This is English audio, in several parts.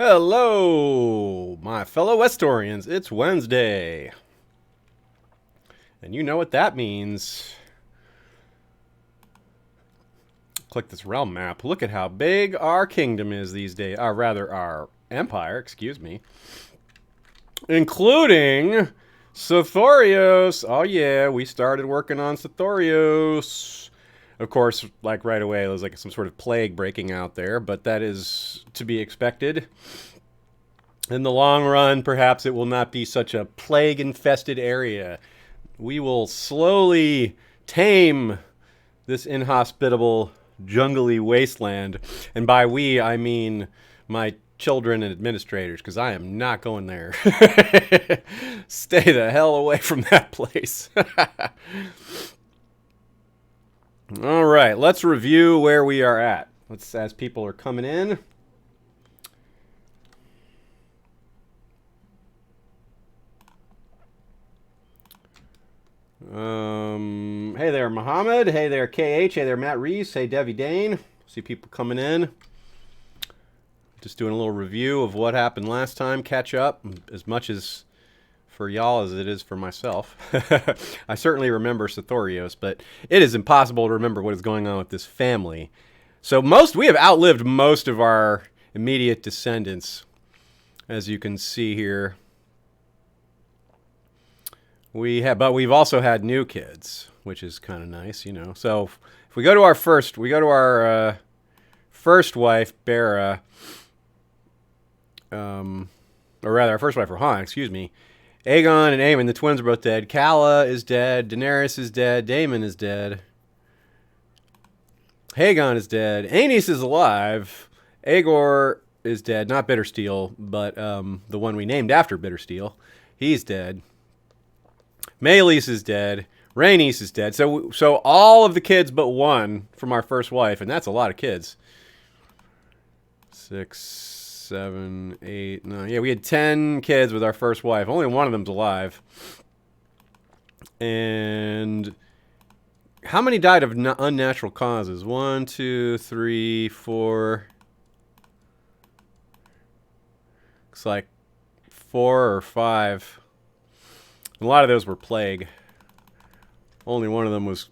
Hello, my fellow Westorians. It's Wednesday. And you know what that means. Click this realm map. Look at how big our kingdom is these days. Rather, our empire, excuse me. Including Sothorios. Oh yeah, we started working on Sothorios. Of course, like right away, there's like some sort of plague breaking out there, but that is to be expected. In the long run, perhaps it will not be such a plague-infested area. We will slowly tame this inhospitable, jungly wasteland. And by we, I mean my children and administrators, because I am not going there. Stay the hell away from that place. All right, let's review where we are at. As people are coming in. Hey there, Muhammad. Hey there, KH. Hey there, Matt Reese. Hey, Devi Dane. See people coming in. Just doing a little review of what happened last time. Catch up as much as for y'all as it is for myself. I certainly remember Sothorios, but it is impossible to remember what is going on with this family. So we have outlived most of our immediate descendants, as you can see here. But we've also had new kids, which is kind of nice, you know. So if we go to our first wife, Bera, or rather, our first wife, Rohan, excuse me. Aegon and Aemon, the twins, are both dead. Calla is dead. Daenerys is dead. Daemon is dead. Haegon is dead. Aenys is alive. Aegor is dead. Not Bittersteel, but the one we named after Bittersteel. He's dead. Maelys is dead. Rhaenys is dead. So all of the kids but one from our first wife, and that's a lot of kids. 6, 7, 8, 9. Yeah, we had 10 kids with our first wife. Only one of them's alive. And how many died of unnatural causes? 1, 2, 3, 4. Looks like 4 or 5. A lot of those were plague. Only one of them was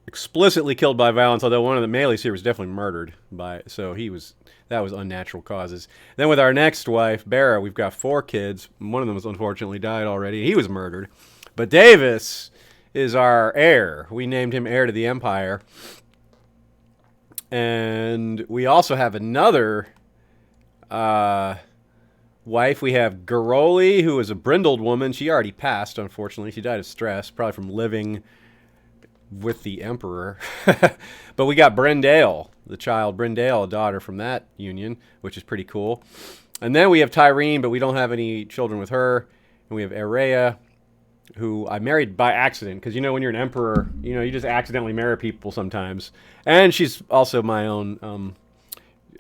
explicitly killed by violence, although one of the Maelys here was definitely murdered by. So that was unnatural causes. Then with our next wife, Bera, we've got 4 kids. One of them has unfortunately died already. He was murdered. But Davis is our heir. We named him heir to the Empire. And we also have another wife. We have Garoli, who is a brindled woman. She already passed, unfortunately. She died of stress, probably from living with the Emperor. But we got Brendale, the child. Brendale, a daughter from that union, which is pretty cool. And then we have Tyrene, but we don't have any children with her. And we have Erea, who I married by accident, because, you know, when you're an emperor, you know, you just accidentally marry people sometimes. And she's also my own...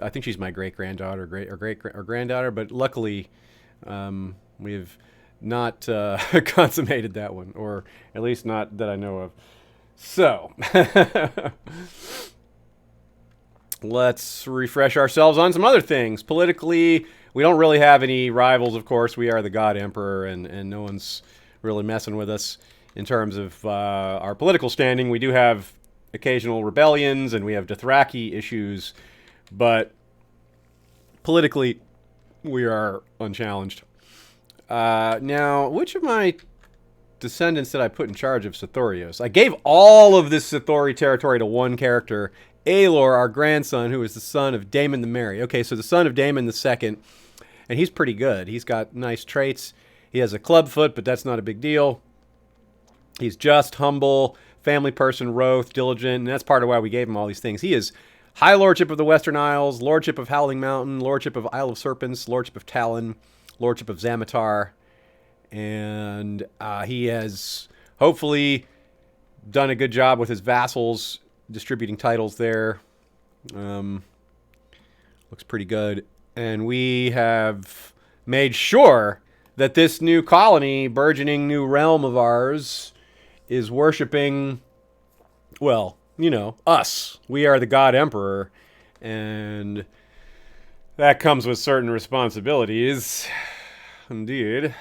I think she's my great-granddaughter, or granddaughter, but luckily we've not consummated that one, or at least not that I know of. So, let's refresh ourselves on some other things. Politically, we don't really have any rivals, of course. We are the God Emperor, and no one's really messing with us in terms of our political standing. We do have occasional rebellions, and we have Dothraki issues, but politically, we are unchallenged. Now, which of my descendants did I put in charge of Sothorios? I gave all of this Sothori territory to one character, Aelor, our grandson, who is the son of Daemon the Merry. Okay, so the son of Daemon the Second, and he's pretty good. He's got nice traits. He has a club foot, but that's not a big deal. He's just, humble, family person, Roth, diligent, and that's part of why we gave him all these things. He is High Lordship of the Western Isles, Lordship of Howling Mountain, Lordship of Isle of Serpents, Lordship of Talon, Lordship of Zamatar, and he has hopefully done a good job with his vassals, distributing titles there. Looks pretty good. And we have made sure that this new colony, burgeoning new realm of ours, is worshiping, well, you know, us. We are the God Emperor, and that comes with certain responsibilities. Indeed.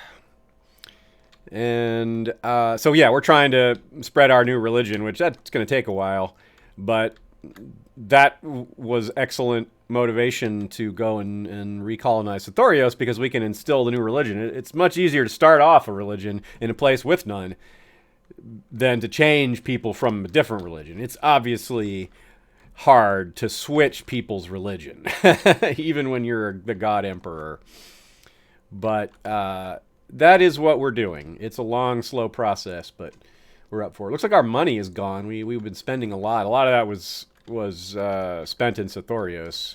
And so, yeah, we're trying to spread our new religion, which that's going to take a while. But that was excellent motivation to go and recolonize Sithorios, because we can instill the new religion. It's much easier to start off a religion in a place with none than to change people from a different religion. It's obviously hard to switch people's religion, even when you're the God Emperor. But that is what we're doing. It's a long, slow process, but we're up for it. Looks like our money is gone. We've been spending a lot. A lot of that was spent in Sithorios,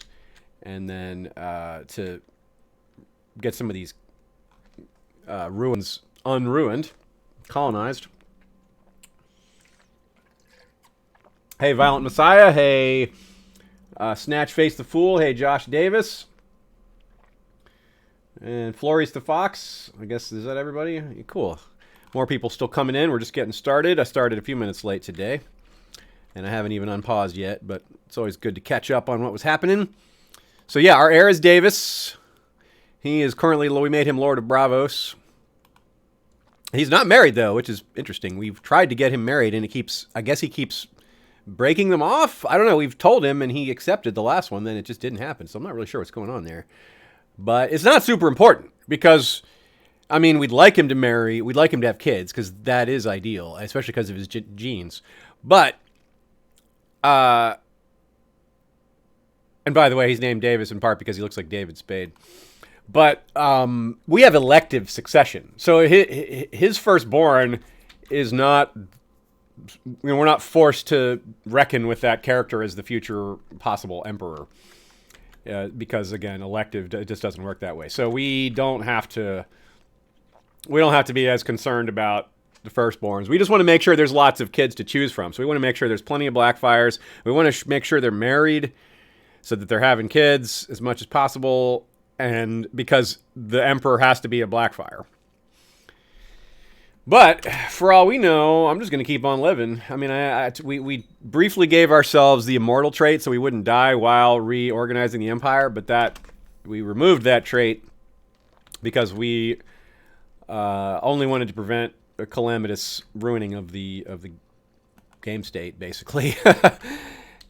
and then to get some of these ruins unruined, colonized. Hey, Violent Messiah. Hey, Snatch Face the Fool. Hey, Josh Davis. And Flores the Fox. I guess, is that everybody? Cool. More people still coming in. We're just getting started. I started a few minutes late today, and I haven't even unpaused yet, but it's always good to catch up on what was happening. So yeah, our heir is Davis. He is currently, we made him Lord of Bravos. He's not married, though, which is interesting. We've tried to get him married, and I guess he keeps breaking them off. I don't know. We've told him, and he accepted the last one, then it just didn't happen. So I'm not really sure what's going on there. But it's not super important, because, I mean, we'd like him to marry. We'd like him to have kids, because that is ideal, especially because of his genes. But, and by the way, he's named Davis in part because he looks like David Spade. But we have elective succession. So his firstborn is not, we're not forced to reckon with that character as the future possible emperor. Because, again, elective, it just doesn't work that way. So we don't have to be as concerned about the firstborns. We just want to make sure there's lots of kids to choose from. So we want to make sure there's plenty of Blackfyres. We want to make sure they're married so that they're having kids as much as possible. And because the emperor has to be a Blackfyre. But for all we know, I'm just going to keep on living. I mean, we briefly gave ourselves the immortal trait so we wouldn't die while reorganizing the empire, but we removed that trait because we only wanted to prevent a calamitous ruining of the game state, basically.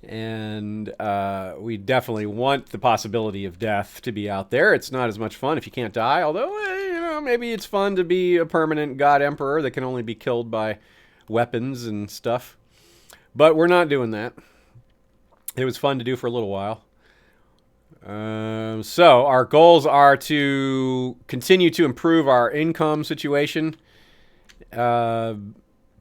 And we definitely want the possibility of death to be out there. It's not as much fun if you can't die, although, maybe it's fun to be a permanent God Emperor that can only be killed by weapons and stuff. But we're not doing that. It was fun to do for a little while. So our goals are to continue to improve our income situation.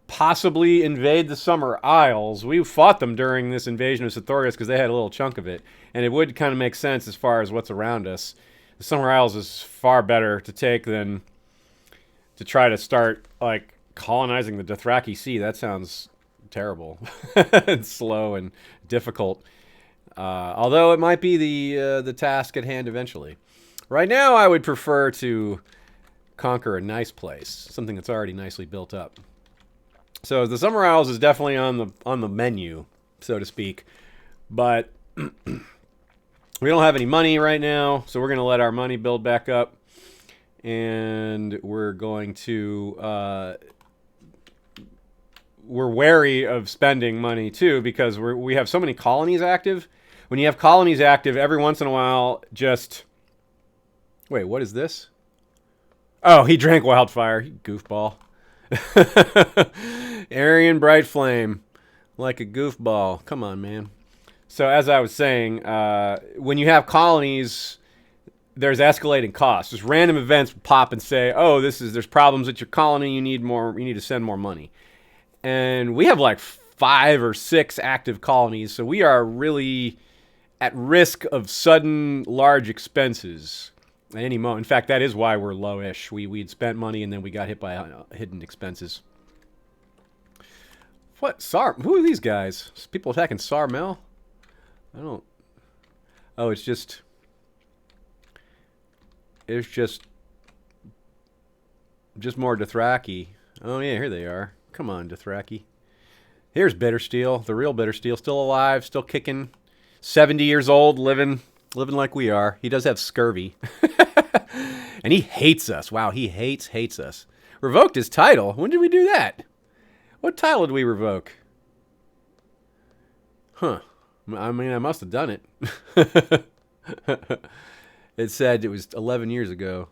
Possibly invade the Summer Isles. We fought them during this invasion of Sithorios because they had a little chunk of it. And it would kind of make sense as far as what's around us. The Summer Isles is far better to take than to try to start, like, colonizing the Dothraki Sea. That sounds terrible. And slow and difficult. Although it might be the task at hand eventually. Right now, I would prefer to conquer a nice place. Something that's already nicely built up. So the Summer Isles is definitely on the menu, so to speak. But we don't have any money right now, so we're going to let our money build back up. And we're going to... we're wary of spending money, too, because we have so many colonies active. When you have colonies active, every once in a while, just... Wait, what is this? Oh, he drank Wildfire, you goofball. Aryan Bright Flame, like a goofball. Come on, man. So as I was saying, when you have colonies, there's escalating costs. Just random events pop and say, "Oh, there's problems at your colony. You need to send more money." And we have like 5 or 6 active colonies, so we are really at risk of sudden large expenses at any moment. In fact, that is why we're low-ish. We'd spent money and then we got hit by hidden expenses. What? Who are these guys? People attacking Sarmel? I don't... Oh, it's just more Dothraki. Oh, yeah, here they are. Come on, Dothraki. Here's Bittersteel, the real Bittersteel, still alive, still kicking. 70 years old, living Living like we are. He does have scurvy. And he hates us. Wow, he hates us. Revoked his title. When did we do that? What title did we revoke? Huh. I mean, I must have done it. It said it was 11 years ago.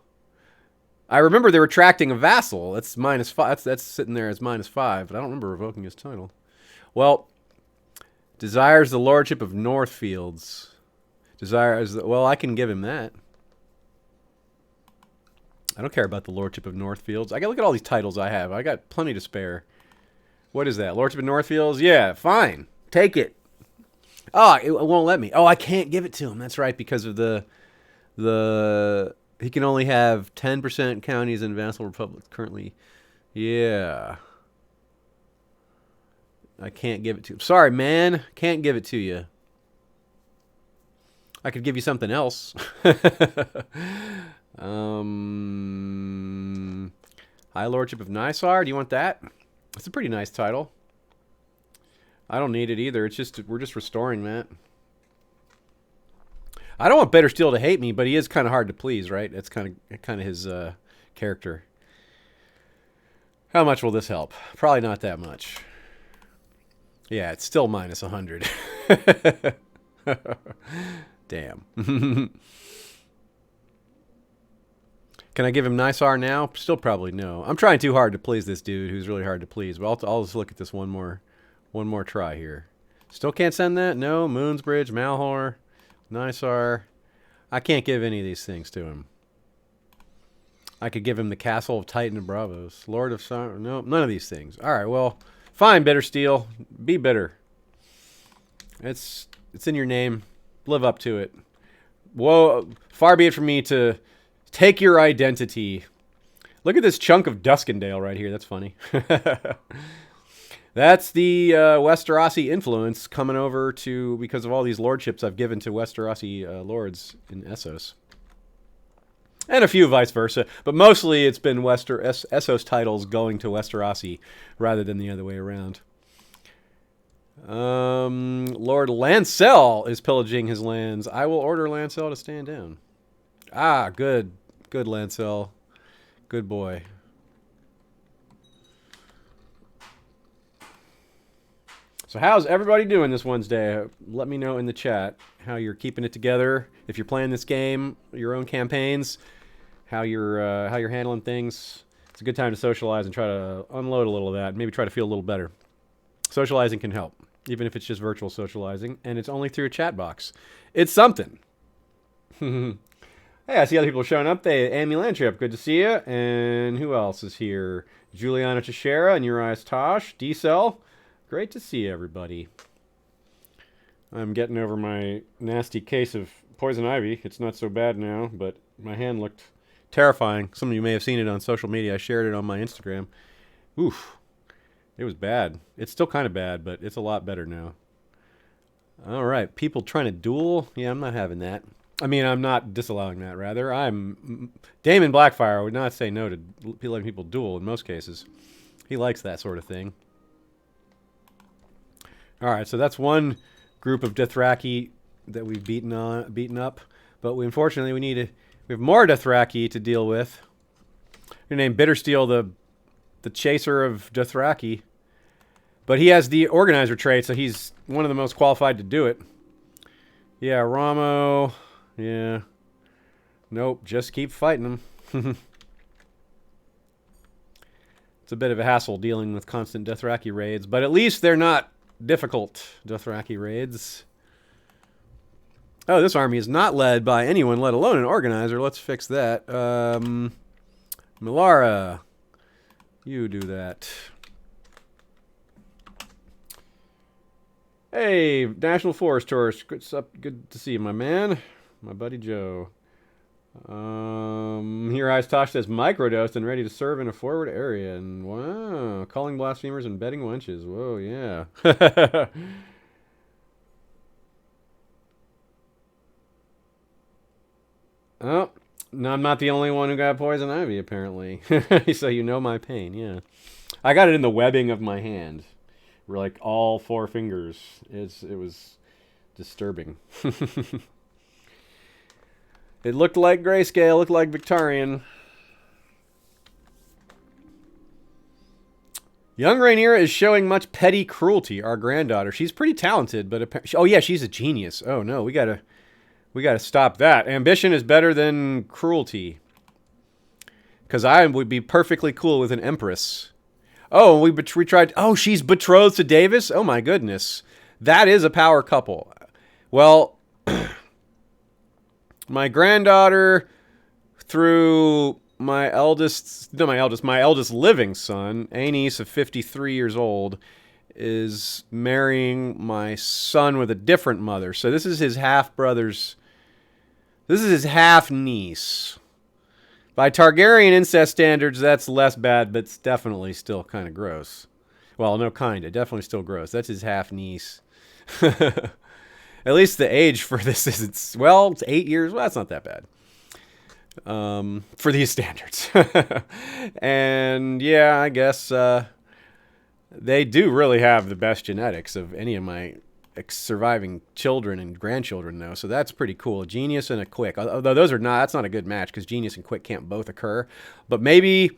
I remember they were retracting a vassal. That's -5. That's sitting there as -5, but I don't remember revoking his title. Well, desires the lordship of Northfields. Well, I can give him that. I don't care about the lordship of Northfields. I got look at all these titles I have. I got plenty to spare. What is that? Lordship of Northfields? Yeah, fine. Take it. Oh, it won't let me. Oh, I can't give it to him. That's right, because of the he can only have 10% counties in vassal republics currently. Yeah. I can't give it to him. Sorry, man. Can't give it to you. I could give you something else. High Lordship of Nysar. Do you want that? That's a pretty nice title. I don't need it either. It's just we're just restoring that. I don't want Bittersteel to hate me, but he is kind of hard to please, right? It's kind of his character. How much will this help? Probably not that much. Yeah, it's still -100. Damn. Can I give him Nysar now? Still probably no. I'm trying too hard to please this dude who's really hard to please. But I'll just look at this one more try here. Still can't send that? No. Moonsbridge, Malhor, Nysar. I can't give any of these things to him. I could give him the Castle of Titan and Bravos. Lord of Sun. No, none of these things. All right, well, fine, Bittersteel. Be bitter. It's in your name. Live up to it. Whoa, far be it from me to take your identity. Look at this chunk of Duskendale right here. That's funny. That's the Westerosi influence coming over to because of all these lordships I've given to Westerosi lords in Essos. And a few vice versa. But mostly it's been Essos titles going to Westerosi rather than the other way around. Lord Lancel is pillaging his lands. I will order Lancel to stand down. Ah, good. Good, Lancel. Good boy. So how's everybody doing this Wednesday? Let me know in the chat how you're keeping it together. If you're playing this game, your own campaigns, how you're handling things. It's a good time to socialize and try to unload a little of that. Maybe try to feel a little better. Socializing can help, even if it's just virtual socializing, and it's only through a chat box. It's something. Hey, I see other people showing up. Hey, Amy Landtrip, good to see you. And who else is here? Juliana Teixeira and Urias Tosh. D-Cell. Great to see everybody. I'm getting over my nasty case of poison ivy. It's not so bad now, but my hand looked terrifying. Some of you may have seen it on social media. I shared it on my Instagram. Oof. It was bad. It's still kind of bad, but it's a lot better now. All right. People trying to duel? Yeah, I'm not having that. I mean, I'm not disallowing that, rather. Daemon Blackfyre would not say no to letting people duel in most cases. He likes that sort of thing. All right, so that's one group of Dothraki that we've beaten up. But unfortunately, we have more Dothraki to deal with. Your name Bittersteel, the chaser of Dothraki. But he has the organizer trait, so he's one of the most qualified to do it. Yeah, Ramo. Yeah. Nope, just keep fighting them. It's a bit of a hassle dealing with constant Dothraki raids, but at least they're not difficult Dothraki raids. Oh, this army is not led by anyone, let alone an organizer. Let's fix that. Melara, you do that. Hey, National Forest Tourist. Good to see you, my man. My buddy Joe. Here Eyes Tosh says microdosed and ready to serve in a forward area. And wow, calling blasphemers and betting wenches. Whoa, yeah. Oh, no, I'm not the only one who got poison ivy, apparently. So you know my pain, yeah. I got it in the webbing of my hand. Like all 4 fingers. It was disturbing. It looked like grayscale, looked like Victorian. Young Rhaenyra is showing much petty cruelty. Our granddaughter. She's pretty talented, but oh yeah, she's a genius. Oh no, we gotta stop that. Ambition is better than cruelty. Because I would be perfectly cool with an empress. Oh, we tried. Oh, she's betrothed to Davis. Oh my goodness, that is a power couple. Well, my granddaughter through my eldest living son, Aenys of 53 years old, is marrying my son with a different mother. So this is his half brother's. This is his half niece. By Targaryen incest standards, that's less bad, but it's definitely still kind of gross. Well, no, definitely still gross. That's his half niece. At least the age for this is it's 8 years. Well, that's not that bad. For these standards. And yeah, I guess they do really have the best genetics of any of my surviving children and grandchildren, though, so that's pretty cool. A genius and a quick, although that's not a good match because genius and quick can't both occur. But maybe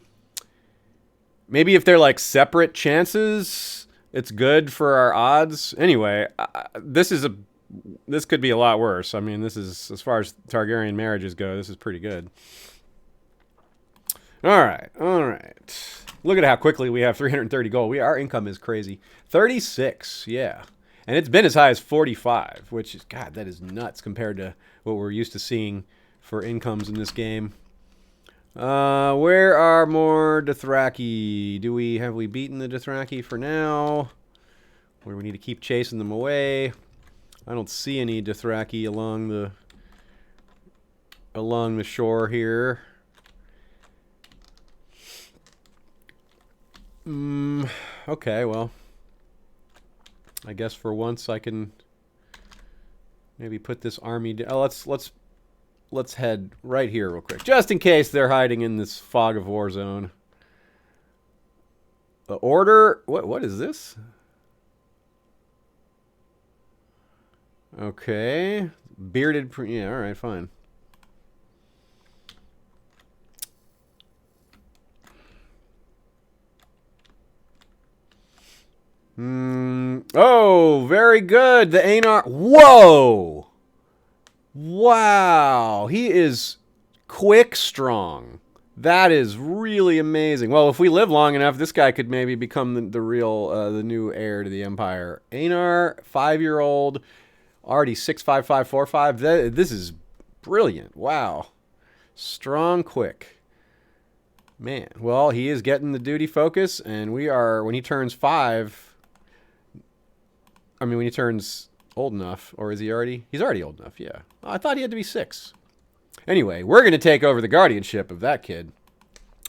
if they're like separate chances, it's good for our odds. Anyway, this could be a lot worse. I mean, this is, as far as Targaryen marriages go, this is pretty good. All right. Look at how quickly we have 330 gold. Our income is crazy. 36, yeah. And it's been as high as 45, which is, God, that is nuts compared to what we're used to seeing for incomes in this game. Where are more Dothraki? Have we beaten the Dothraki for now? Or do we need to keep chasing them away? I don't see any Dothraki along the shore here. Okay, well, I guess for once I can maybe put this army down. Oh, let's head right here real quick, just in case they're hiding in this fog of war zone. The order. What is this? Okay, bearded. Yeah, all right, fine. Oh, very good. The Aenar. Whoa! Wow, he is quick, strong. That is really amazing. Well, if we live long enough, this guy could maybe become the new heir to the Empire. Aenar, 5-year-old, already 6'5", 5'4", 5. This is brilliant. Wow, strong, quick. Man, well, he is getting the duty focus, and when he turns 5. I mean, when he turns old enough, or is he already? He's already old enough, yeah. I thought he had to be 6. Anyway, we're going to take over the guardianship of that kid.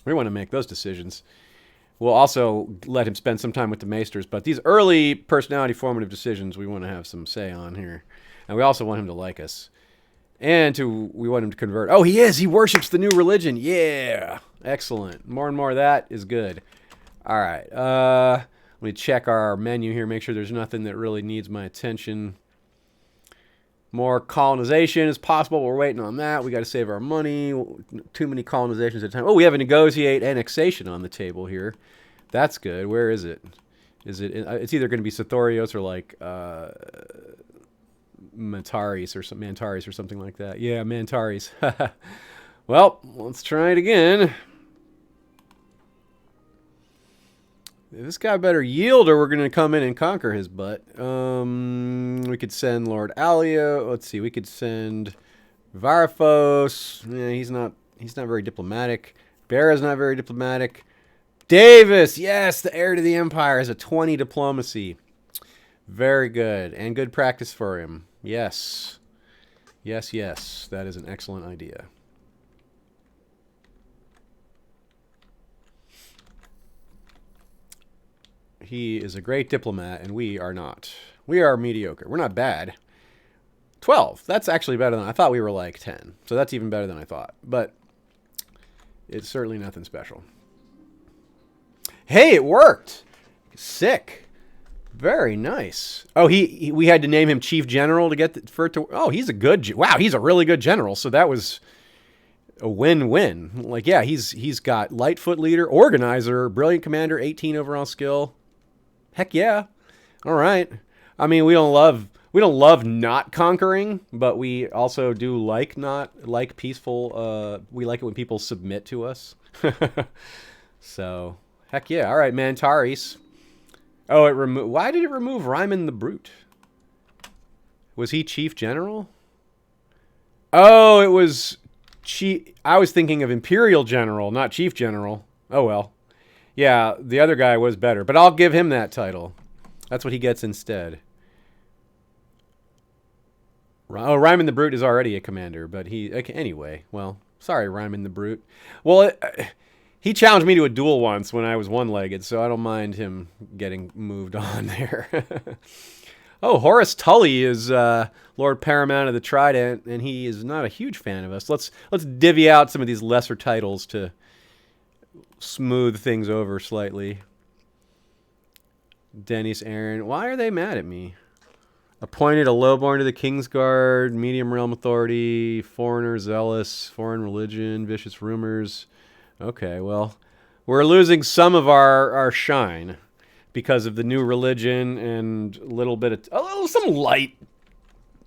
We want to make those decisions. We'll also let him spend some time with the maesters, but these early personality formative decisions we want to have some say on here. And we also want him to like us. And we want him to convert. Oh, he is! He worships the new religion! Yeah! Excellent. More and more of that is good. All right. Let me check our menu here, make sure there's nothing that really needs my attention. More colonization is possible. We're waiting on that. We got to save our money. Too many colonizations at a time. Oh, we have a negotiate annexation on the table here. That's good. Where is it? It's either going to be Sithorios or like Mantaris or something like that. Yeah, Mantaris. Well, let's try it again. This guy better yield or we're going to come in and conquer his butt. We could send Lord Alia. Let's see. We could send Varfos. Yeah, he's not very diplomatic. Bera's not very diplomatic. Davis, yes, the heir to the Empire, has a 20 diplomacy. Very good. And good practice for him. Yes. Yes. That is an excellent idea. He is a great diplomat, and we are not. We are mediocre. We're not bad. 12. That's actually better than I thought. We were like 10. So that's even better than I thought. But it's certainly nothing special. Hey, it worked. Sick. Very nice. Oh, we had to name him Chief General to get for it to. Oh, he's a good. Wow, he's a really good general. So that was a win-win. Like, yeah, he's got Lightfoot leader, organizer, brilliant commander, 18 overall skill. Heck yeah. All right. I mean, we don't love not conquering, but we also do like peaceful. We like it when people submit to us. So, heck yeah. All right, Mantaris. Oh, why did it remove Ryman the Brute? Was he Chief General? Oh, it was I was thinking of Imperial General, not Chief General. Oh well. Yeah, the other guy was better, but I'll give him that title. That's what he gets instead. Oh, Ryman the Brute is already a commander, but anyway. Well, sorry, Ryman the Brute. Well, he challenged me to a duel once when I was one-legged, so I don't mind him getting moved on there. Oh, Horace Tully is Lord Paramount of the Trident, and he is not a huge fan of us. Let's divvy out some of these lesser titles to smooth things over slightly. Dennis Aaron. Why are they mad at me? Appointed a lowborn to the Kingsguard, medium realm authority, foreigner zealous, foreign religion, vicious rumors. Okay, well, we're losing some of our shine because of the new religion and a little bit of some light,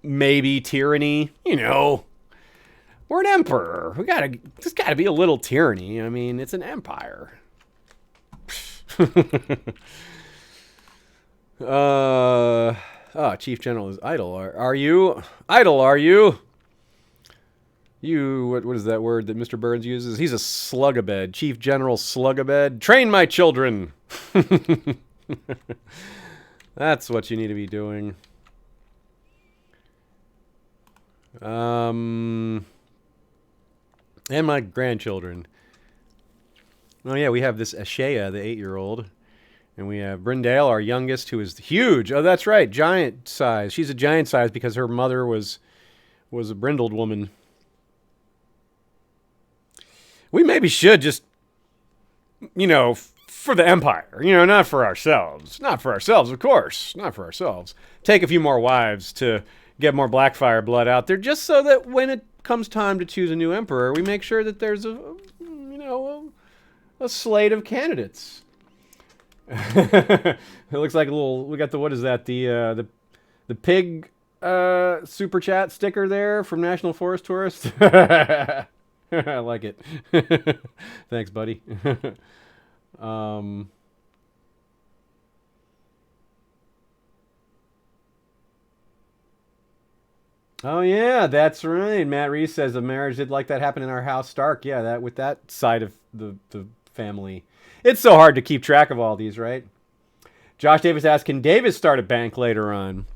maybe tyranny. You know, we're an emperor. There's gotta be a little tyranny. I mean, it's an empire. Chief General is idle. Are you idle? Are you? What is that word that Mr. Burns uses? He's a slug-a-bed. Chief General slug-a-bed. Train my children. That's what you need to be doing. And my grandchildren. Oh yeah, we have this Ashea, the 8-year-old. And we have Brindale, our youngest, who is huge. Oh, that's right, giant size. She's a giant size because her mother was a brindled woman. We maybe should just, for the Empire, not for ourselves. Not for ourselves, of course. Not for ourselves. Take a few more wives to get more Blackfyre blood out there, just so that when it comes time to choose a new emperor, we make sure that there's a slate of candidates. It looks like we got what is that? The pig super chat sticker there from National Forest Tourist. I like it. Thanks, buddy. Oh yeah, that's right. Matt Reese says a marriage did like that happen in our house Stark. Yeah, that with that side of the family. It's so hard to keep track of all these, right? Josh Davis asks, can Davis start a bank later on?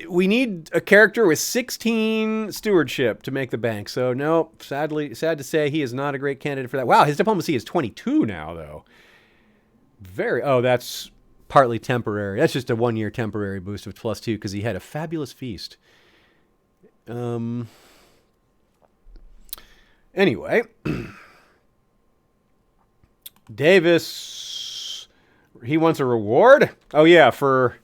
We need a character with 16 stewardship to make the bank. So, no, sad to say he is not a great candidate for that. Wow, his diplomacy is 22 now, though. That's partly temporary. That's just a 1-year temporary boost of +2 because he had a fabulous feast. Anyway... Davis, he wants a reward. Oh yeah, for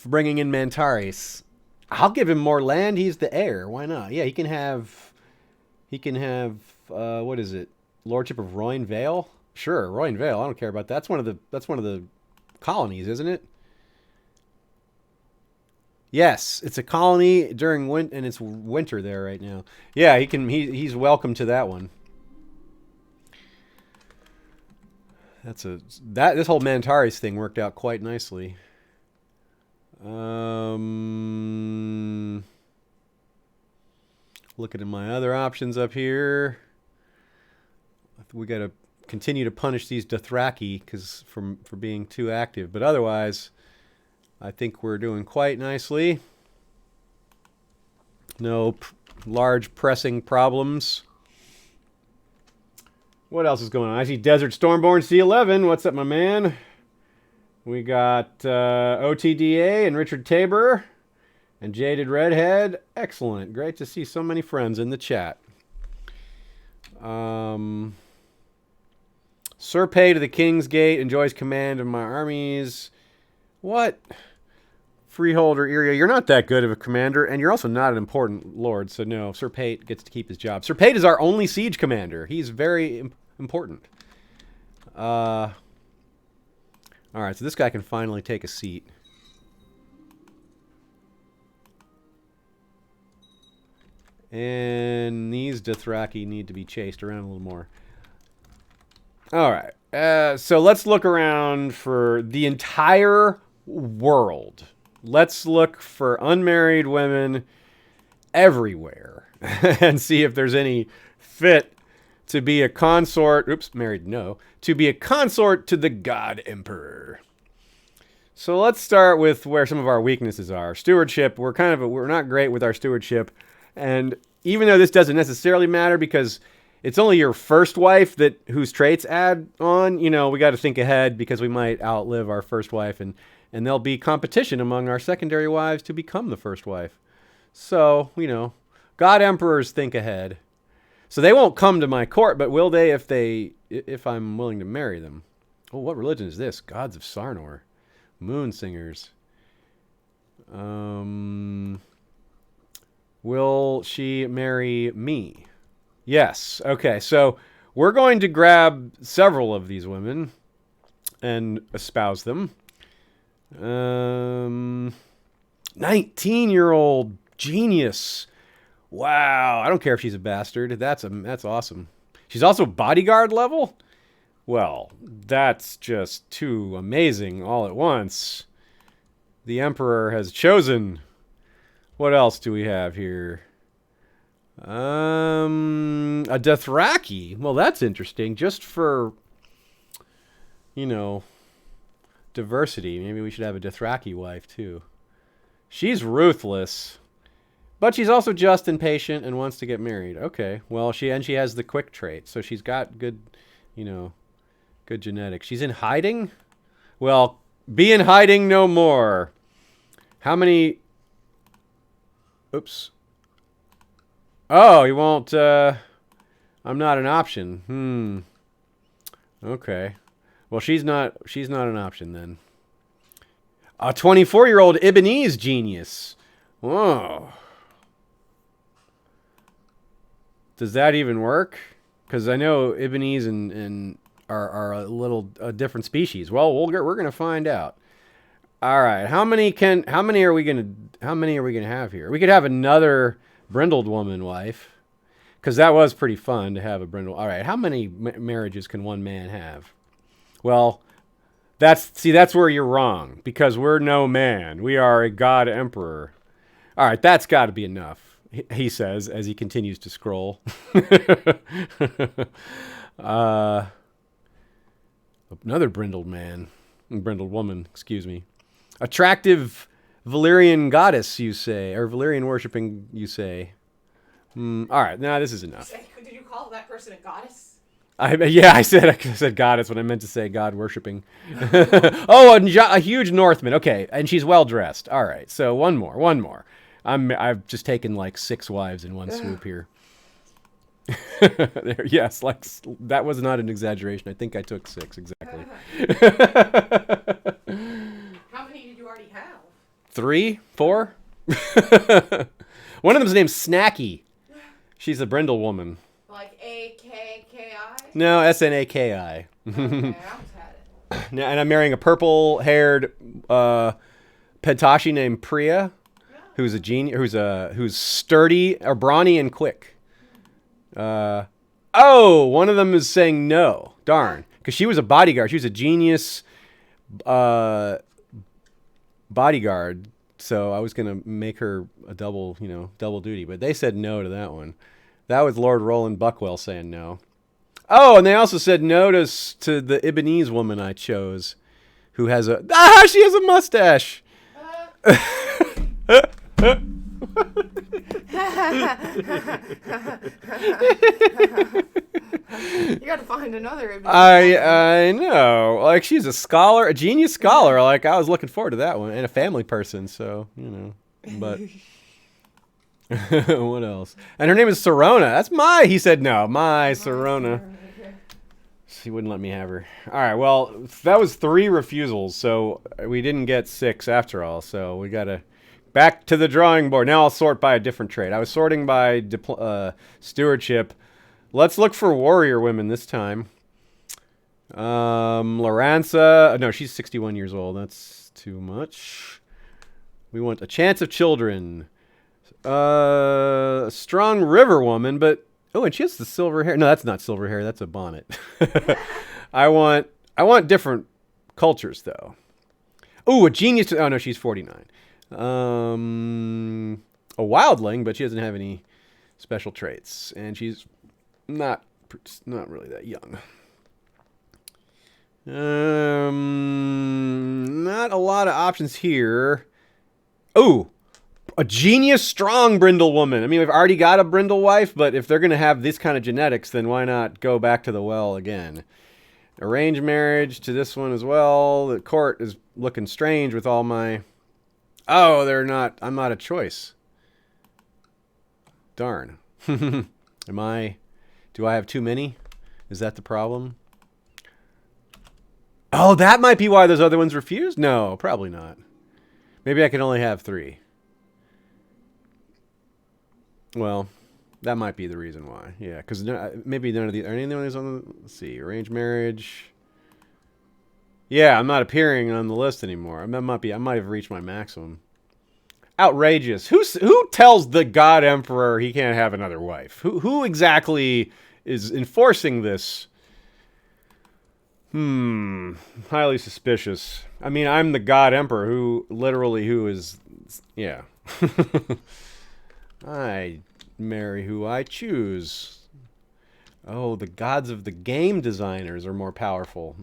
bringing in Mantaris. I'll give him more land. He's the heir. Why not? Yeah, he can have. What is it? Lordship of Royne Vale. Sure, Royne Vale. I don't care about that. That's one of the colonies, isn't it? Yes, it's a colony during winter, and it's winter there right now. Yeah, he's welcome to that one. This whole Mantaris thing worked out quite nicely. Looking at my other options up here. We got to continue to punish these Dothraki for being too active, but otherwise, I think we're doing quite nicely. No large pressing problems. What else is going on? I see Desert Stormborn C11. What's up, my man? We got OTDA and Richard Tabor and Jaded Redhead. Excellent. Great to see so many friends in the chat. Sir Pay to the King's Gate enjoys command of my armies. What? Freeholder Iria, you're not that good of a commander, and you're also not an important lord, so no, Sir Pate gets to keep his job. Sir Pate is our only siege commander. He's very important. All right, so this guy can finally take a seat. And these Dothraki need to be chased around a little more. All right, so let's look around for the entire world. Let's look for unmarried women everywhere and see if there's any fit to be a consort. Oops, married, no. To be a consort to the God Emperor. So let's start with where some of our weaknesses are. Stewardship, we're not great with our stewardship. And even though this doesn't necessarily matter because it's only your first wife whose traits add on, you know, we got to think ahead because we might outlive our first wife and there'll be competition among our secondary wives to become the first wife. So, you know, God Emperors think ahead. So they won't come to my court, but will they if I'm willing to marry them? Oh, what religion is this? Gods of Sarnor. Moon singers. Will she marry me? Yes. Okay, so we're going to grab several of these women and espouse them. 19-year-old genius. Wow, I don't care if she's a bastard. That's awesome. She's also bodyguard level? Well, that's just too amazing all at once. The Emperor has chosen. What else do we have here? A Dothraki. Well, that's interesting. Just for, you know, diversity. Maybe we should have a Dothraki wife, too. She's ruthless. But she's also just and patient and wants to get married. Okay. Well, she has the quick trait. So she's got good, you know, good genetics. She's in hiding? Well, be in hiding no more. How many... Oops. Oh, you won't... I'm not an option. Okay. Well, she's not an option then. A 24-year-old Ibonese genius. Whoa. Does that even work? Because I know Ibonese and are a different species. Well, we're gonna find out. All right. How many are we gonna have here? We could have another brindled woman wife. Because that was pretty fun to have a brindle. All right. How many marriages can one man have? Well, that's where you're wrong, because we're no man. We are a God Emperor. All right, that's got to be enough, he says as he continues to scroll. Another brindled woman, excuse me. Attractive Valyrian goddess, you say, or Valyrian worshipping, you say. All right, now this is enough. Did you call that person a goddess? I said goddess when I meant to say God worshipping. Oh, a huge Northman. Okay, and she's well dressed. All right, so one more. I've just taken like 6 wives in one swoop here. Yes, like that was not an exaggeration. I think I took 6 exactly. How many did you already have? 3, 4. One of them's named Snacky. She's a brindle woman. Like A-K-K-I? No, S-N-A-K-I. Okay, I almost had it. Now, and I'm marrying a purple-haired Pentashi named Priya, who's a genius, who's sturdy, or brawny and quick. One of them is saying no. Darn, because she was a bodyguard. She was a genius bodyguard. So I was gonna make her a double duty, but they said no to that one. That was Lord Roland Buckwell saying no. Oh, and they also said no to the Ibonese woman I chose, who has she has a mustache. You gotta find another Ibonese. I know. Like, she's a scholar, a genius scholar. Like, I was looking forward to that one, and a family person. So but. What else? And her name is Serona. He said no. My Serona. She wouldn't let me have her. All right, well, that was 3 refusals, so we didn't get 6 after all. So we got to back to the drawing board. Now I'll sort by a different trait. I was sorting by stewardship. Let's look for warrior women this time. Loranza. No, she's 61 years old. That's too much. We want a chance of children. Strong river woman, but oh, and she has the silver hair. No, that's not silver hair. That's a bonnet. I want different cultures though. Oh, a genius. Oh no, she's 49. A wildling, but she doesn't have any special traits, and she's not really that young. Not a lot of options here. Oh, a genius strong brindle woman. I mean, we've already got a brindle wife, but if they're going to have this kind of genetics, then why not go back to the well again? Arranged marriage to this one as well. The court is looking strange with all my... Oh, they're not... I'm not a choice. Darn. Do I have too many? Is that the problem? Oh, that might be why those other ones refused? No, probably not. Maybe I can only have 3. Well, that might be the reason why. Yeah, because maybe none of these... Are any of these on the... Let's see. Arranged marriage. Yeah, I'm not appearing on the list anymore. I might have reached my maximum. Outrageous. Who tells the God Emperor he can't have another wife? Who exactly is enforcing this? Highly suspicious. I mean, I'm the God Emperor who is... Yeah. I marry who I choose. Oh, the gods of the game designers are more powerful.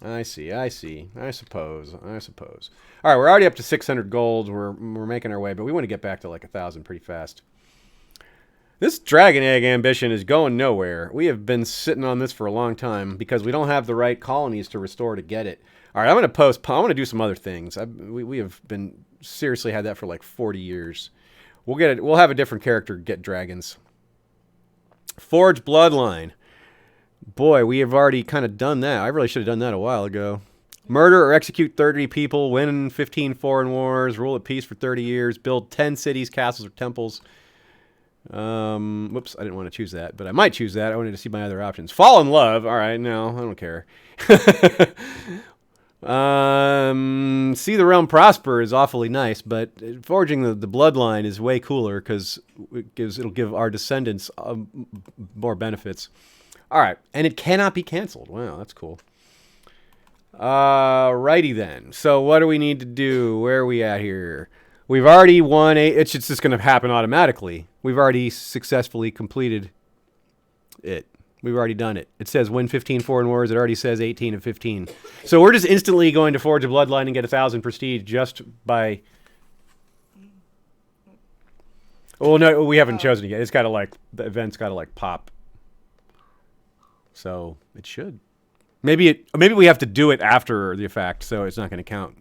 I see. I suppose. All right, we're already up to 600 gold. We're making our way, but we want to get back to like 1,000 pretty fast. This dragon egg ambition is going nowhere. We have been sitting on this for a long time because we don't have the right colonies to restore to get it. All right, I'm going to do some other things. We have been seriously had that for like 40 years. We'll get it. We'll have a different character get dragons. Forge bloodline. Boy, we have already kind of done that. I really should have done that a while ago. Murder or execute 30 people, win 15 foreign wars, rule at peace for 30 years, build 10 cities, castles, or temples. Whoops, I didn't want to choose that, but I might choose that. I wanted to see my other options. Fall in love. All right, no, I don't care. See the realm prosper is awfully nice, but forging the bloodline is way cooler because it'll give our descendants more benefits. All right, and it cannot be canceled. Wow, that's cool. Righty then. So what do we need to do? Where are we at here? We've already won it's just going to happen automatically. We've already successfully completed it. We've already done it. It says win 15 foreign wars. It already says 18 of 15. So we're just instantly going to forge a bloodline and get 1,000 prestige just by... Well, no, we haven't chosen it yet. It's got to like... The event's got to like pop. So it should. Maybe we have to do it after the fact, so it's not going to count.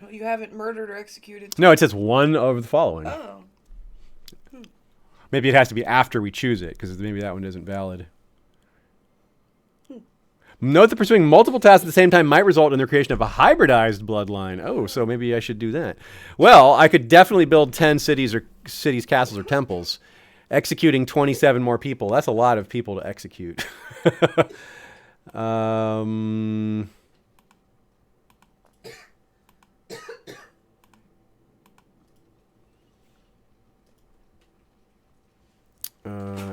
You haven't murdered or executed. No, it says one of the following. Oh. Maybe it has to be after we choose it, because maybe that one isn't valid. Note that pursuing multiple tasks at the same time might result in the creation of a hybridized bloodline. Oh, so maybe I should do that. Well, I could definitely build 10 cities, castles, or temples. Executing 27 more people. That's a lot of people to execute.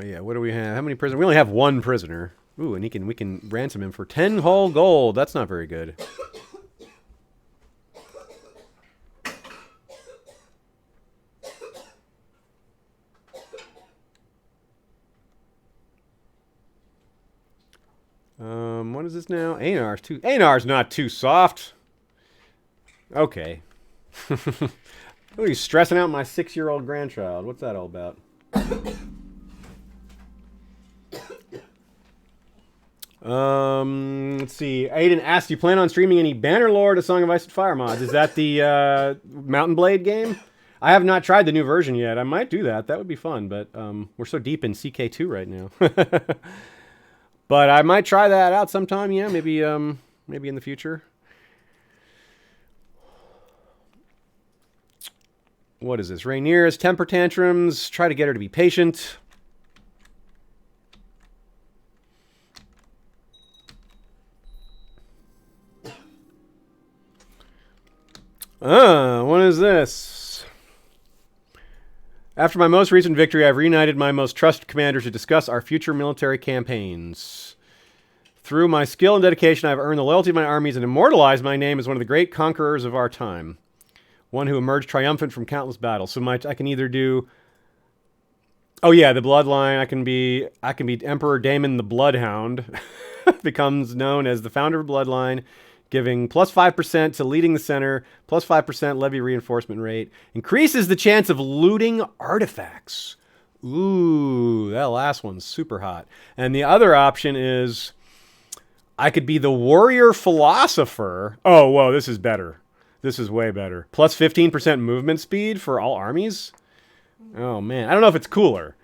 Yeah, what do we have? How many prisoners? We only have 1 prisoner. Ooh, and we can ransom him for 10 whole gold. That's not very good. What is this now? Einar's not too soft. Okay. Oh, he's stressing out my 6-year-old grandchild. What's that all about? Let's see. Aiden asked, "You plan on streaming any Bannerlord: A Song of Ice and Fire mods? Is that the Mountain Blade game? I have not tried the new version yet. I might do that. That would be fun, but we're so deep in CK2 right now." But I might try that out sometime. Yeah, maybe in the future. What is this? Rhaenyra's temper tantrums. Try to get her to be patient. What is this? After my most recent victory, I've reunited my most trusted commanders to discuss our future military campaigns. Through my skill and dedication, I've earned the loyalty of my armies and immortalized my name as one of the great conquerors of our time. One who emerged triumphant from countless battles. So I can either do... Oh yeah, the bloodline. I can be Emperor Daemon the Bloodhound. Becomes known as the founder of Bloodline, giving plus 5% to leading the center, plus 5% levy reinforcement rate. Increases the chance of looting artifacts. Ooh, that last one's super hot. And the other option is I could be the Warrior Philosopher. Oh, whoa, this is better. This is way better. Plus 15% movement speed for all armies. Oh, man. I don't know if it's cooler,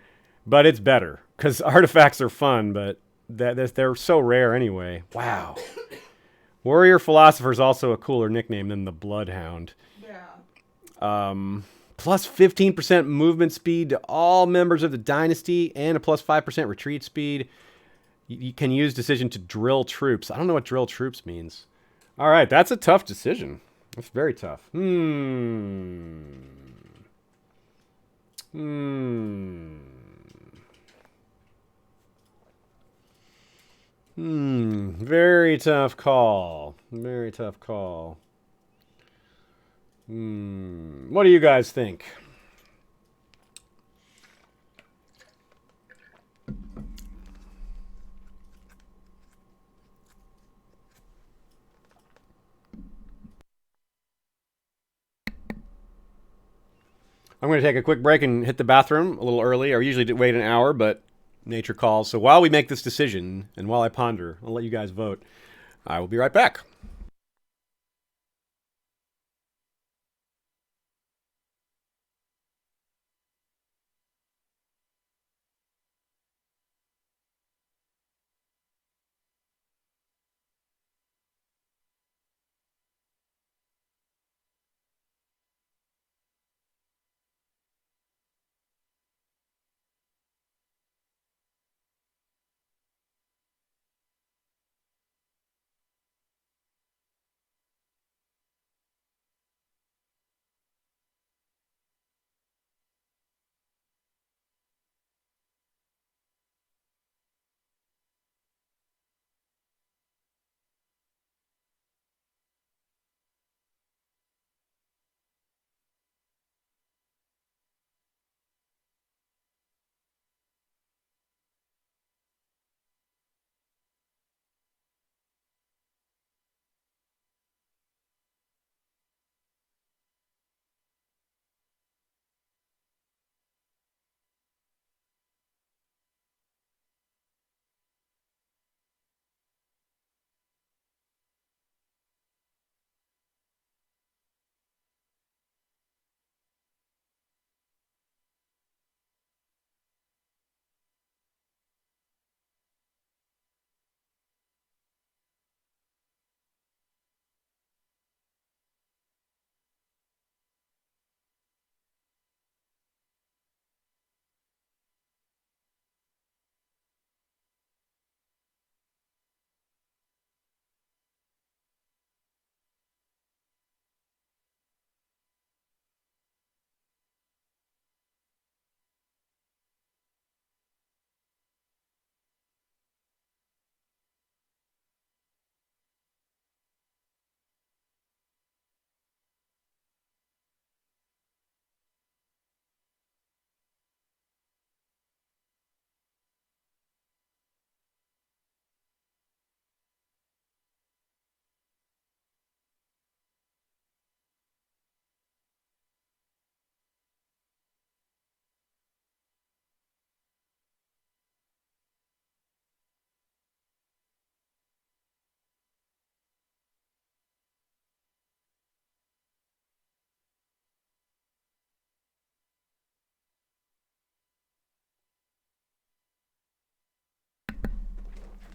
but it's better. Because artifacts are fun, but they're so rare anyway. Wow. Warrior Philosopher is also a cooler nickname than the Bloodhound. Yeah. Plus 15% movement speed to all members of the dynasty and a plus 5% retreat speed. You can use decision to drill troops. I don't know what drill troops means. All right, that's a tough decision. That's very tough. Very tough call. Very tough call. What do you guys think? I'm going to take a quick break and hit the bathroom a little early. I usually wait an hour, but nature calls. So while we make this decision and while I ponder, I'll let you guys vote. I will be right back.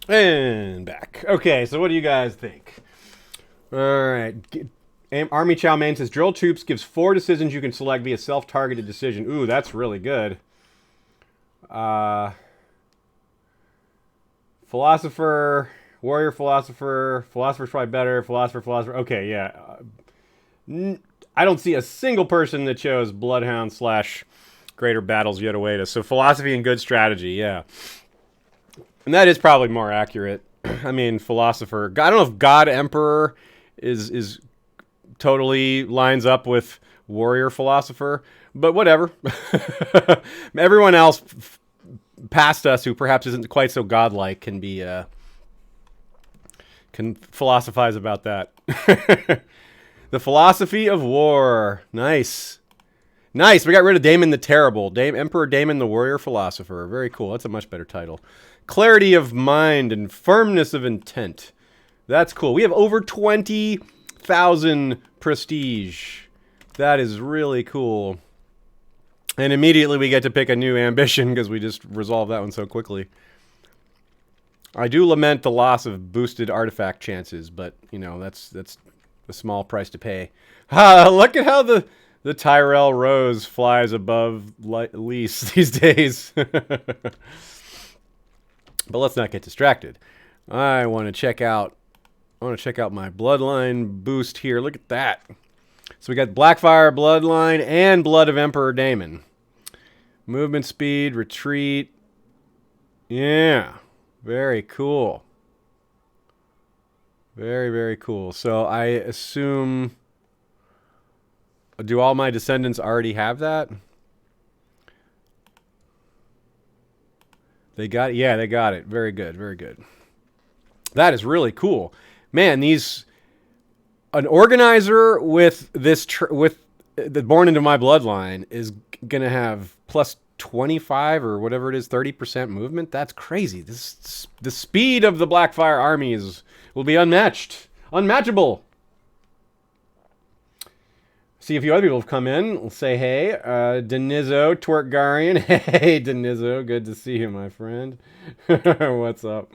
And back. Okay, so what do you guys think? All right. Army Chow Mein says drill troops gives 4 decisions you can select via self-targeted decision. Ooh, that's really good. Philosopher, warrior philosopher, philosopher's probably better. Philosopher. Okay, yeah. I don't see a single person that chose Bloodhound / Greater Battles Yet Await Us. So philosophy and good strategy, yeah. And that is probably more accurate. I mean, philosopher. I don't know if God Emperor is totally lines up with warrior philosopher, but whatever. Everyone else past us who perhaps isn't quite so godlike can philosophize about that. The philosophy of war. Nice. Nice. We got rid of Daemon the Terrible. Emperor Daemon the Warrior Philosopher. Very cool. That's a much better title. Clarity of mind and firmness of intent. That's cool. We have over 20,000 prestige. That is really cool. And immediately we get to pick a new ambition because we just resolved that one so quickly. I do lament the loss of boosted artifact chances, but, you know, that's a small price to pay. Look at how the Tyrell Rose flies above Lys these days. But let's not get distracted. I want to check out my bloodline boost here. Look at that. So we got Blackfyre bloodline and Blood of Emperor Daemon. Movement speed, retreat. Yeah. Very cool. Very, very cool. So I assume, do all my descendants already have that? They got it? Yeah, they got it. Very good, very good. That is really cool. Man, an organizer with this the born into my bloodline is going to have plus 25 or whatever it is, 30% movement. That's crazy. The speed of the Blackfyre armies will be unmatched. Unmatchable. See a few other people have come in. We'll say hey. Denizzo, Twerkgarian. Hey, Denizzo. Good to see you, my friend. What's up?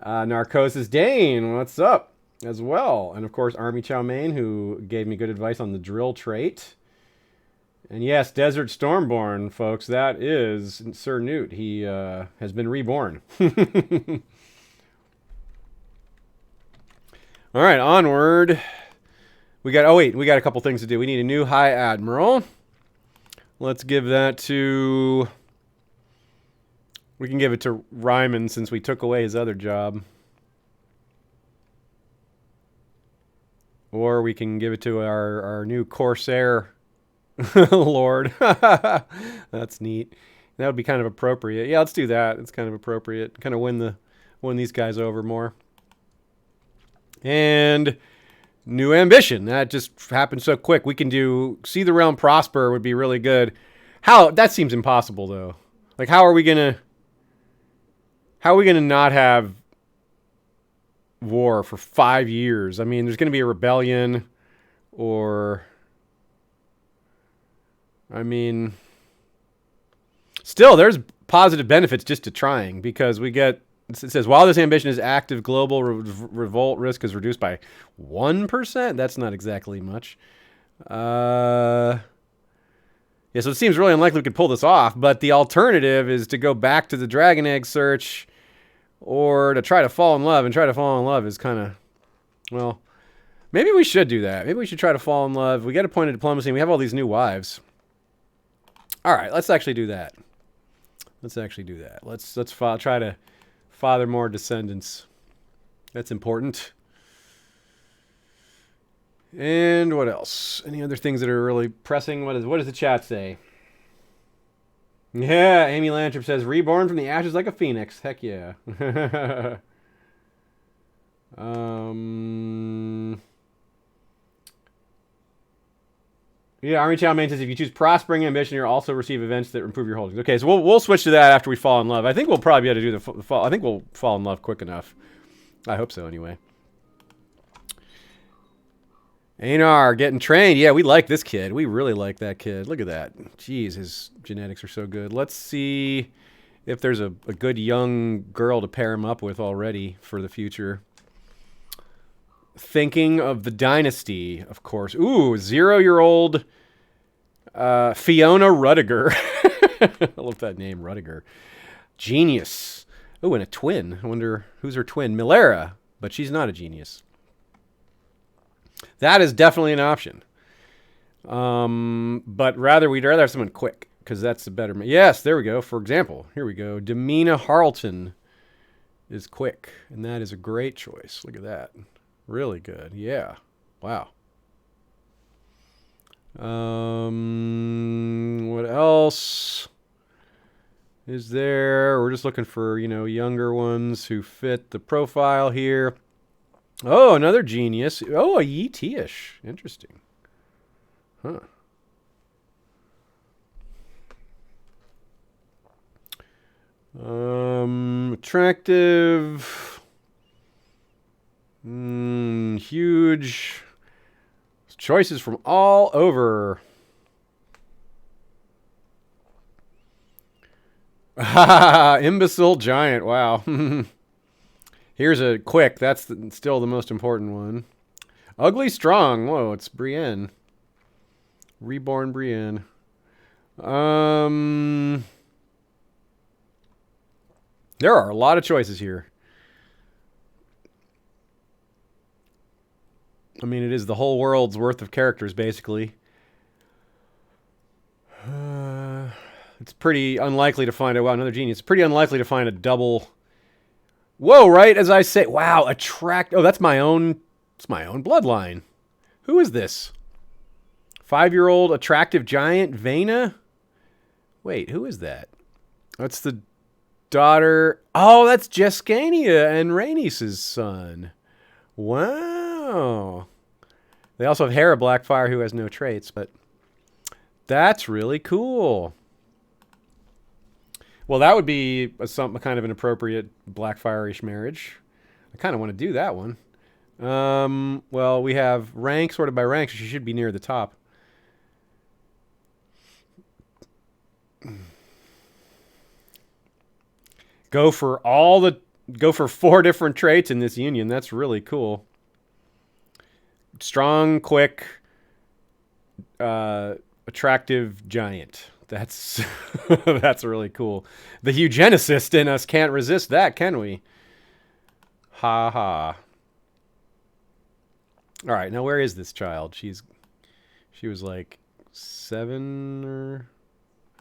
Narcosis Dane. What's up? As well. And, of course, Army Chow Mein, who gave me good advice on the drill trait. And, yes, Desert Stormborn, folks. That is Sir Newt. He has been reborn. All right, onward. We got a couple things to do. We need a new High Admiral. Let's give that to... We can give it to Ryman since we took away his other job. Or we can give it to our new Corsair Lord. That's neat. That would be kind of appropriate. Yeah, let's do that. It's kind of appropriate. Kind of win these guys over more. And... new ambition. That just happened so quick. We can do See the Realm Prosper would be really good. That seems impossible though. Like how are we gonna not have war for 5 years? I mean, there's gonna be a rebellion or I mean still there's positive benefits just to trying because we get it says, while this ambition is active, global revolt risk is reduced by 1%. That's not exactly much. Yeah, so it seems really unlikely we could pull this off, but the alternative is to go back to the Dragon Egg search or to try to fall in love, and try to fall in love is kind of, well, maybe we should do that. Maybe we should try to fall in love. We get a point of diplomacy, and we have all these new wives. All right, let's actually do that. Let's try to father more descendants. That's important. And what else? Any other things that are really pressing? What does the chat say? Yeah, Amy Lantrip says, reborn from the ashes like a phoenix. Heck yeah. Yeah, Army Chow Mein says if you choose Prospering Ambition, you'll also receive events that improve your holdings. Okay, so we'll switch to that after we fall in love. I think we'll probably be able to do the fall. I think we'll fall in love quick enough. I hope so, anyway. Einar getting trained. Yeah, we like this kid. We really like that kid. Look at that. Jeez, his genetics are so good. Let's see if there's a good young girl to pair him up with already for the future. Thinking of the dynasty, of course. Ooh, 0-year-old Fiona Rudiger. I love that name, Rudiger. Genius. Oh, and a twin. I wonder who's her twin. Milera, but she's not a genius. That is definitely an option. But we'd rather have someone quick, because that's the better. Yes, there we go. For example, here we go. Demina Harlton is quick, and that is a great choice. Look at that. Really good. Yeah. Wow. What else is there? We're just looking for, younger ones who fit the profile here. Oh, another genius. Oh, a Yeet-ish. Interesting. Huh. Attractive. Huge. Choices from all over. Imbecile giant. Wow. Here's a quick. That's still the most important one. Ugly strong. Whoa, it's Brienne. Reborn Brienne. There are a lot of choices here. I mean, it is the whole world's worth of characters, basically. It's pretty unlikely to find a... Wow, another genius. It's pretty unlikely to find a double... Whoa, right as I say... Wow, Oh, that's my own... It's my own bloodline. Who is this? 5-year-old attractive giant, Vena? Wait, who is that? That's the daughter... Oh, that's Jeskania and Rhaenys' son. Wow. They also have Hera Blackfyre, who has no traits, but that's really cool. Well, that would be some kind of an appropriate Blackfyre-ish marriage. I kind of want to do that one. Well, we have rank sorted by rank, so she should be near the top. Go for 4 different traits in this union. That's really cool. Strong, quick, attractive giant. That's that's really cool. The eugenicist in us can't resist that, can we? Ha ha. All right, now where is this child? She was like 7 or...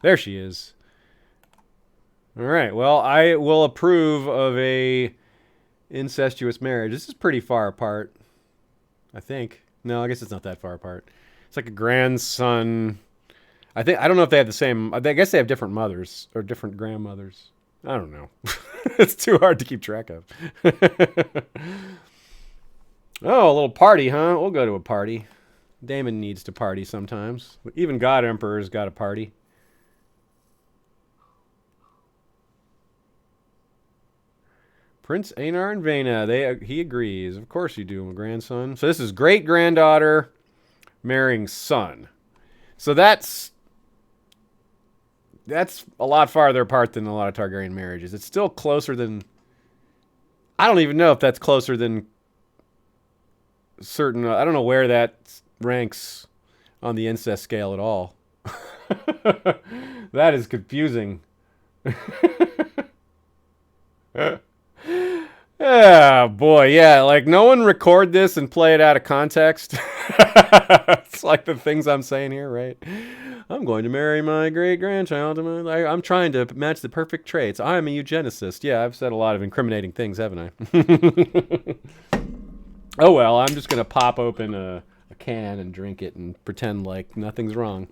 There she is. All right, well, I will approve of a incestuous marriage. This is pretty far apart, I think. No, I guess it's not that far apart. It's like a grandson. I don't know if they have the same... I guess they have different mothers or different grandmothers. I don't know. It's too hard to keep track of. Oh, a little party, huh? We'll go to a party. Daemon needs to party sometimes. Even God Emperor's got a party. Prince Aenar and Vena. He agrees. Of course you do, my grandson. So this is great-granddaughter marrying son. So that's a lot farther apart than a lot of Targaryen marriages. It's still closer than... I don't even know if that's closer than certain... I don't know where that ranks on the incest scale at all. That is confusing. Yeah, boy, yeah. Like, no one record this and play it out of context. It's like the things I'm saying here, right? I'm going to marry my great-grandchild. I'm trying to match the perfect traits. I'm a eugenicist. Yeah, I've said a lot of incriminating things, haven't I? Oh, well, I'm just going to pop open a can and drink it and pretend like nothing's wrong.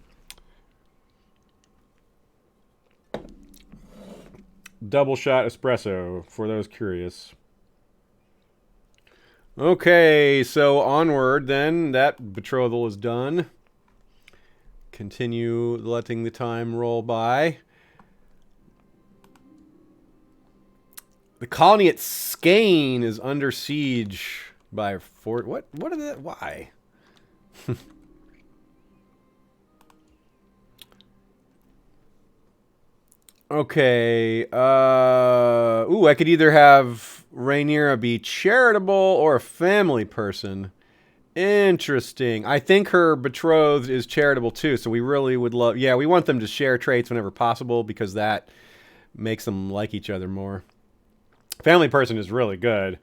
Double shot espresso, for those curious. Okay, so onward then. That betrothal is done. Continue letting the time roll by. The colony at Skane is under siege by Fort... What are that? Why? Okay. Ooh, I could either have Rhaenyra be charitable or a family person. Interesting. I think her betrothed is charitable too, so we really would love... Yeah, we want them to share traits whenever possible because that makes them like each other more. Family person is really good,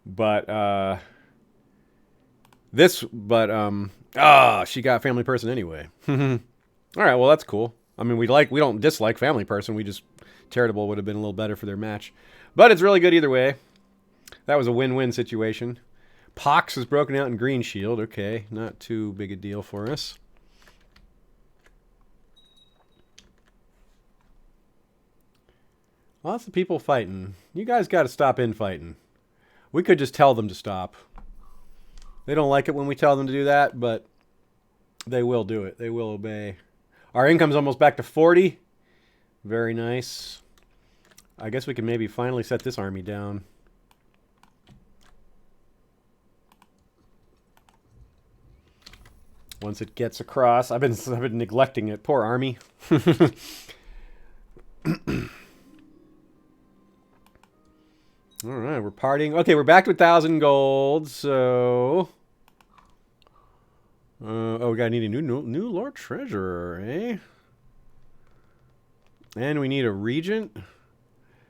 but she got family person anyway. All right, well that's cool. I mean, we don't dislike family person. We just charitable would have been a little better for their match, but it's really good either way. That was a win-win situation. Pox is broken out in Green Shield. Okay, not too big a deal for us. Lots of people fighting. You guys got to stop infighting. We could just tell them to stop. They don't like it when we tell them to do that, but they will do it. They will obey. Our income's almost back to 40. Very nice. I guess we can maybe finally set this army down. Once it gets across. I've been neglecting it. Poor army. All right, we're partying. Okay, we're back to 1,000 gold. So, we gotta need a new Lord Treasurer, eh? And we need a regent.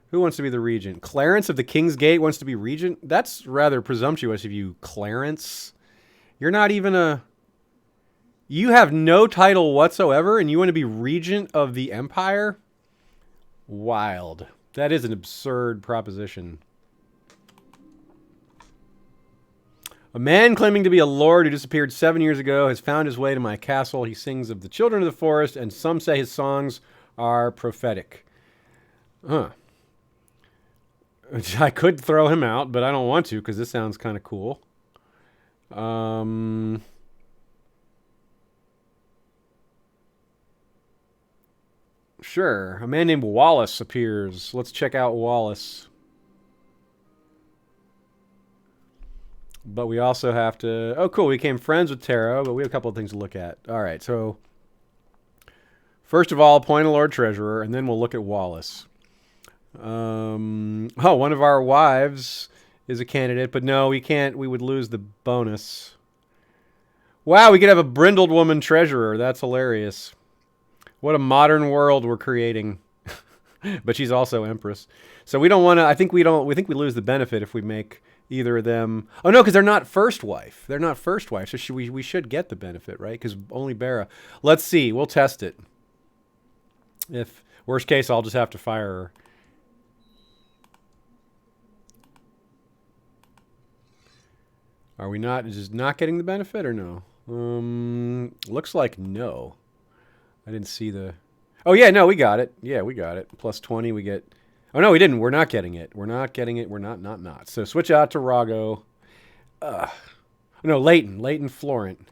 Who wants to be the regent? Clarence of the King's Gate wants to be regent. That's rather presumptuous of you, Clarence. You're not even a... You have no title whatsoever, and you want to be regent of the Empire? Wild. That is an absurd proposition. A man claiming to be a lord who disappeared 7 years ago has found his way to my castle. He sings of the children of the forest, and some say his songs are prophetic. Huh. I could throw him out, but I don't want to because this sounds kind of cool. Sure. A man named Wallace appears. Let's check out Wallace. But we also have to... Oh, cool. We became friends with Taro, but we have a couple of things to look at. All right, so... First of all, appoint a Lord Treasurer, and then we'll look at Wallace. One of our wives is a candidate, but no, we can't. We would lose the bonus. Wow, we could have a brindled woman treasurer. That's hilarious. What a modern world we're creating. But she's also empress. So we don't want to... I think we don't... We think we lose the benefit if we make... Either of them... Oh, no, because they're not first wife. They're not first wife, so we should get the benefit, right? Because only Bera... Let's see. We'll test it. If... Worst case, I'll just have to fire her. Are we not... Just not getting the benefit or no? Looks like no. I didn't see the... Oh, yeah, no, we got it. Yeah, we got it. Plus 20, we get... Oh, no, we didn't. We're not getting it. We're not getting it. We're not. So switch out to Rago. No, Leighton Florent.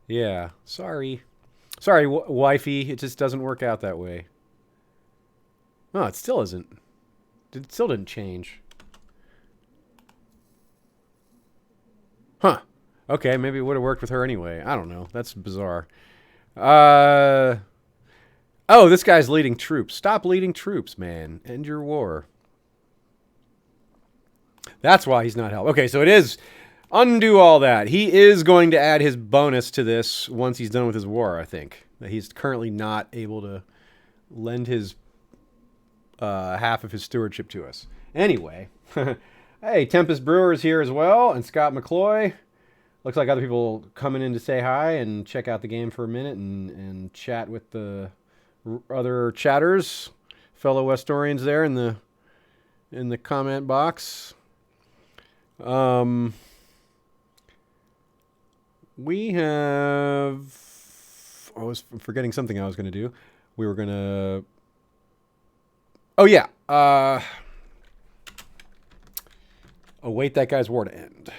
Yeah. Sorry, wifey. It just doesn't work out that way. No, it still isn't. It still didn't change. Huh. Okay, maybe it would have worked with her anyway. I don't know. That's bizarre. Oh, this guy's leading troops. Stop leading troops, man. End your war. That's why he's not helped. Okay, so it is... Undo all that. He is going to add his bonus to this once he's done with his war, I think. He's currently not able to lend his... half of his stewardship to us. Anyway. Hey, Tempest Brewer is here as well, and Scott McCloy. Looks like other people coming in to say hi and check out the game for a minute and chat with the... other chatters, fellow Westorians there in the comment box. We have... I was forgetting something I was going to do. We were going to... Oh, yeah. Await that guy's war to end.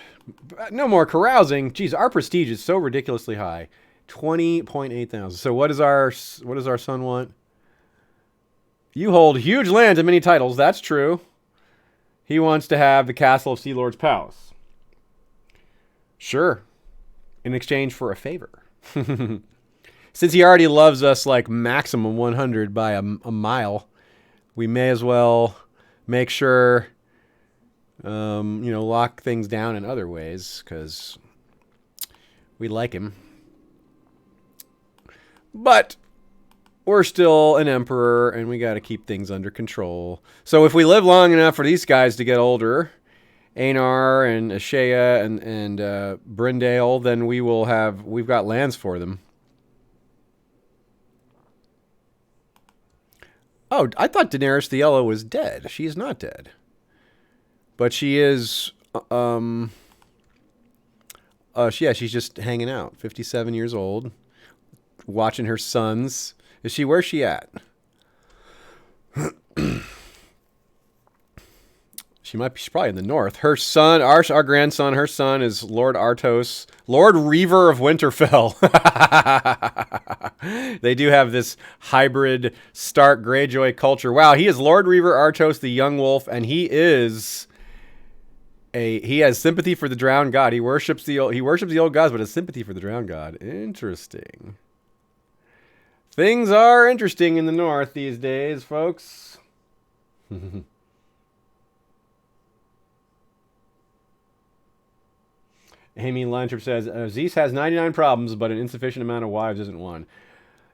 No more carousing. Jeez, our prestige is so ridiculously high. 20.8 thousand. So what does our son want? You hold huge lands and many titles. That's true. He wants to have the castle of Sea Lord's Palace. Sure. In exchange for a favor. Since he already loves us like maximum 100 by a mile, we may as well make sure, lock things down in other ways, because we like him. But we're still an emperor, and we got to keep things under control. So if we live long enough for these guys to get older, Aenar and Ashea and Brindale, then we've got lands for them. Oh, I thought Daenerys the Yellow was dead. She is not dead. But she is, she's just hanging out. 57 years old, watching her sons. Where's she at? She's probably in the north. Her son, our grandson, her son is Lord Artos, Lord Reaver of Winterfell. They do have this hybrid Stark Greyjoy culture. Wow, he is Lord Reaver Artos, the young wolf, and he has sympathy for the drowned god. He worships the old gods, but has sympathy for the drowned god. Interesting. Things are interesting in the north these days, folks. Amy Lantrip says, Zeus has 99 problems, but an insufficient amount of wives isn't one.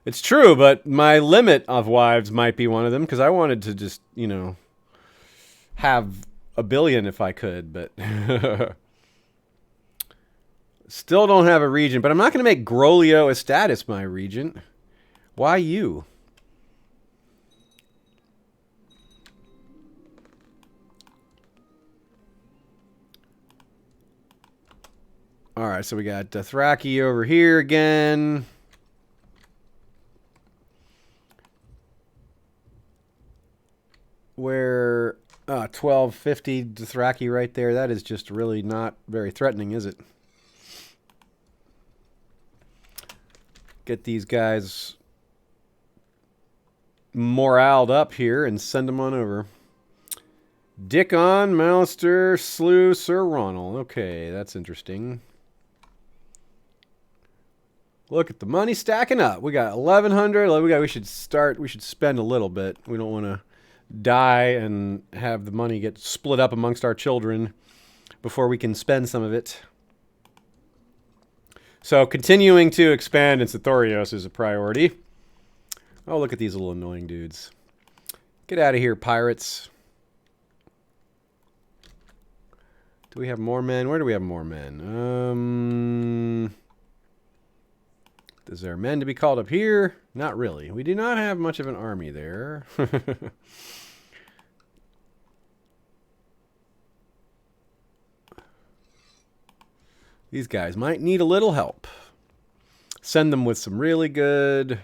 It's true, but my limit of wives might be one of them, because I wanted to just, have a billion if I could, but still don't have a regent. But I'm not going to make Grolio Estatus my regent. Why you? All right, so we got Dothraki over here again. Where 1250 Dothraki right there. That is just really not very threatening, is it? Get these guys moraled up here and send them on over. Dickon, Malister, Slew, Sir Ronald. Okay, that's interesting. Look at the money stacking up. We got 1,100. We should spend a little bit. We don't want to die and have the money get split up amongst our children before we can spend some of it. So continuing to expand in Sithorios is a priority. Oh, look at these little annoying dudes. Get out of here, pirates. Do we have more men? Where do we have more men? Is there men to be called up here? Not really. We do not have much of an army there. These guys might need a little help. Send them with some really good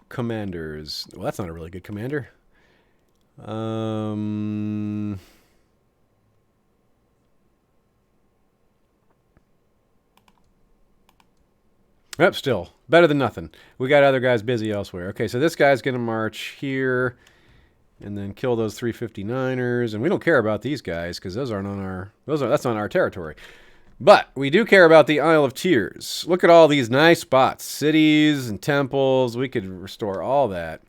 commanders. Well, that's not a really good commander. Yep, still. Better than nothing. We got other guys busy elsewhere. Okay, so this guy's going to march here and then kill those 359ers. And we don't care about these guys because those aren't on our... that's on our territory. But we do care about the Isle of Tears. Look at all these nice spots. Cities and temples. We could restore all that.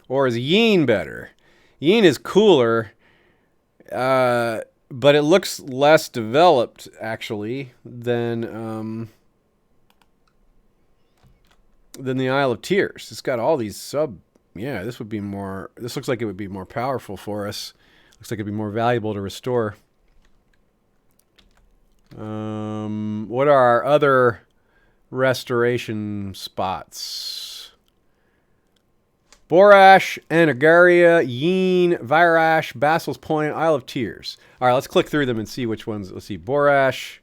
Or is Yin better? Yin is cooler, but it looks less developed, actually, than the Isle of Tears. It's got all these Yeah, this would be more... This looks like it would be more powerful for us. Looks like it'd be more valuable to restore. What are our other restoration spots? Borash, Anagaria, Yin, Virash, Bassel's Point, Isle of Tears. All right, let's click through them and see which ones. Let's see. Borash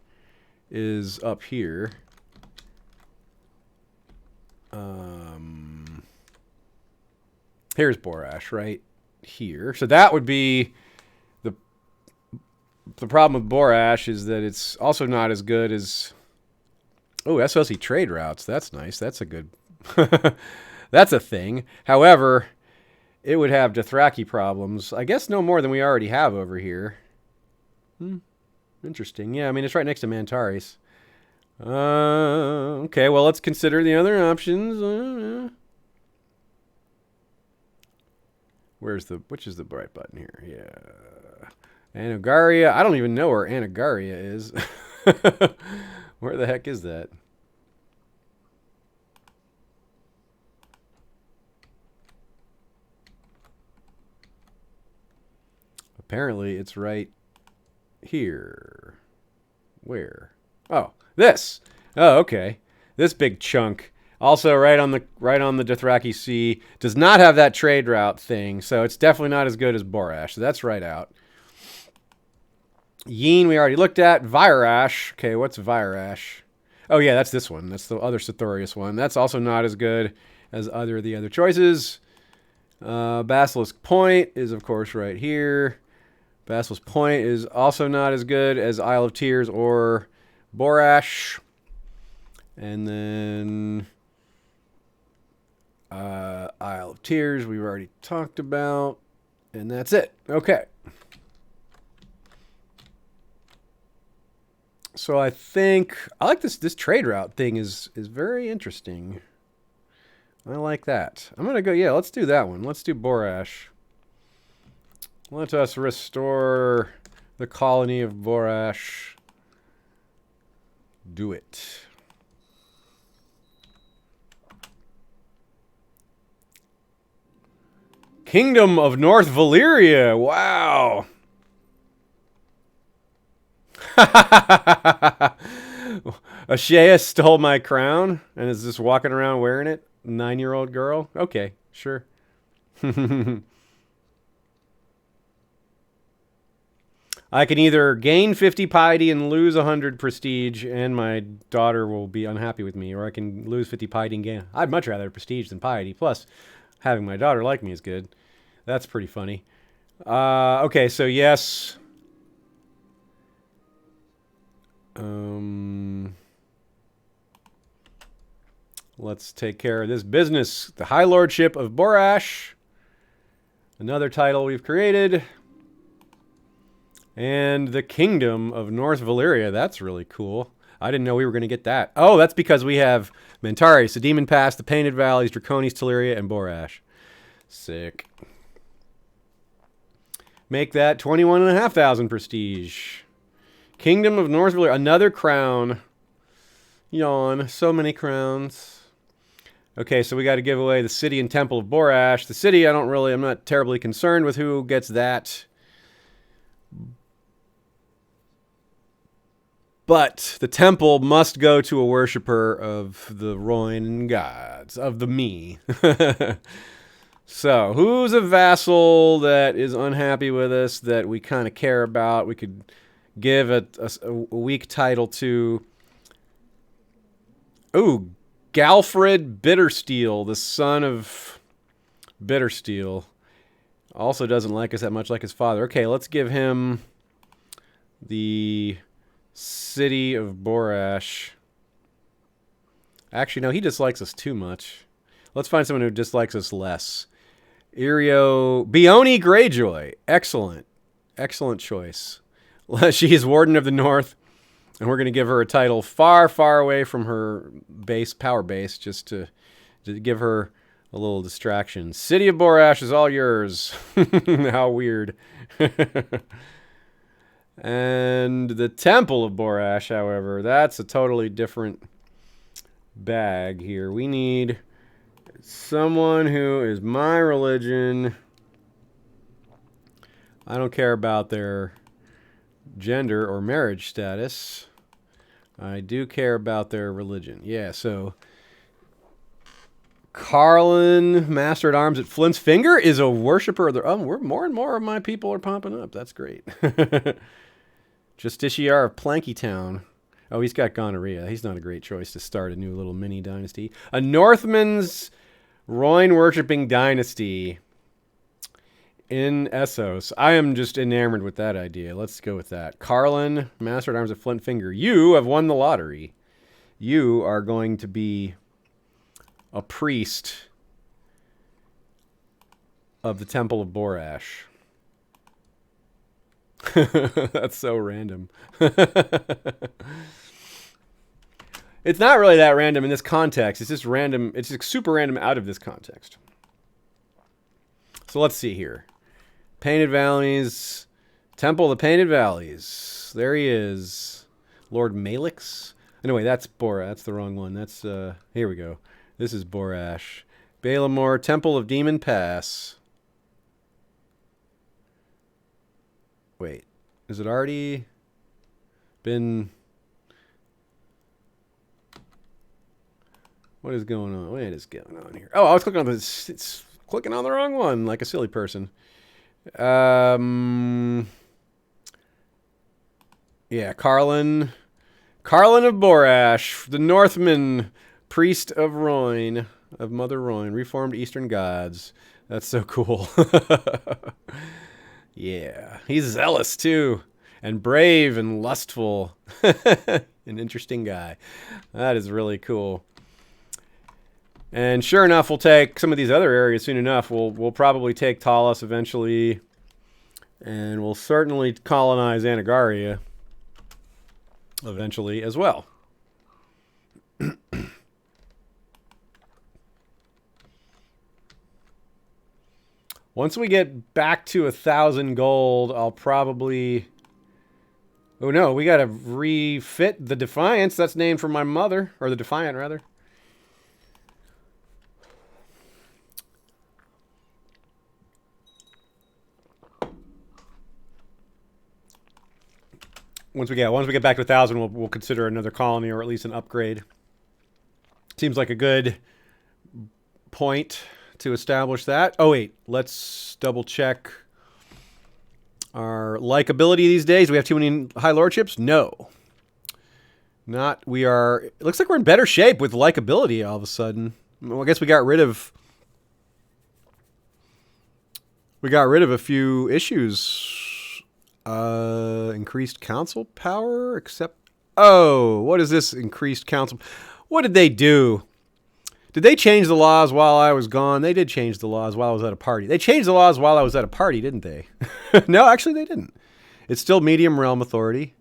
is up here. Here's Borash right here. So that would be the problem with Borash is that it's also not as good as... Oh, SLC trade routes. That's nice. That's a good... That's a thing. However, it would have Dothraki problems. I guess no more than we already have over here. Interesting. Yeah, I mean, it's right next to Mantaris. Okay, well, let's consider the other options. which is the right button here? Yeah. Anagarria. I don't even know where Anagarria is. Where the heck is that? Apparently it's right here. Where? Oh, this. Oh, okay. This big chunk. Also right on the Dothraki Sea. Does not have that trade route thing, so it's definitely not as good as Borash. So that's right out. Yeen we already looked at. Vyrash. Okay, what's Vyrash? Oh yeah, that's this one. That's the other Sithorius one. That's also not as good as either of the other choices. Basilisk Point is of course right here. Basilisk Point is also not as good as Isle of Tears or Borash. And then Isle of Tears we've already talked about. And that's it. Okay. So I think I like this trade route thing is very interesting. I like that. I'm going to go, yeah, let's do that one. Let's do Borash. Let us restore the colony of Borash. Do it. Kingdom of North Valyria. Wow. Ashea stole my crown and is just walking around wearing it. 9-year-old girl. Okay, sure. I can either gain 50 piety and lose 100 prestige, and my daughter will be unhappy with me, or I can lose 50 piety and gain. I'd much rather prestige than piety. Plus, having my daughter like me is good. That's pretty funny. Okay, so yes. Let's take care of this business. The High Lordship of Borash. Another title we've created. And the Kingdom of North Valyria. That's really cool. I didn't know we were going to get that. Oh, that's because we have Mentari, the Demon Pass, the Painted Valleys, Draconis, Teleria, and Borash. Sick. Make that 21,500 prestige. Kingdom of North Valyria. Another crown. Yawn. So many crowns. Okay, so we got to give away the city and temple of Borash. The city, I'm not terribly concerned with who gets that. But the temple must go to a worshiper of the Roin gods, of the me. So, who's a vassal that is unhappy with us, that we kind of care about? We could give a weak title to... Ooh, Galfred Bittersteel, the son of Bittersteel. Also doesn't like us that much like his father. Okay, let's give him the city of Borash. Actually, no, he dislikes us too much. Let's find someone who dislikes us less. Beoni Greyjoy. Excellent. Excellent choice. She is Warden of the North. And we're going to give her a title far, far away from her power base, just to give her a little distraction. City of Borash is all yours. How weird. And the Temple of Borash, however, that's a totally different bag here. We need someone who is my religion. I don't care about their gender or marriage status. I do care about their religion. Yeah, so Carlin, Master at Arms at Flint's Finger, is a worshiper of the... Oh, more and more of my people are popping up. That's great. Justiciar of Plankytown. Oh, he's got gonorrhea. He's not a great choice to start a new little mini dynasty. A Northman's Roin worshipping dynasty in Essos. I am just enamored with that idea. Let's go with that. Carlin, Master at Arms of Flint Finger. You have won the lottery. You are going to be a priest of the Temple of Borash. That's so random. It's not really that random in this context. It's just random. It's just super random out of this context. So let's see here. Painted Valleys. Temple of the Painted Valleys. There he is. Lord Malix. Anyway, that's Bora. That's the wrong one. That's, here we go. This is Borash. Balamor, Temple of Demon Pass. Wait. Is it already been... What is going on? What is going on here? Oh, I was clicking on this. It's clicking on the wrong one like a silly person. Yeah, Carlin. Carlin of Borash, the Northman, priest of Royne, of Mother Royne, reformed Eastern gods. That's so cool. Yeah, he's zealous too, and brave and lustful. An interesting guy. That is really cool. And sure enough, we'll take some of these other areas soon enough. We'll probably take Talos eventually, and we'll certainly colonize Anagaria eventually as well. Once we get back to 1,000 gold, I'll probably... Oh no, we gotta refit the Defiance. That's named for my mother, or the Defiant rather. Once we get back to 1,000, we'll consider another colony, or at least an upgrade. Seems like a good point to establish that. Oh wait, let's double check our likability these days. Do we have too many high lordships? No. Not. We are. It looks like we're in better shape with likability all of a sudden. Well, I guess we got rid of a few issues. Increased council power, except... Oh, what is this increased council... What did they do? Did they change the laws while I was gone? They did change the laws while I was at a party. They changed the laws while I was at a party, didn't they? No, actually they didn't. It's still medium realm authority.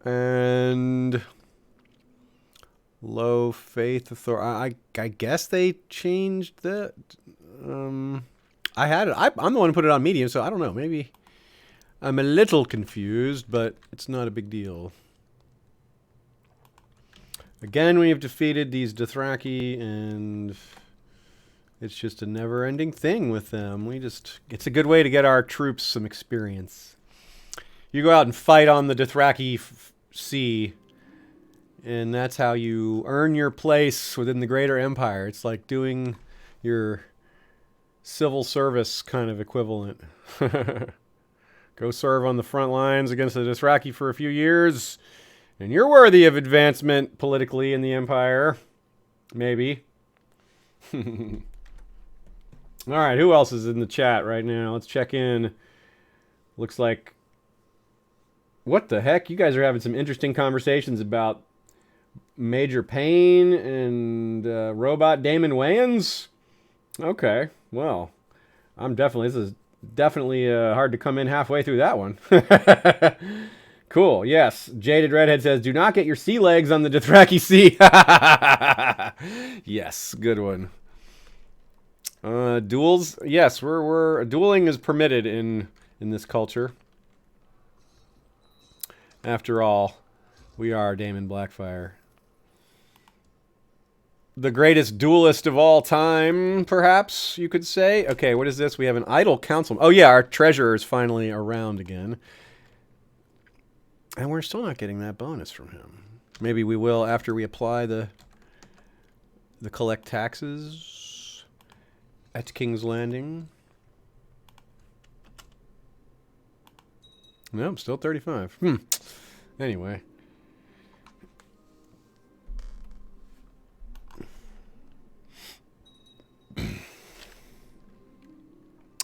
And... low faith authority. I guess they changed that. I had it. I'm the one who put it on medium, so I don't know. Maybe... I'm a little confused, but it's not a big deal. Again, we have defeated these Dothraki, and it's just a never-ending thing with them. It's a good way to get our troops some experience. You go out and fight on the Dothraki Sea, and that's how you earn your place within the greater empire. It's like doing your civil service kind of equivalent. Go serve on the front lines against the Dothraki for a few years, and you're worthy of advancement politically in the Empire. Maybe. All right, who else is in the chat right now? Let's check in. Looks like... What the heck? You guys are having some interesting conversations about Major Payne and Robot Daemon Wayans? Okay, well, this is definitely hard to come in halfway through that one. Cool, yes. Jaded Redhead says, do not get your sea legs on the Dothraki Sea. Yes, good one. Duels? Yes, dueling is permitted in this culture. After all, we are Daemon Blackfyre. The greatest duelist of all time, perhaps, you could say. Okay, what is this? We have an idle council. Oh, yeah, our treasurer is finally around again. And we're still not getting that bonus from him. Maybe we will after we apply the collect taxes at King's Landing. Nope, still 35. Anyway.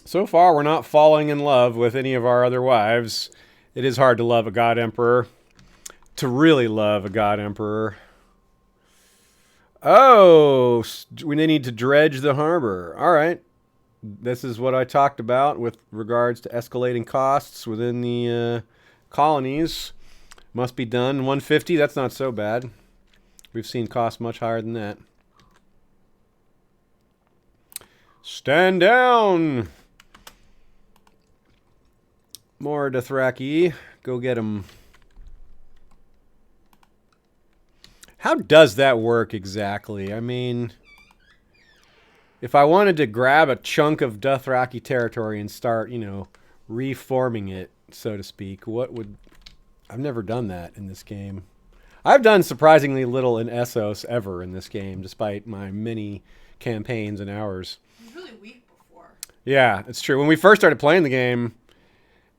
So far, we're not falling in love with any of our other wives. It is hard to love a God Emperor. To really love a God Emperor. Oh, we need to dredge the harbor. All right. This is what I talked about with regards to escalating costs within the colonies. Must be done. 150, that's not so bad. We've seen costs much higher than that. Stand down! More Dothraki. Go get him. How does that work exactly? I mean, if I wanted to grab a chunk of Dothraki territory and start, you know, reforming it, so to speak, what would... I've never done that in this game. I've done surprisingly little in Essos ever in this game, despite my many campaigns and hours. It was really weak before. Yeah, it's true. When we first started playing the game,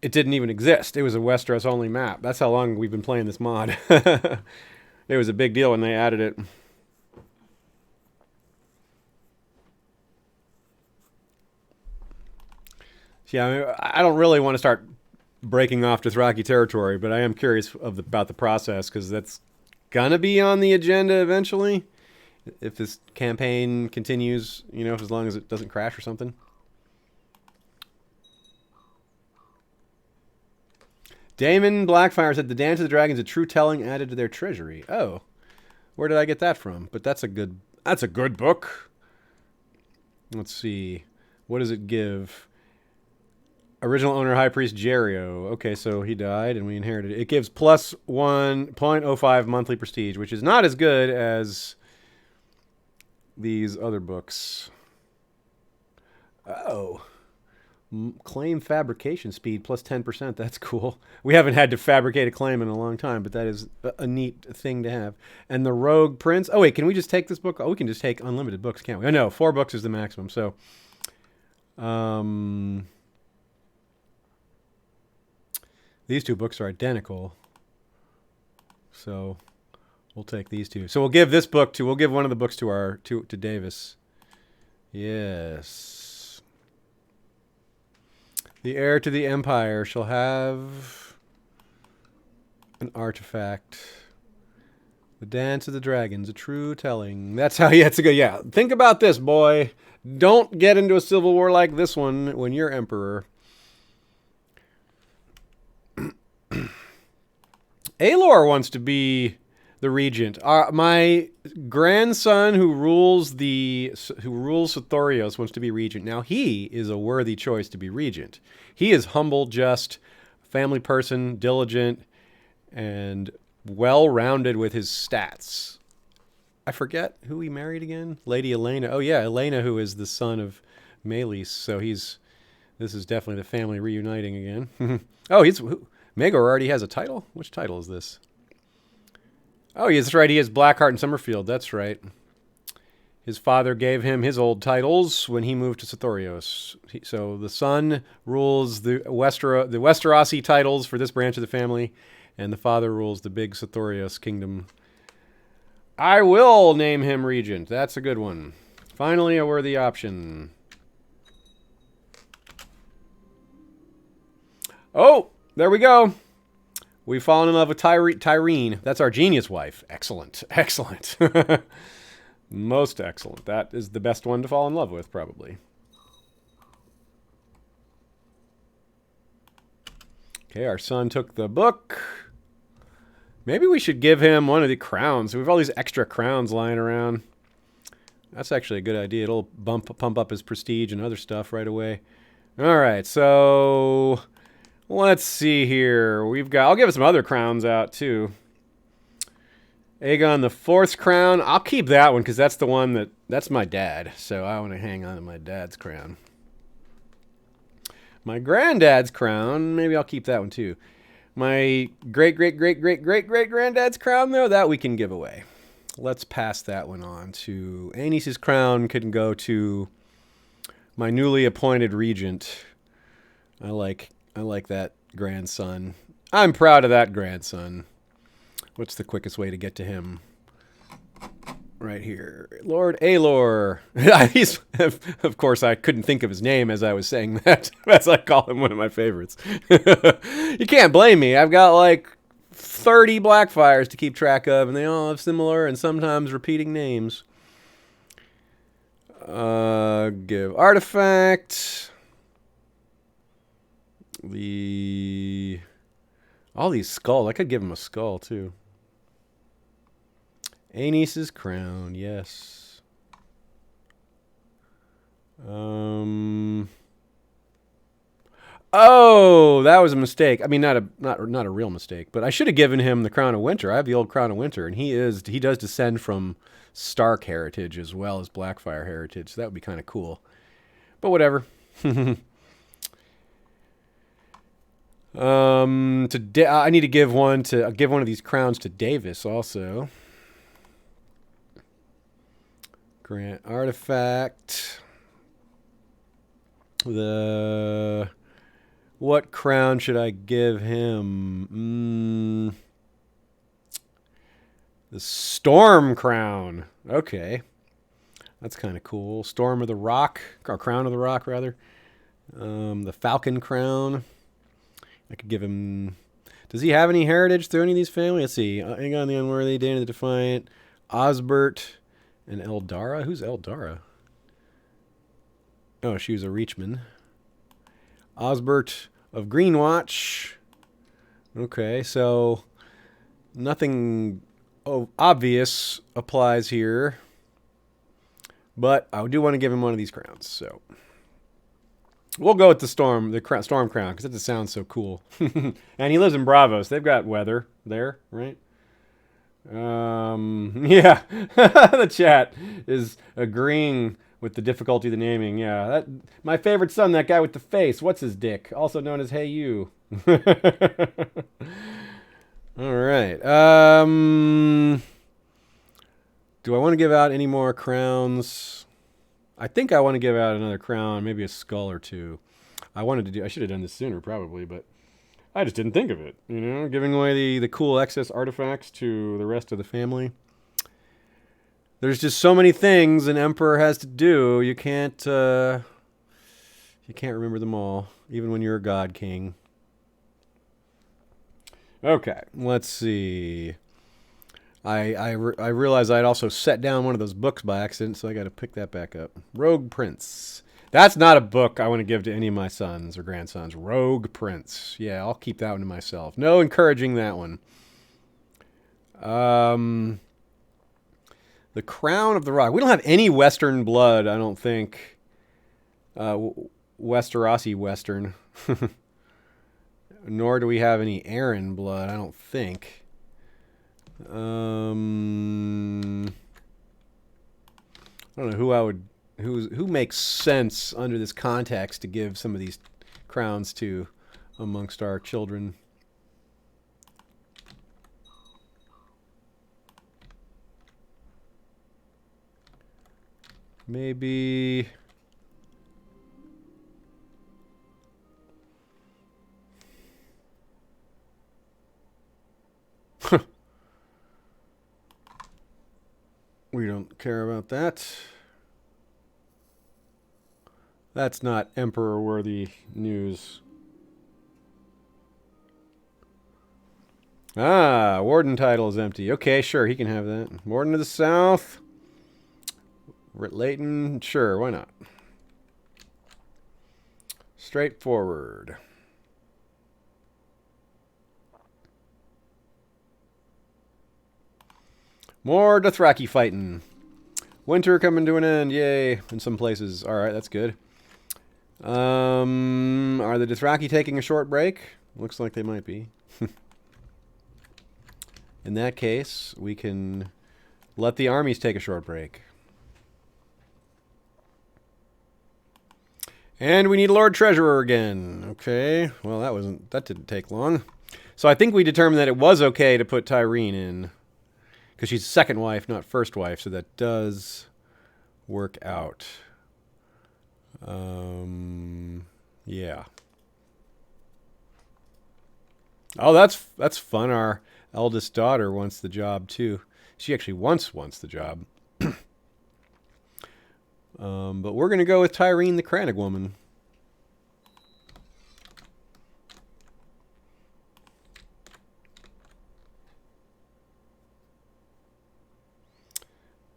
it didn't even exist. It was a Westeros-only map. That's how long we've been playing this mod. It was a big deal when they added it. Yeah, I mean, I don't really want to start breaking off Dothraki territory, but I am curious about the process, because that's gonna be on the agenda eventually. If this campaign continues, you know, as long as it doesn't crash or something. Daemon Blackfyre said the Dance of the Dragons a true telling added to their treasury. Oh, where did I get that from? But that's a good book. Let's see, what does it give? Original owner High Priest Jerio. Okay, so he died and we inherited it. It gives plus 1.05 monthly prestige, which is not as good as these other books. Oh. Claim fabrication speed plus 10%. That's cool. We haven't had to fabricate a claim in a long time, but that is a neat thing to have. And the Rogue Prince. Oh, wait, can we just take this book? Oh, we can just take unlimited books, can't we? Oh, no, 4 books is the maximum. So, these 2 books are identical. So, we'll take these 2. So, we'll give this book to, we'll give one of the books to to Davis. Yes. The heir to the empire shall have an artifact. The Dance of the Dragons, a true telling. That's how you have to go. Yeah, think about this, boy. Don't get into a civil war like this one when you're emperor. Aelor wants to be the regent. My grandson who rules Sithorios wants to be regent. Now he is a worthy choice to be regent. He is humble, just, family person, diligent, and well-rounded with his stats. I forget who he married again. Lady Elena. Oh yeah, Elena, who is the son of Maelys. So this is definitely the family reuniting again. Oh, Maegor already has a title. Which title is this? Oh, that's right. He has Blackheart and Summerfield. That's right. His father gave him his old titles when he moved to Sithorios. So the son rules the Westerosi titles for this branch of the family, and the father rules the big Sithorios kingdom. I will name him regent. That's a good one. Finally, a worthy option. Oh, there we go. We've fallen in love with Tyrene. That's our genius wife. Excellent. Excellent. Most excellent. That is the best one to fall in love with, probably. Okay, our son took the book. Maybe we should give him one of the crowns. We have all these extra crowns lying around. That's actually a good idea. It'll pump up his prestige and other stuff right away. All right, so... let's see here. I'll give it some other crowns out, too. Aegon the Fourth's crown. I'll keep that one, because that's the one that's my dad. So I want to hang on to my dad's crown. My granddad's crown, maybe I'll keep that one, too. My great-great-great-great-great-great-granddad's crown, though, that we can give away. Let's pass that one on to... Aenys's crown can go to my newly appointed regent. I like that grandson. I'm proud of that grandson. What's the quickest way to get to him? Right here. Lord Aelor. Of course, I couldn't think of his name as I was saying that. As I call him one of my favorites. You can't blame me. I've got like 30 Blackfyres to keep track of, and they all have similar and sometimes repeating names. Give artifact. All these skulls. I could give him a skull, too. Aenys's crown, yes. Oh, that was a mistake. I mean, not a real mistake, but I should have given him the Crown of Winter. I have the old Crown of Winter, and he does descend from Stark heritage as well as Blackfyre heritage. So that would be kind of cool. But whatever. I need to give one of these crowns to Davis also. Grant artifact. What crown should I give him? The Storm Crown. Okay. That's kind of cool. Storm of the Rock. Or Crown of the Rock, rather. The Falcon Crown. I could give him... Does he have any heritage through any of these families? Let's see. Aegon the Unworthy, Dana the Defiant, Osbert, and Eldara. Who's Eldara? Oh, she was a Reachman. Osbert of Greenwatch. Okay, so nothing obvious applies here. But I do want to give him one of these crowns, so... We'll go with the Storm Crown, because it just sounds so cool. And he lives in Bravos. They've got weather there, right? Yeah. The chat is agreeing with the difficulty of the naming. Yeah, my favorite son, that guy with the face. What's his dick? Also known as Hey You. All right. Do I want to give out any more crowns? I think I want to give out another crown, maybe a skull or two. I should have done this sooner probably, but I just didn't think of it. You know, giving away the cool excess artifacts to the rest of the family. There's just so many things an emperor has to do. You can't remember them all, even when you're a god king. Okay, let's see. I realized I'd also set down one of those books by accident, so I got to pick that back up. Rogue Prince. That's not a book I want to give to any of my sons or grandsons. Rogue Prince. Yeah, I'll keep that one to myself. No encouraging that one. The Crown of the Rock. We don't have any Western blood, I don't think. Westerosi Western. Nor do we have any Arryn blood, I don't think. I don't know who makes sense under this context to give some of these crowns to amongst our children. Maybe we don't care about that. That's not emperor-worthy news. Ah, Warden title is empty. Okay, sure, he can have that. Warden of the South. Leighton, sure, why not? Straightforward. More Dothraki fighting. Winter coming to an end, yay! In some places. Alright, that's good. Are the Dothraki taking a short break? Looks like they might be. In that case, we can let the armies take a short break. And we need Lord Treasurer again. Okay, well that didn't take long. So I think we determined that it was okay to put Tyrene in. Because she's second wife, not first wife, so that does work out. Yeah. Oh, that's fun. Our eldest daughter wants the job too. She actually wants the job. But we're gonna go with Tyrene the Crannog woman.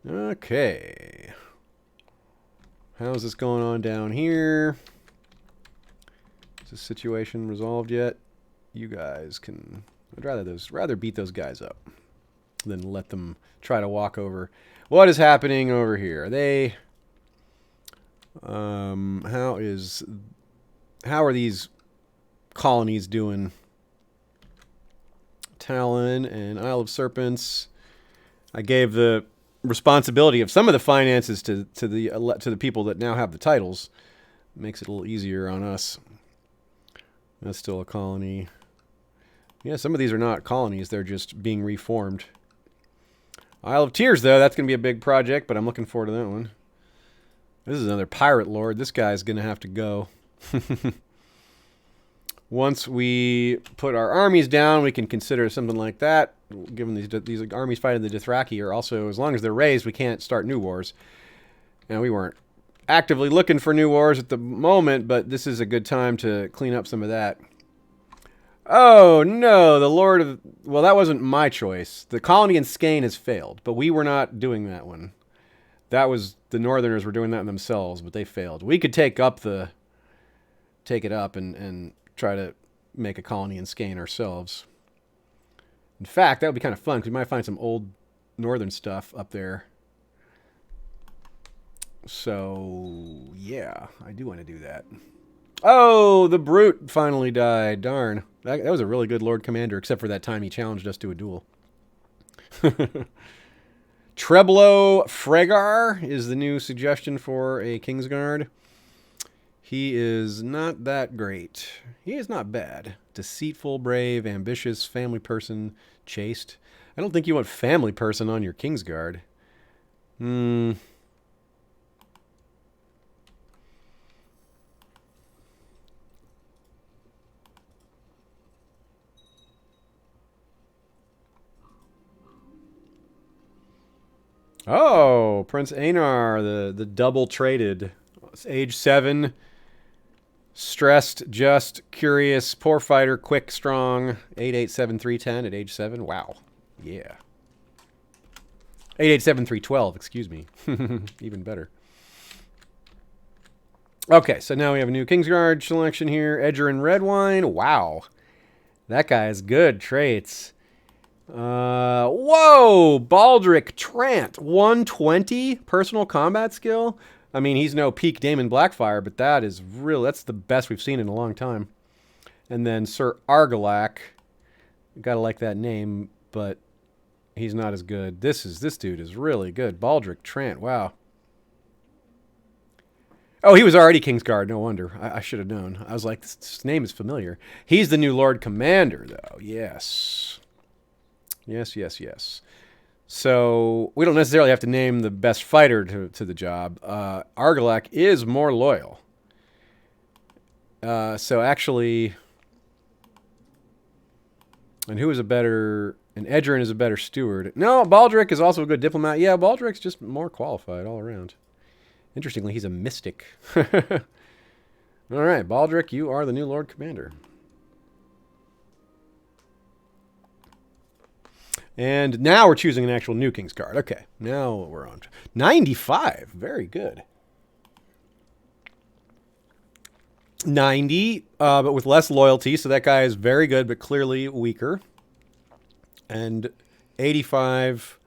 Okay. How's this going on down here? Is this situation resolved yet? You guys can... I'd rather beat those guys up than let them try to walk over. What is happening over here? How are these colonies doing? Talon and Isle of Serpents. I gave the responsibility of some of the finances to the people that now have the titles. Makes it a little easier on us. That's still a colony. Yeah, some of these are not colonies. They're just being reformed. Isle of Tears, though, that's going to be a big project, but I'm looking forward to that one. This is another pirate lord. This guy's going to have to go. Once we put our armies down, we can consider something like that. Given these armies fighting the Dothraki are also, as long as they're raised, we can't start new wars. And we weren't actively looking for new wars at the moment, but this is a good time to clean up some of that. Oh, no, the Lord of... Well, that wasn't my choice. The colony in Skane has failed, but we were not doing that one. That was... The Northerners were doing that themselves, but they failed. We could take it up and try to make a colony in Skane ourselves. In fact, that would be kind of fun, because we might find some old northern stuff up there. So, yeah, I do want to do that. Oh, the Brute finally died. Darn. That was a really good Lord Commander, except for that time he challenged us to a duel. Treblo Fregar is the new suggestion for a Kingsguard. He is not that great. He is not bad. Deceitful, brave, ambitious, family person, chaste. I don't think you want family person on your Kingsguard. Oh, Prince Einar, the double traded. Age 7. Stressed, just, curious, poor fighter, quick, strong. 887310 at age 7. Wow. Yeah. 887312, excuse me. Even better. Okay, so now we have a new Kingsguard selection here. Edger and Redwine. Wow. That guy has good traits. Whoa! Baldric Trant. 120 personal combat skill. I mean, he's no peak Daemon Blackfyre, but that's the best we've seen in a long time. And then Sir Argilac. Gotta like that name, but he's not as good. This dude is really good. Baldric Trant, wow. Oh, he was already Kingsguard, no wonder. I should have known. I was like, this name is familiar. He's the new Lord Commander, though. Yes. Yes. So we don't necessarily have to name the best fighter to the job. Argilac is more loyal. So actually... And who is a better... And Edgerrin is a better steward. No, Baldric is also a good diplomat. Yeah, Baldric's just more qualified all around. Interestingly, he's a mystic. All right, Baldric, you are the new Lord Commander. And now we're choosing an actual new Kingsguard. Okay, now we're on. 95, very good. 90, but with less loyalty, so that guy is very good, but clearly weaker. And 85,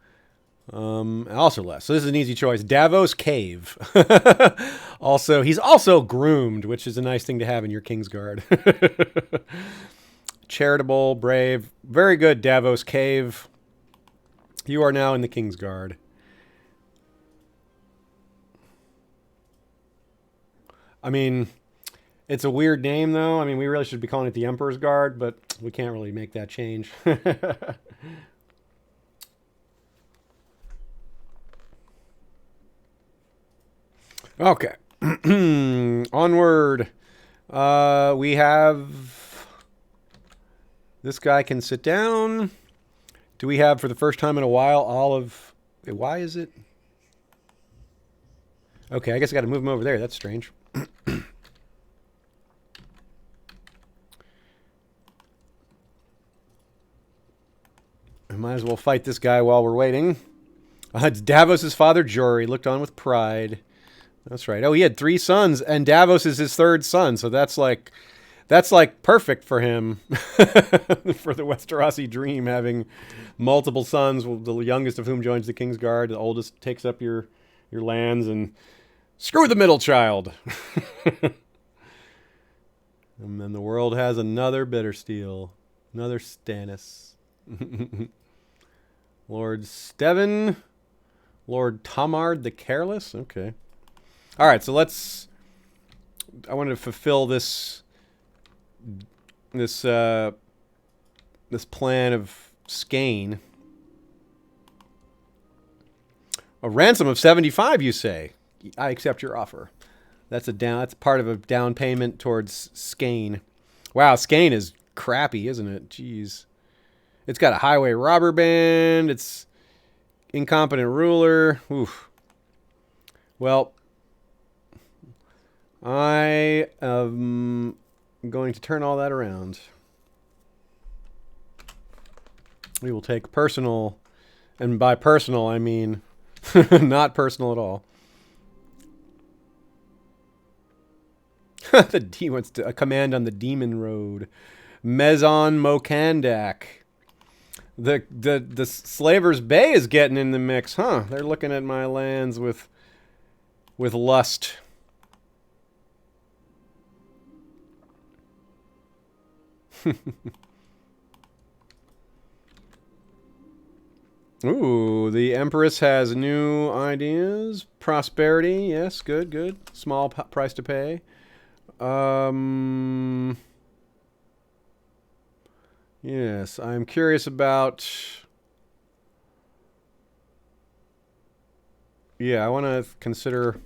also less. So this is an easy choice. Davos Cave. He's also groomed, which is a nice thing to have in your Kingsguard. Charitable, brave, very good. Davos Cave. You are now in the Kingsguard. I mean, it's a weird name, though. I mean, we really should be calling it the Emperor's Guard, but we can't really make that change. Okay. Onward. We have... This guy can sit down. Do we have, for the first time in a while, all of... Why is it? Okay, I guess I got to move him over there. That's strange. I might as well fight this guy while we're waiting. It's Davos' father, Jory, looked on with pride. That's right. Oh, he had 3 sons, and Davos is his 3rd son, so that's like perfect for him. For the Westerosi dream, having multiple sons, the youngest of whom joins the Kingsguard, the oldest takes up your lands, and Screw the middle child. And then the world has another Bittersteel. Another Stannis. Lord Steven. Lord Tomard the Careless. Okay. All right, so let's... I want to fulfill this plan of Skane. A ransom of 75, you say? I accept your offer. That's part of a down payment towards Skane. Wow, Skane is crappy, isn't it? Jeez. It's got a highway robber band. It's incompetent ruler. Oof. Well, I am going to turn all that around. We will take personal, and by personal I mean not personal at all. The D wants to, a command on the Demon Road. Mezon Mokandak. The Slaver's Bay is getting in the mix, huh? They're looking at my lands with lust. Ooh, the Empress has new ideas. Prosperity, yes, good, good. Small price to pay. Yes, I'm curious about... Yeah, I want to consider...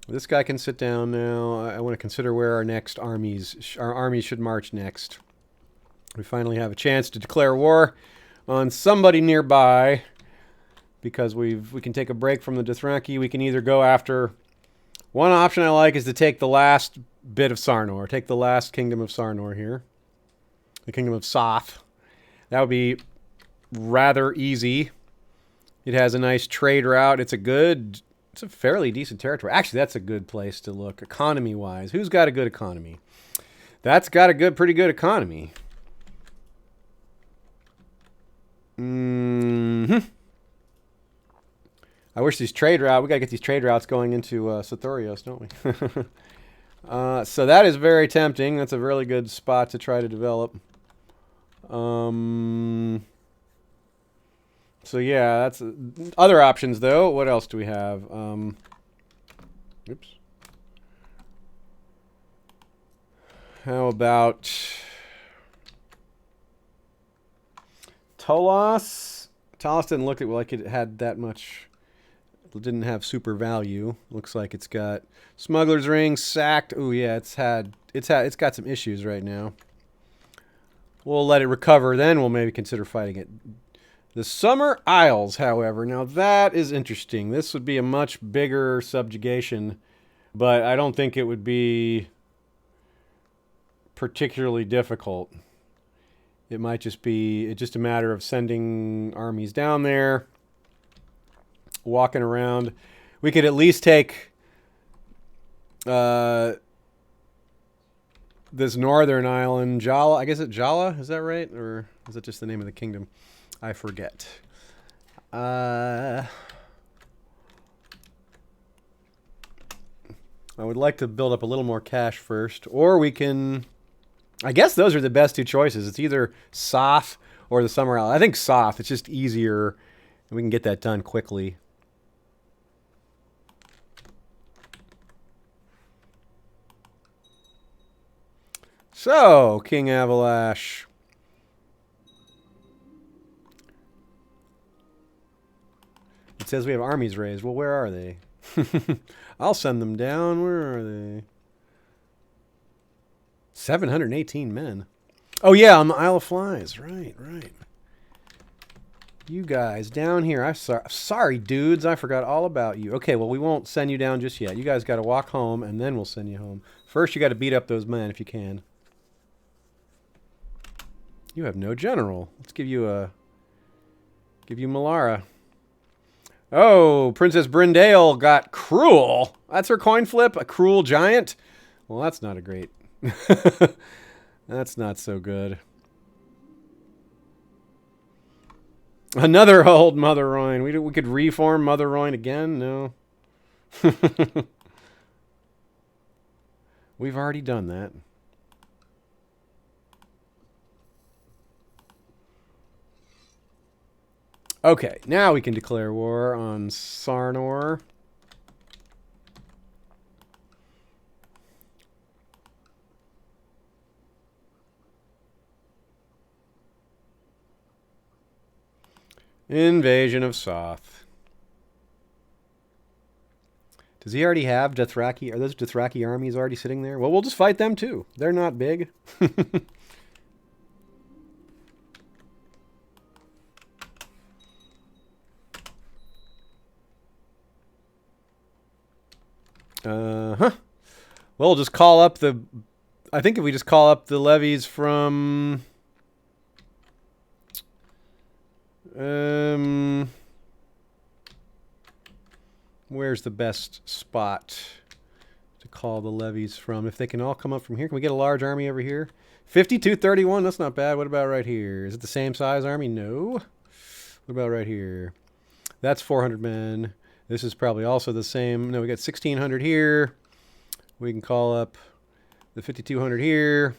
This guy can sit down now. I want to consider where our next armies should march next. We finally have a chance to declare war on somebody nearby, because we can take a break from the Dothraki. We can either go after... One option I like is to take the last bit of Sarnor. Take the last kingdom of Sarnor here. The kingdom of Soth. That would be rather easy. It has a nice trade route. It's a fairly decent territory. Actually, that's a good place to look economy-wise. Who's got a good economy? That's got a pretty good economy. I wish these we got to get these trade routes going into Sothorios, don't we? So that is very tempting. That's a really good spot to try to develop. So yeah, that's other options though. What else do we have? Oops. How about Tolos? Tolos didn't look like it had that much. It didn't have super value. Looks like it's got Smuggler's Ring, sacked. Oh yeah, it's got some issues right now. We'll let it recover, then we'll maybe consider fighting it. The Summer Isles, however, now that is interesting. This would be a much bigger subjugation, but I don't think it would be particularly difficult. It might just be a matter of sending armies down there, walking around. We could at least take this northern island, Jala. I guess it's Jala. Is that right? Or is that just the name of the kingdom? I forget. I would like to build up a little more cash first. Or we can... I guess those are the best two choices. It's either Soth or the Summer Isle. I think Soth. It's just easier, and we can get that done quickly. So, King Avalash. It says we have armies raised. Well, where are they? I'll send them down. Where are they? 718 men. Oh, yeah, on the Isle of Flies. Right, right. You guys down here. Sorry, dudes. I forgot all about you. Okay, well, we won't send you down just yet. You guys got to walk home, and then we'll send you home. First, you got to beat up those men if you can. You have no general. Let's give you Melara. Oh, Princess Brindale got cruel. That's her coin flip? A cruel giant? Well, that's not a great... That's not so good. Another old Mother Royne. We could reform Mother Royne again? No. We've already done that. Okay, now we can declare war on Sarnor. Invasion of Soth. Does he already have Dothraki? Are those Dothraki armies already sitting there? Well, we'll just fight them too. They're not big. Well, we'll just call up the... I think if we just call up the levies from... where's the best spot to call the levies from? If they can all come up from here. Can we get a large army over here? 5231, that's not bad. What about right here? Is it the same size army? No. What about right here? That's 400 men. This is probably also the same. No, we got 1600 here. We can call up the 5200 here.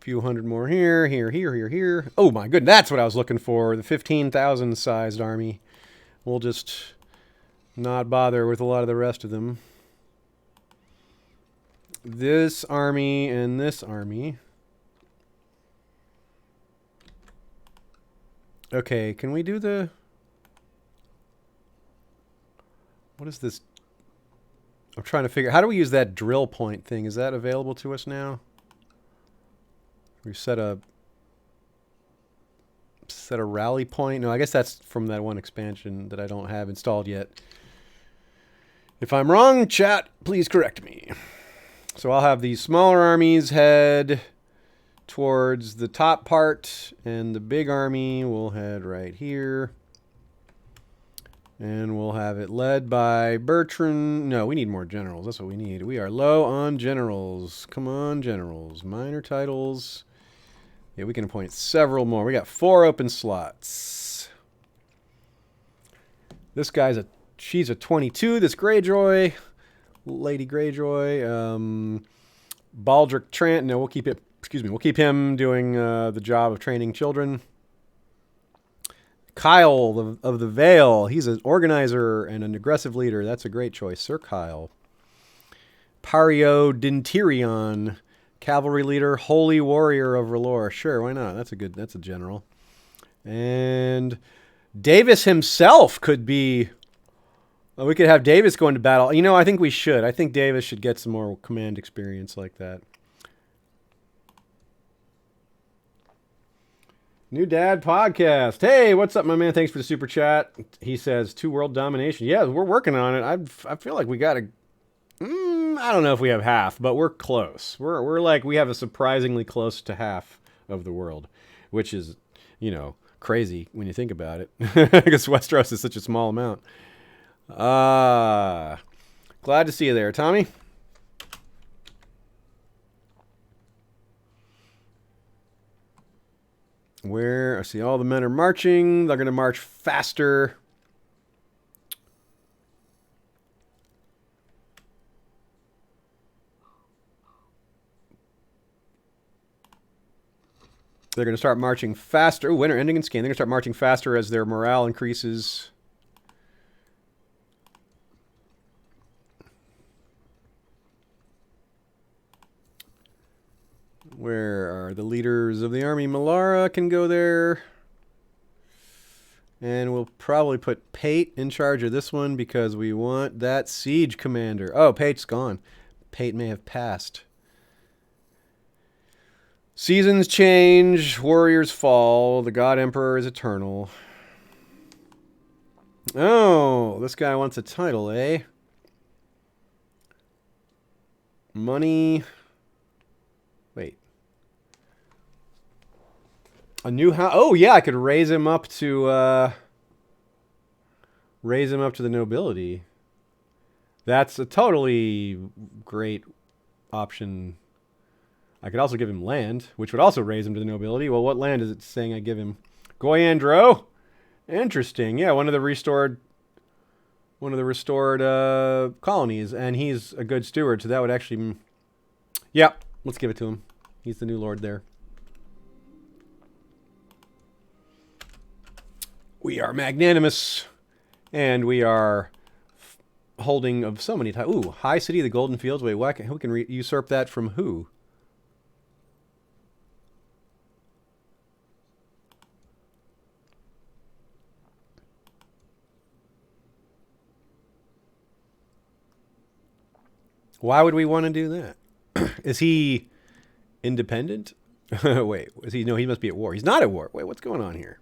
Few hundred more here, here. Oh my goodness, that's what I was looking for. The 15,000 sized army. We'll just not bother with a lot of the rest of them. This army and this army. Okay, can we do the... What is this? I'm trying to figure... How do we use that drill point thing? Is that available to us now? We set a rally point. No, I guess that's from that one expansion that I don't have installed yet. If I'm wrong, chat, please correct me. So I'll have these smaller armies head towards the top part, and the big army will head right here. And we'll have it led by Bertrand. No, we need more generals. That's what we need. We are low on generals. Come on, generals. Minor titles. Yeah, we can appoint several more. We got 4 open slots. This guy's she's a 22. This Greyjoy, Lady Greyjoy, Baldric Trant. No, we'll keep it. Excuse me. We'll keep him doing the job of training children. Kyle of the Vale. He's an organizer and an aggressive leader. That's a great choice, Sir Kyle. Pario Dintirion. Cavalry leader, holy warrior of R'hllor. Sure, why not? That's a general. And Davis himself could be... we could have Davis go into battle. You know, I think we should. I think Davis should get some more command experience like that. New Dad Podcast. Hey, what's up, my man? Thanks for the super chat. He says, 2 world domination. Yeah, we're working on it. I feel like we got to... I don't know if we have half, but we're close. We're like, we have a surprisingly close to half of the world, which is, you know, crazy when you think about it. Because Westeros is such a small amount. Glad to see you there, Tommy. Where, I see all the men are marching. They're going to march faster. They're going to start marching faster. Ooh, winter ending in scan. They're going to start marching faster as their morale increases. Where are the leaders of the army? Melara can go there. And we'll probably put Pate in charge of this one because we want that siege commander. Oh, Pate's gone. Pate may have passed. Seasons change, warriors fall, the God Emperor is eternal. Oh, this guy wants a title, eh? Money. Wait. A new house. Oh, yeah, I could raise him up to the nobility. That's a totally great option. I could also give him land, which would also raise him to the nobility. Well, what land is it saying I give him? Goyandro? Interesting. Yeah, one of the restored colonies, and he's a good steward, so that would actually... Yeah, let's give it to him. He's the new lord there. We are magnanimous, and we are holding of so many times. Ooh, High City of the Golden Fields. Wait, who can usurp that from who? Why would we want to do that? Is he independent? Wait, is he? No, he must be at war. He's not at war. Wait, what's going on here?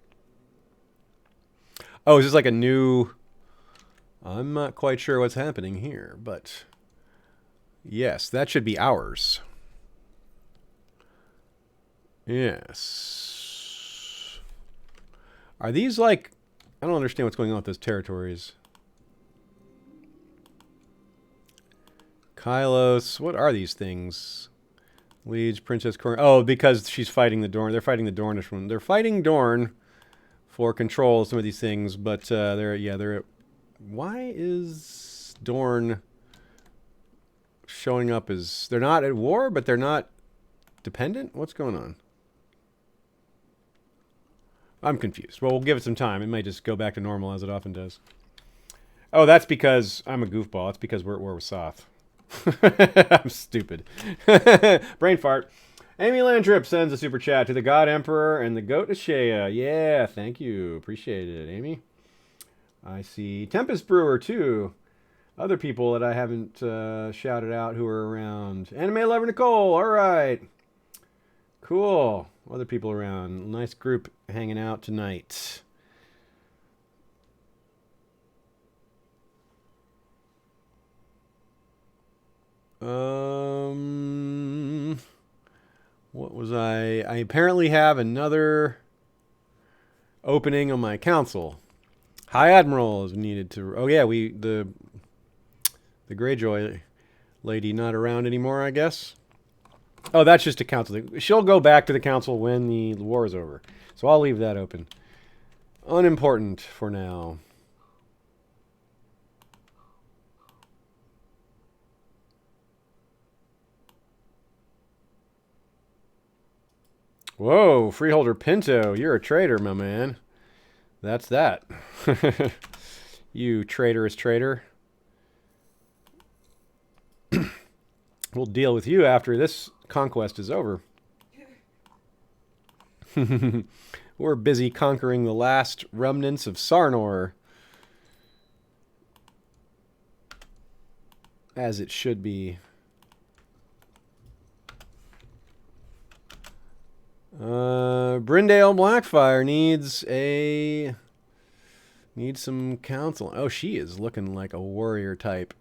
Oh, is this like a new... I'm not quite sure what's happening here, but... Yes, that should be ours. Yes. Are these like... I don't understand what's going on with those territories. Kylos. What are these things? Liege, Princess Corin. Oh, because she's fighting the Dorn. They're fighting the Dornish one. They're fighting Dorn for control of some of these things, but they're... Why is Dorn showing up as... They're not at war, but they're not dependent? What's going on? I'm confused. Well, we'll give it some time. It might just go back to normal as it often does. Oh, that's because I'm a goofball. That's because we're at war with Soth. I'm stupid. Brain fart. Amy Landrip sends a super chat to the God Emperor and the Goat Ashea. Yeah, thank you. Appreciate it, Amy. I see Tempest Brewer, too. Other people that I haven't shouted out who are around. Anime Lover Nicole. All right. Cool. Other people around. Nice group hanging out tonight. What was I apparently have another opening on my council. High Admiral is needed to... Oh, yeah, the Greyjoy lady not around anymore, I guess. Oh, that's just a council thing. She'll go back to the council when the war is over. So I'll leave that open. Unimportant for now. Whoa, Freeholder Pinto, you're a traitor, my man. That's that. You traitorous traitor. We'll deal with you after this conquest is over. We're busy conquering the last remnants of Sarnor. As it should be. Brindale Blackfyre needs some counsel. Oh, she is looking like a warrior type.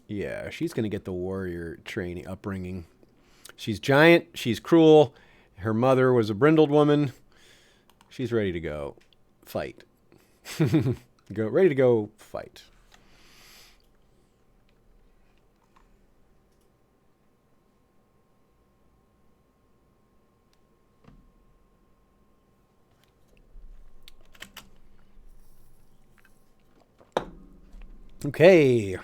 Yeah, she's gonna get the warrior training upbringing. She's giant. She's cruel. Her mother was a brindled woman. She's ready to go fight. Ready to go fight. Okay.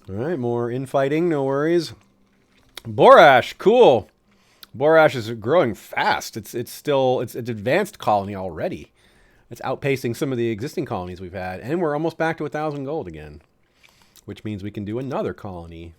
All right, more infighting, no worries. Borash, cool. Borash is growing fast. It's an advanced colony already. It's outpacing some of the existing colonies we've had, and we're almost back to 1,000 gold again, which means we can do another colony.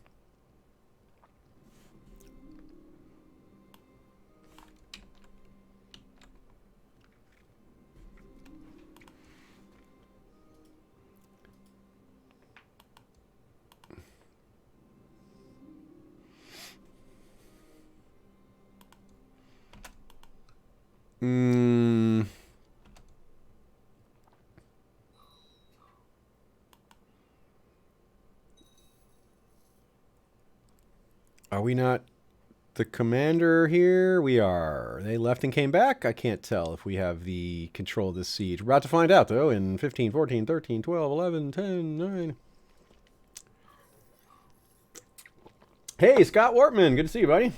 Are we not the commander here? We are. They left and came back? I can't tell if we have the control of this siege. We're about to find out, though, in 15, 14, 13, 12, 11, 10, 9. Hey, Scott Wortman. Good to see you, buddy.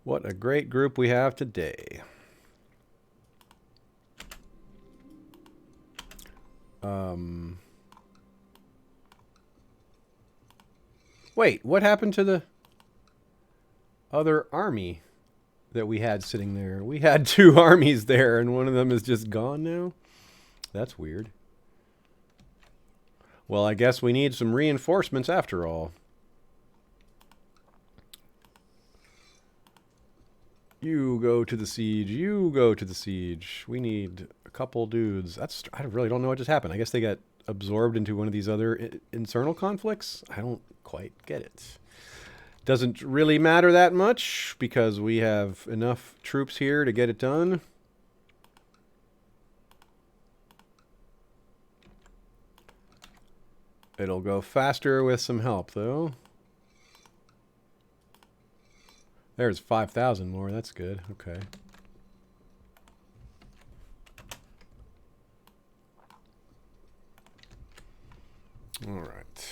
What a great group we have today. Wait, what happened to the other army that we had sitting there? We had 2 armies there, and one of them is just gone now? That's weird. Well, I guess we need some reinforcements after all. You go to the siege. You go to the siege. We need a couple dudes. I really don't know what just happened. I guess they got absorbed into one of these other internal conflicts. I don't quite get it. Doesn't really matter that much because we have enough troops here to get it done. It'll go faster with some help, though. There's 5,000 more. That's good. Okay. All right.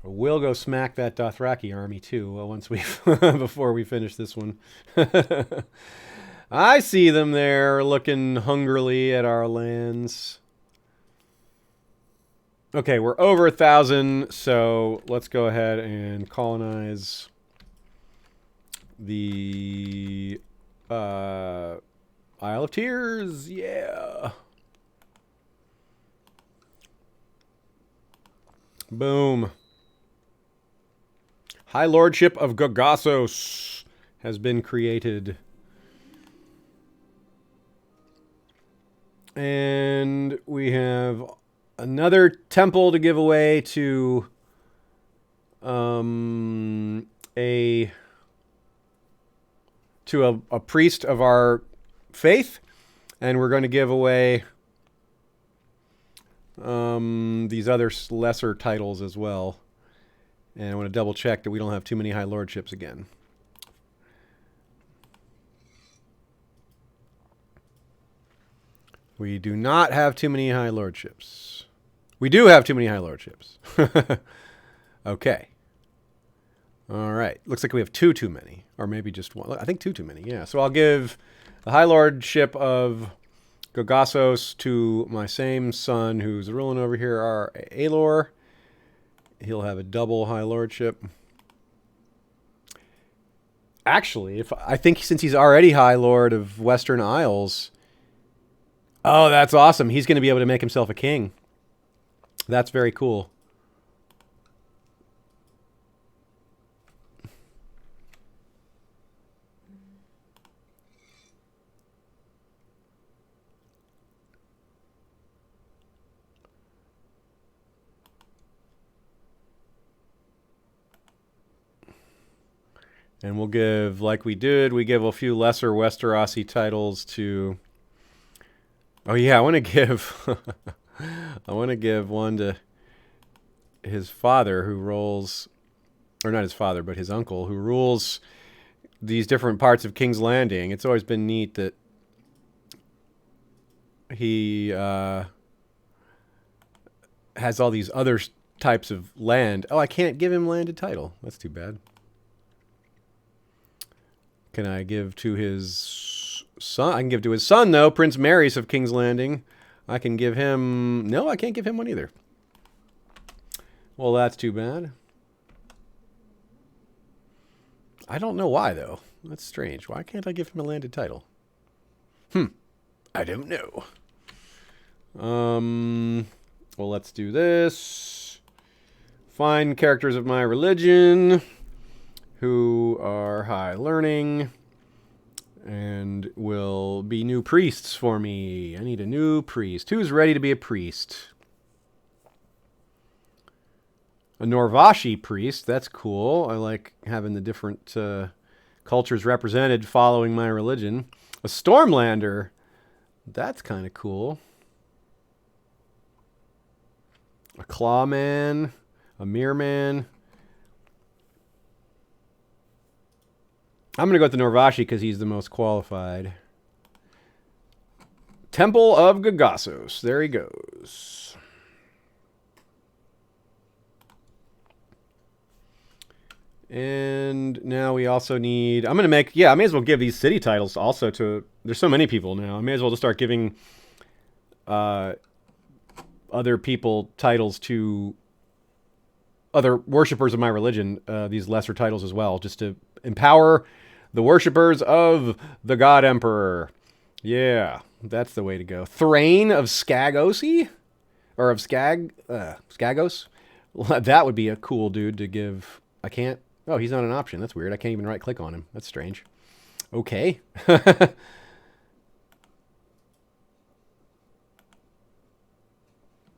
We'll go smack that Dothraki army too. Well, once we before we finish this one. I see them there looking hungrily at our lands. Okay, we're over 1,000, so let's go ahead and colonize the Isle of Tears. Yeah. Boom. High Lordship of Gogassos has been created. And we have another temple to give away to a priest of our faith, and we're going to give away these other lesser titles as well. And I want to double check that we don't have too many high lordships again. We do not have too many high lordships. We do have too many high lordships. Okay. All right. Looks like we have 2 too many. Or maybe just 1. I think 2 too many. Yeah. So I'll give the high lordship of Gogassos to my same son who's ruling over here, our Aelor. He'll have a double high lordship. Actually, I think since he's already high lord of Western Isles... Oh, that's awesome. He's going to be able to make himself a king. That's very cool. And we'll give, like we did, we give a few lesser Westerosi titles to... Oh yeah, I want to give I want to give one to his father who rules, or not his father, but his uncle who rules these different parts of King's Landing. It's always been neat that he has all these other types of land. Oh, I can't give him landed title. That's too bad. Can I give to his son? I can give to his son, though, Prince Mary's of King's Landing. I can give him... No, I can't give him one either. Well, that's too bad. I don't know why, though. That's strange. Why can't I give him a landed title? I don't know. Well, let's do this. Find characters of my religion who are high learning and will be new priests for me. I need a new priest. Who's ready to be a priest? A Norvashi priest. That's cool. I like having the different cultures represented following my religion. A Stormlander. That's kind of cool. A Clawman. A Meerman. I'm going to go with the Norvashi because he's the most qualified. Temple of Gogassos. There he goes. And now we also need... I'm going to make... Yeah, I may as well give these city titles also to... There's so many people now. I may as well just start giving other people titles to other worshippers of my religion, these lesser titles as well, just to empower the worshippers of the God Emperor. Yeah, that's the way to go. Thrain of Skagosi? Or of Skagos? That would be a cool dude to give. I can't. Oh, he's not an option. That's weird. I can't even right-click on him. That's strange. Okay. None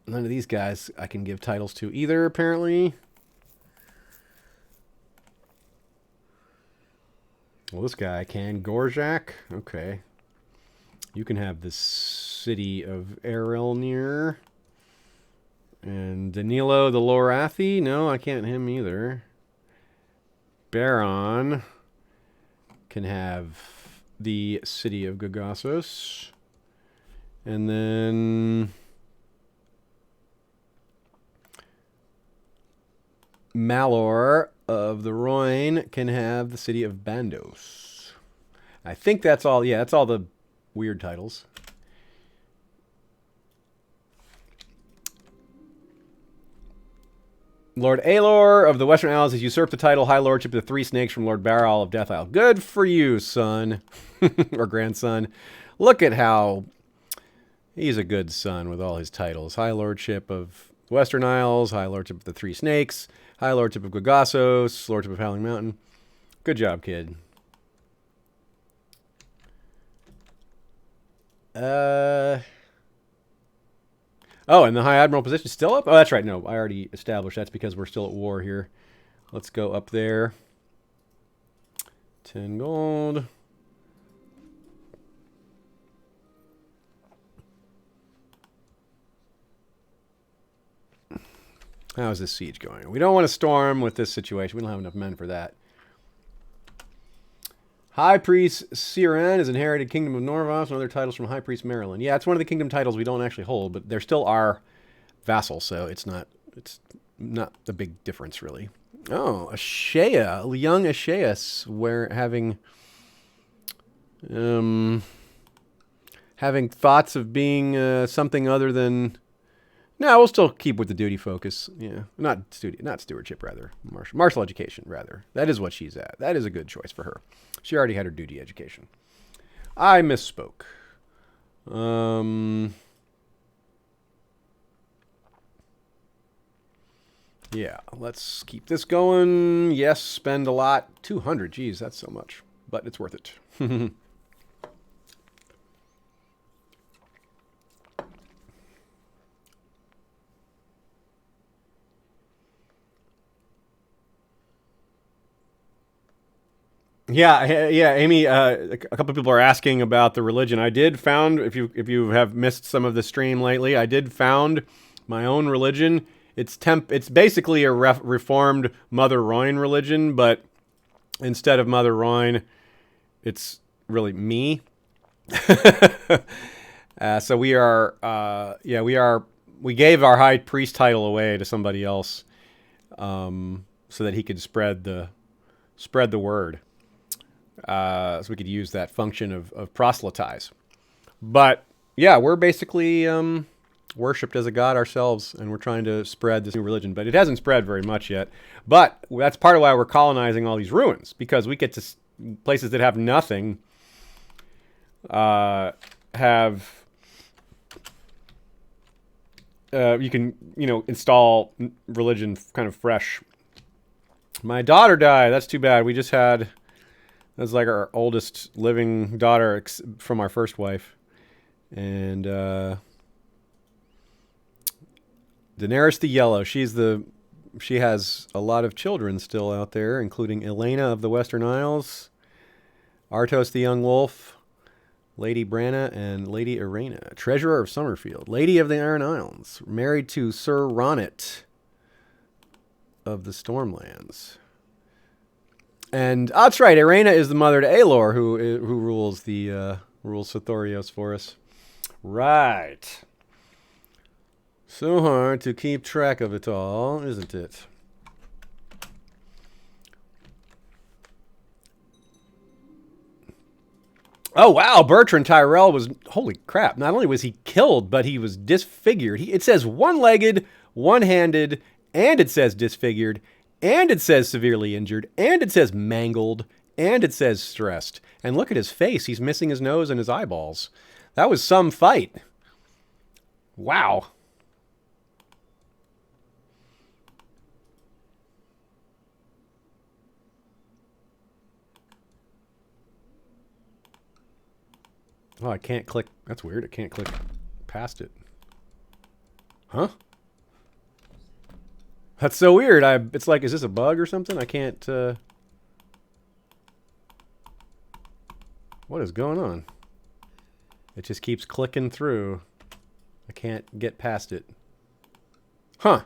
of these guys I can give titles to either, apparently. Well, this guy can. Gorzak. Okay. You can have the city of Erilnir. And Danilo the Lorathi. No, I can't him either. Baron can have the city of Gagasos. And then Malor of the Rhoyne can have the city of Bandos. I think that's all. Yeah, that's all the weird titles. Lord Aelor of the Western Isles has usurped the title High Lordship of the Three Snakes from Lord Baral of Death Isle. Good for you, son. Or grandson. Look at how he's a good son with all his titles. High Lordship of Western Isles, High Lordship of the Three Snakes, High Lordship of Gagasos, Lordship of Howling Mountain. Good job, kid. Oh, and the High Admiral position is still up? Oh, that's right. No, I already established that's because we're still at war here. Let's go up there. 10 gold. How is this siege going? We don't want to storm with this situation. We don't have enough men for that. High Priest Siran is inherited Kingdom of Norvos and other titles from High Priest Maryland. Yeah, it's one of the kingdom titles we don't actually hold, but they're still our vassal, so it's not a big difference really. Oh, Ashea, young Asheus, we're having thoughts of being something other than. No, we'll still keep with the duty focus. Yeah, not stewardship, rather. Martial education, rather. That is what she's at. That is a good choice for her. She already had her duty education. I misspoke. Yeah, let's keep this going. Yes, spend a lot. 200, geez, that's so much. But it's worth it. Yeah, Amy. A couple of people are asking about the religion. I did found if you have missed some of the stream lately, I did found my own religion. It's basically a reformed Mother Rhoyne religion, but instead of Mother Rhoyne, it's really me. So we are. We gave our high priest title away to somebody else, so that he could spread the word. So we could use that function of proselytize. But yeah, we're basically worshipped as a god ourselves, and we're trying to spread this new religion. But it hasn't spread very much yet. But that's part of why we're colonizing all these ruins, because we get to places that have nothing. You can install religion kind of fresh. My daughter died. That's too bad. We just had. That's like our oldest living daughter from our first wife. And Daenerys the Yellow. She has a lot of children still out there, including Elena of the Western Isles, Artos the Young Wolf, Lady Branna, and Lady Irena. Treasurer of Summerfield. Lady of the Iron Islands. Married to Sir Ronnet of the Stormlands. And that's right. Irena is the mother to Aelor, who rules Sothorios for us. Right. So hard to keep track of it all, isn't it? Oh, wow. Bertrand Tyrell was, holy crap. Not only was he killed, but he was disfigured. It says one-legged, one-handed, and it says disfigured, and it says severely injured, and it says mangled, and it says stressed. And look at his face. He's missing his nose and his eyeballs. That was some fight. Wow. Oh, I can't click. That's weird. I can't click past it. Huh? That's so weird. It's like, is this a bug or something? I can't, what is going on? It just keeps clicking through. I can't get past it. Huh.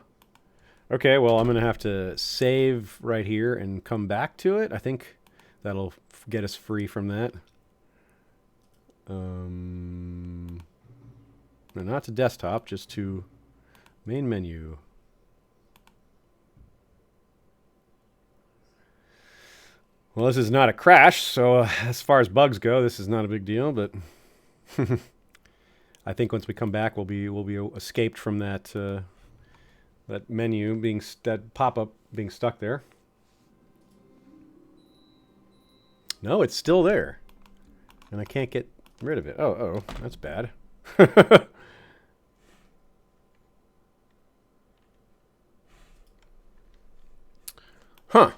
Okay, well, I'm going to have to save right here and come back to it. I think that'll get us free from that. No, not to desktop, just to main menu. Well, this is not a crash, so as far as bugs go, this is not a big deal, but I think once we come back, we'll be escaped from that that menu being that pop-up being stuck there. No, it's still there, and I can't get rid of it. Oh, that's bad. Huh.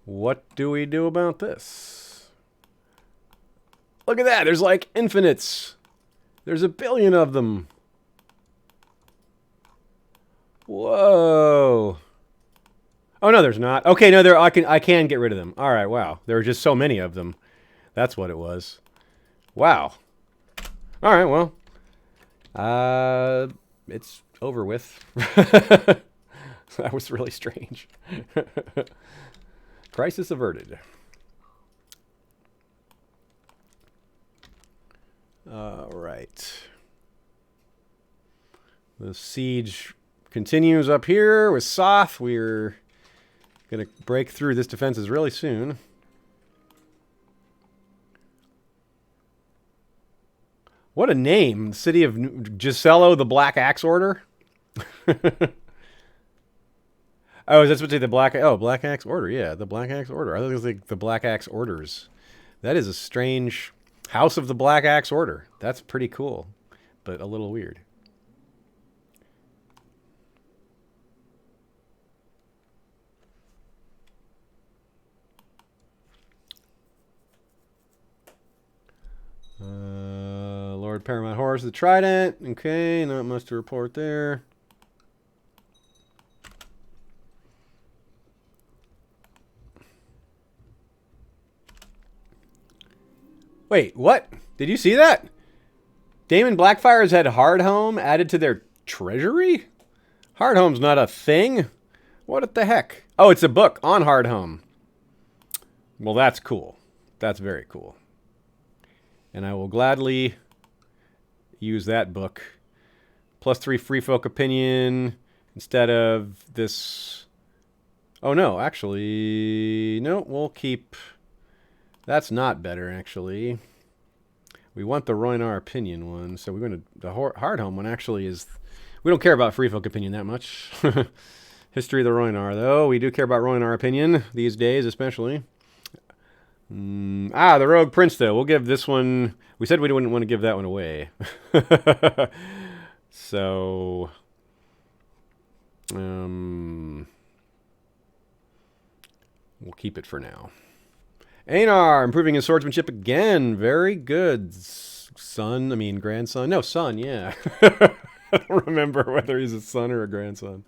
What do we do about this? Look at that. There's like infinites. There's a billion of them. Whoa. Oh, no, there's not. Okay, no, I can get rid of them. All right, wow. There were just so many of them. That's what it was. Wow. All right, well. It's over with. That was really strange. Crisis averted. All right. The siege continues up here with Soth. We're going to break through this defenses really soon. What a name. The city of Gisello, the Black Axe Order. Oh, that's what they the Black Axe Order. Yeah, the Black Axe Order. I thought it was like the Black Axe Orders. That is a strange House of the Black Axe Order. That's pretty cool, but a little weird. Lord Paramount Horse, the Trident. Okay, not much to report there. Wait, what? Did you see that? Daemon Blackfyre has had Hardhome added to their treasury? Hardhome's not a thing. What the heck? Oh, it's a book on Hardhome. Well, that's cool. That's very cool. And I will gladly use that book. +3 free folk opinion instead of this. Oh, no, actually. No, we'll keep. That's not better, actually. We want the Roynar opinion one, so we're going to. The Hardhome one actually is. We don't care about free folk opinion that much. History of the Roynar, though. We do care about Roynar opinion these days, especially. The Rogue Prince, though. We'll give this one. We said we didn't want to give that one away. So. We'll keep it for now. Einar, improving his swordsmanship again. Very good. Grandson. No, son, yeah. I don't remember whether he's a son or a grandson.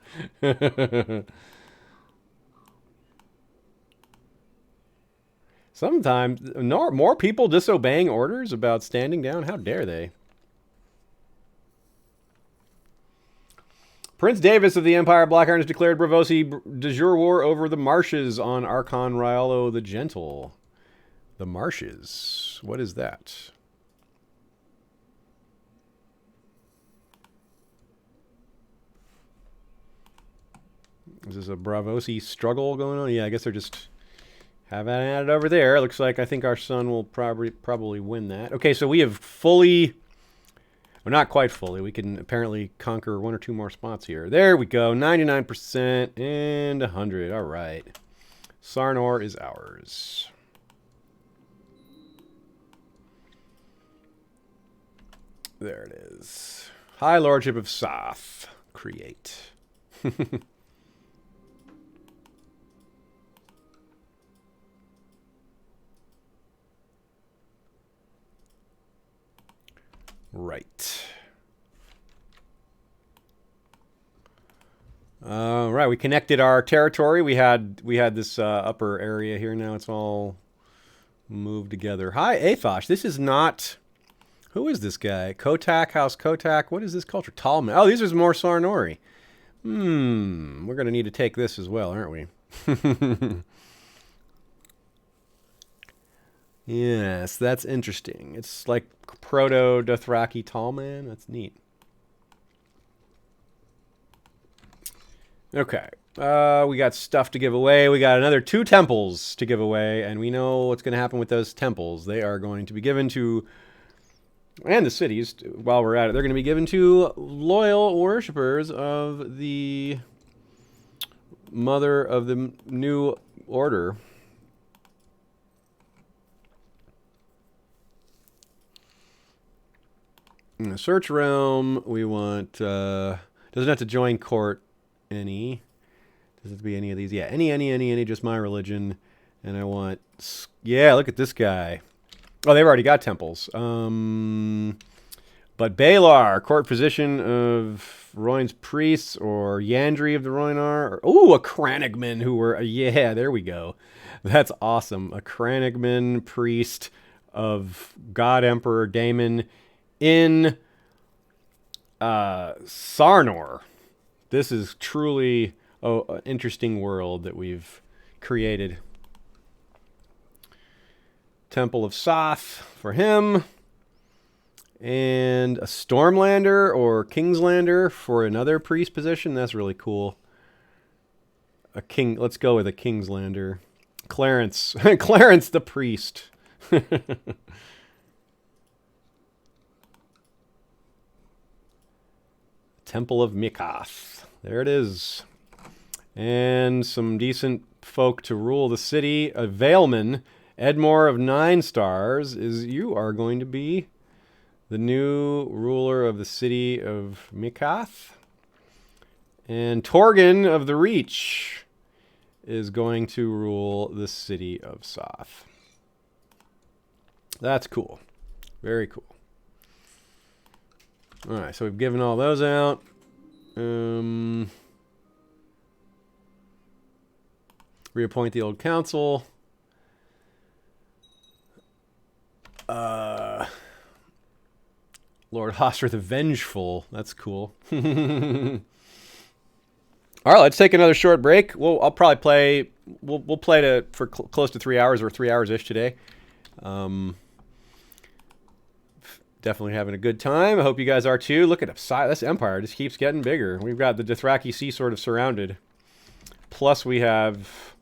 Sometimes, more people disobeying orders about standing down. How dare they? Prince Davis of the Empire of Black Iron has declared Braavosi de jure war over the marshes on Archon Rialo the Gentle. The marshes. What is that? Is this a Braavosi struggle going on? Yeah, I guess they're just Have at it over there. Looks like I think our son will probably win that. Okay, so we have fully... Well, not quite fully. We can apparently conquer 1 or 2 more spots here. There we go. 99% and 100. All right. Sarnor is ours. There it is. High Lordship of Soth. Create. Right. Right, we connected our territory. We had this upper area here. Now it's all moved together. Hi, Athosh. This is not... Who is this guy? Kotak, House Kotak. What is this culture? Talman. Oh, these are more Sarnori. We're going to need to take this as well, aren't we? Yes, that's interesting. It's like Proto-Dothraki Tallman. That's neat. Okay. We got stuff to give away. We got another 2 temples to give away, and we know what's going to happen with those temples. They are going to be given to... And the cities, while we're at it, they're going to be given to loyal worshippers of the Mother of the New Order. In the search realm, we want... doesn't have to join court any. Does it have to be any of these? Yeah, any, just my religion. And I want... Yeah, look at this guy. Oh, they've already got temples. But Balar, court position of Royn's priests, or Yandri of the Roynar. Ooh, a Cranigman who were... Yeah, there we go. That's awesome. A Cranigman priest of God Emperor Daemon in Sarnor. This is truly an interesting world that we've created. Temple of Soth for him. And a Stormlander or Kingslander for another priest position. That's really cool. A king. Let's go with a Kingslander. Clarence. Clarence the priest. Temple of Mikath. There it is. And some decent folk to rule the city. A Valeman. Edmore of 9 stars is... You are going to be the new ruler of the city of Mikath. And Torgon of the Reach is going to rule the city of Soth. That's cool. Very cool. Alright, so we've given all those out. Reappoint the old council. Lord Hoster the Vengeful. That's cool. All right, let's take another short break. I'll probably play. We'll play for close to 3 hours or 3 hours-ish today. Definitely having a good time. I hope you guys are too. Look at this empire just keeps getting bigger. We've got the Dothraki Sea sort of surrounded. Plus we have...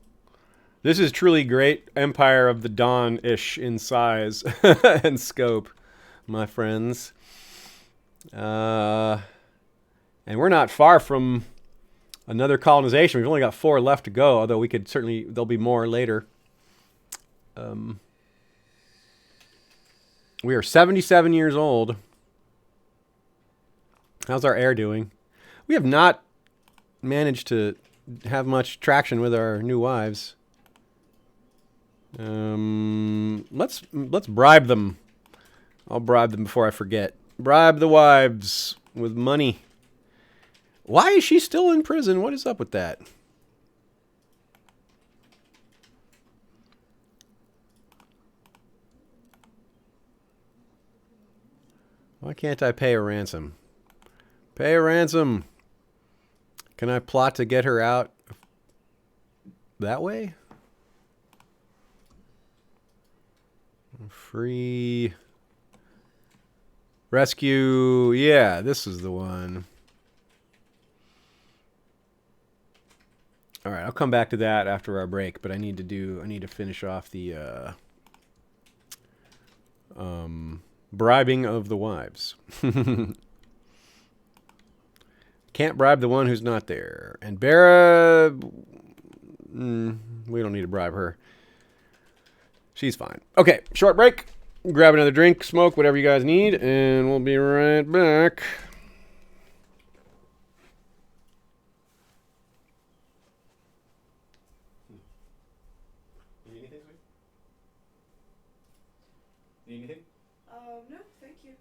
This is truly great Empire of the Dawn-ish in size and scope, my friends. And we're not far from another colonization. We've only got 4 left to go, although we could certainly... There'll be more later. We are 77 years old. How's our heir doing? We have not managed to have much traction with our new wives. Let's bribe them. I'll bribe them before I forget. Bribe the wives with money. Why is she still in prison? What is up with that? Why can't I pay a ransom? Pay a ransom. Can I plot to get her out that way? Free rescue. Yeah, this is the one. All right, I'll come back to that after our break, but I need to finish off the bribing of the wives. Can't bribe the one who's not there. And Bera, we don't need to bribe her. She's fine. Okay, short break. Grab another drink, smoke, whatever you guys need, and we'll be right back. Need anything, sweet? Need anything? No, thank you.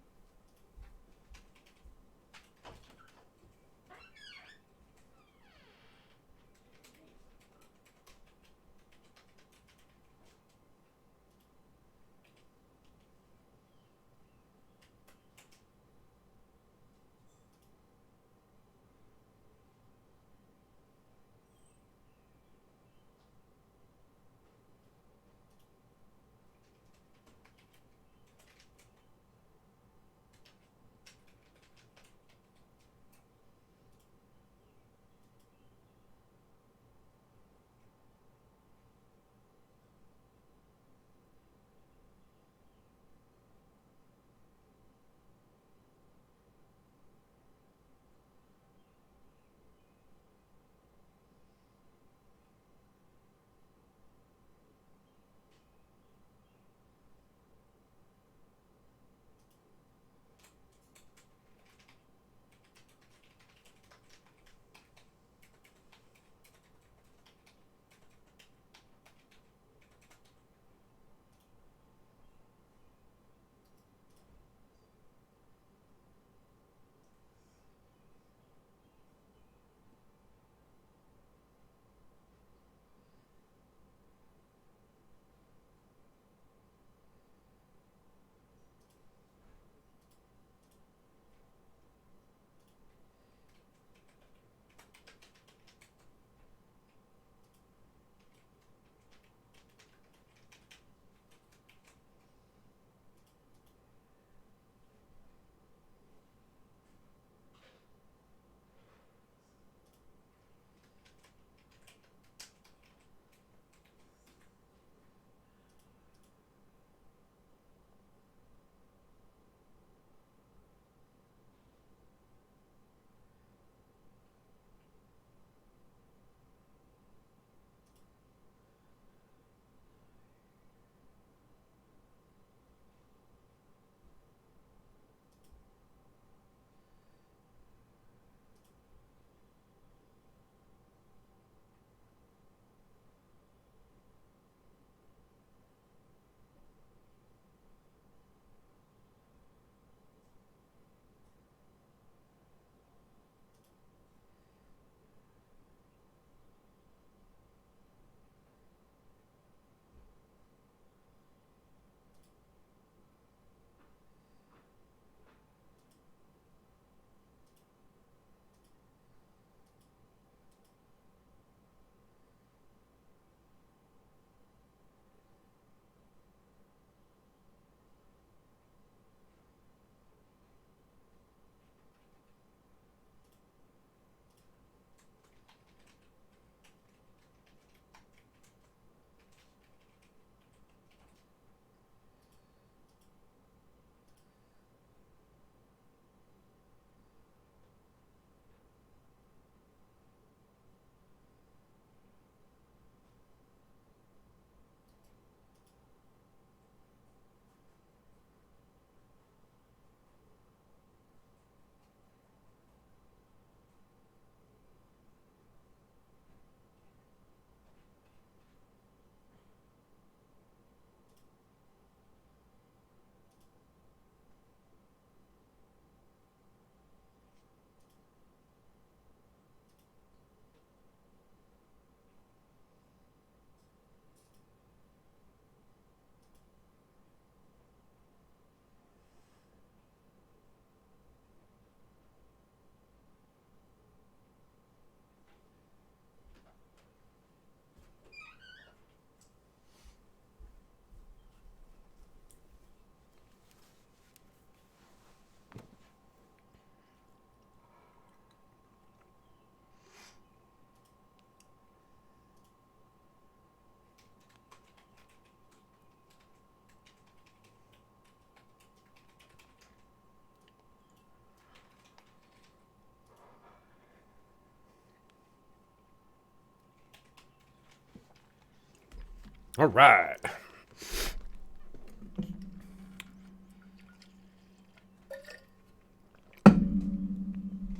All right.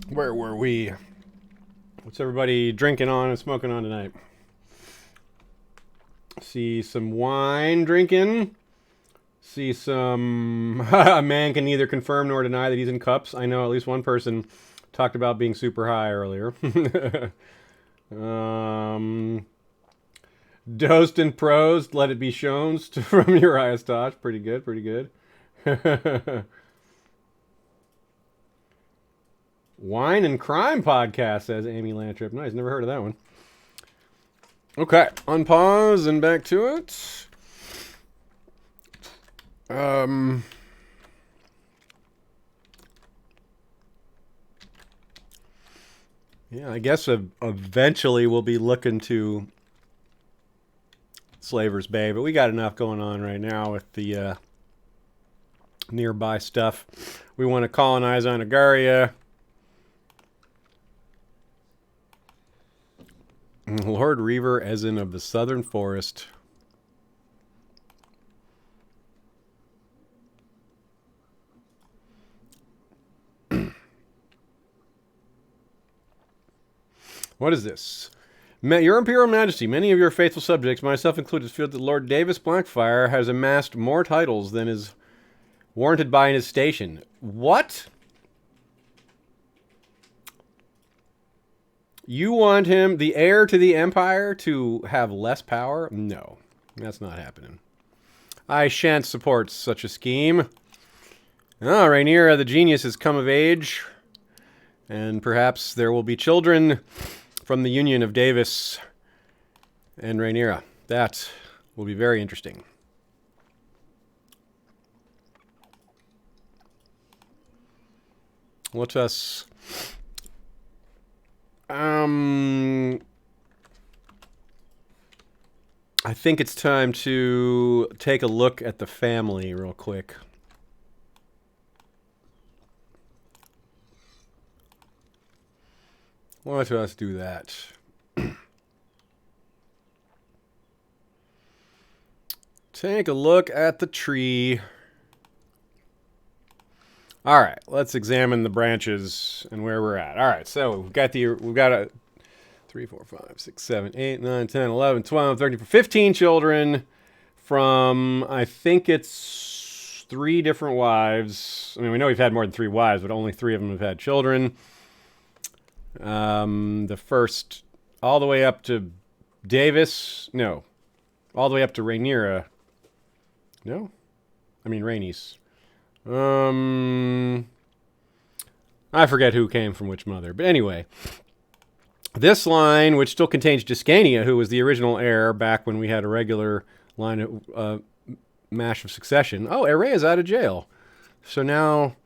Where were we? What's everybody drinking on and smoking on tonight? See some wine drinking. See some... A man can neither confirm nor deny that he's in cups. I know at least one person talked about being super high earlier. Dosed and prosed, let it be shown from Uriah Stosh. Pretty good, pretty good. Wine and Crime Podcast, says Amy Lantrip. Nice, never heard of that one. Okay, unpause and back to it. Yeah, I guess eventually we'll be looking to Slaver's Bay, but we got enough going on right now with the nearby stuff. We want to colonize Anagaria. Lord Reaver, as in of the Southern Forest. What is this? Your Imperial Majesty, many of your faithful subjects, myself included, feel that Lord Davis Blackfyre has amassed more titles than is warranted by his station. What? You want him, the heir to the Empire, to have less power? No, that's not happening. I shan't support such a scheme. Ah, Rhaenyra, the genius, has come of age, and perhaps there will be children from the union of Davis and Rhaenyra. That will be very interesting. Let us... I think it's time to take a look at the family real quick. Let us do that. Take a look at the tree. All right, let's examine the branches and where we're at. All right, so we've got a 3, 4, 5, 6, 7, 8, 9, 10, 11, 12, 13, 15 children from, I think it's 3 different wives. I mean, we know we've had more than 3 wives, but only 3 of them have had children. The first, all the way up to Davis. No, all the way up to Rhaenyra. No? I mean, Rhaenys. I forget who came from which mother. But anyway, this line, which still contains Giscania, who was the original heir back when we had a regular line of mash of succession. Oh, Area's out of jail. So now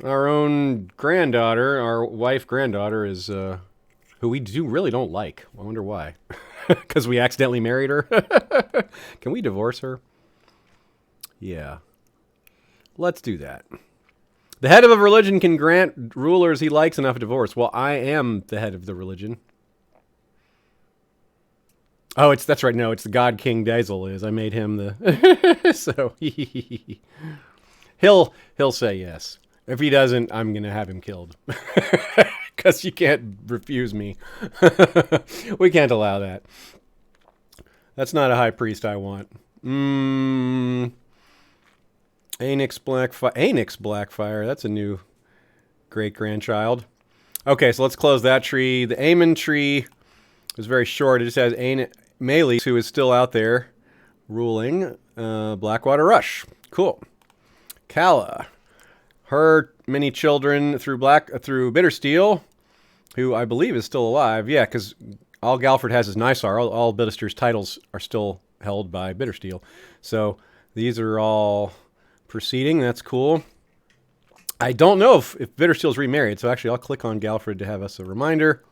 our own granddaughter, our wife-granddaughter, is who we really don't like. I wonder why. Because we accidentally married her? Can we divorce her? Yeah. Let's do that. The head of a religion can grant rulers he likes enough divorce. Well, I am the head of the religion. Oh, that's right. No, it's the God King Dazel is. I made him the... So, he'll say yes. If he doesn't, I'm going to have him killed. Because you can't refuse me. We can't allow that. That's not a high priest I want. Anix Blackfyre. That's a new great-grandchild. Okay, so let's close that tree. The Aemon tree is very short. It just has Maelys, who is still out there ruling. Blackwater Rush. Cool. Calla. Her many children through Bittersteel, who I believe is still alive. Yeah, because all Galford has is Nysar. All Bittersteel's titles are still held by Bittersteel. So these are all proceeding. That's cool. I don't know if Bittersteel's remarried, so actually I'll click on Galfred to have us a reminder.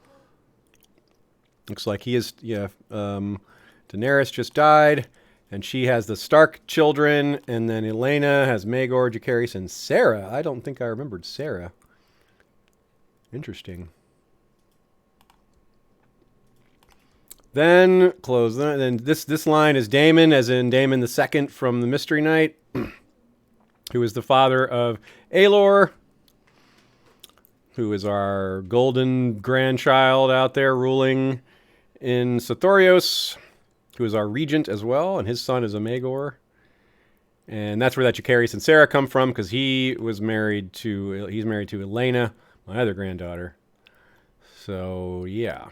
Looks like he is, yeah. Daenerys just died, and she has the Stark children, and then Elena has Maegor, Jacaerys, and Sarah. I don't think I remembered Sarah. Interesting. Then close that. Then this line is Daemon, as in Daemon the Second from the Mystery Knight, who is the father of Aelor, who is our golden grandchild out there ruling in Sothorios, who is our regent as well, and his son is a Maegor. And that's where that Jacaerys and Sarah come from, because he's married to Elena, my other granddaughter. So yeah,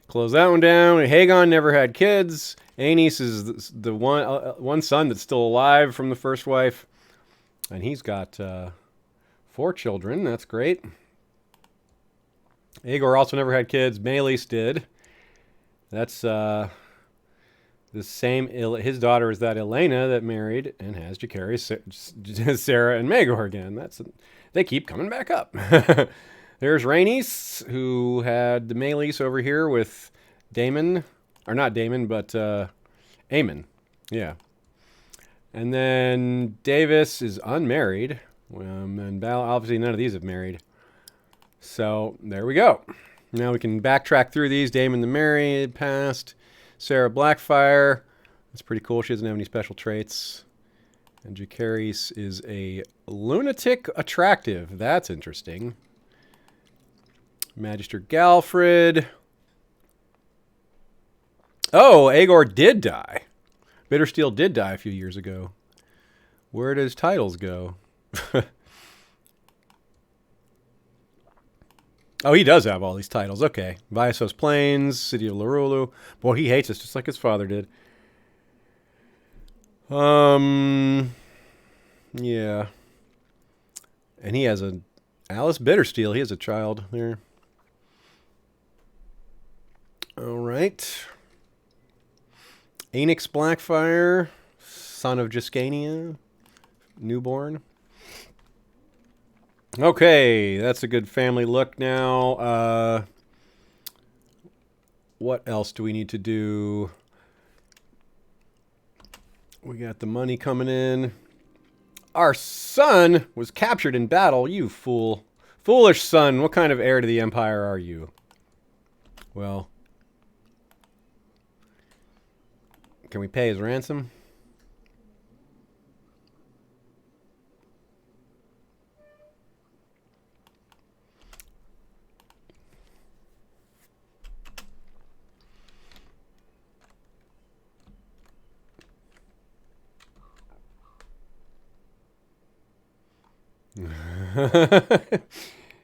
close that one down. Haegon never had kids. Aenys is the one son that's still alive from the first wife, and he's got 4 children. That's great. Aegor also never had kids. Maelys did. That's the same. His daughter is that Elena that married and has Jacaerys, Sarah, and Maegor again. They keep coming back up. There's Rhaenys, who had the Maelys over here with Daemon, or not Daemon, but Aemon. Yeah. And then Davis is unmarried, and obviously none of these have married. So there we go. Now we can backtrack through these. Daemon the married, passed. Sarah Blackfyre. That's pretty cool. She doesn't have any special traits. And Jacaerys is a lunatic attractive. That's interesting. Magister Galfred. Oh, Aegor did die. Bittersteel did die a few years ago. Where does titles go? Oh, he does have all these titles. Okay. Viasos Plains, City of Larulu. Boy, he hates us just like his father did. Yeah. And he has a Alice Bittersteel. He has a child there. All right. Aenix Blackfyre, son of Giscania, newborn. Okay, that's a good family look now. What else do we need to do? We got the money coming in. Our son was captured in battle, you fool. Foolish son, what kind of heir to the Empire are you? Well, can we pay his ransom?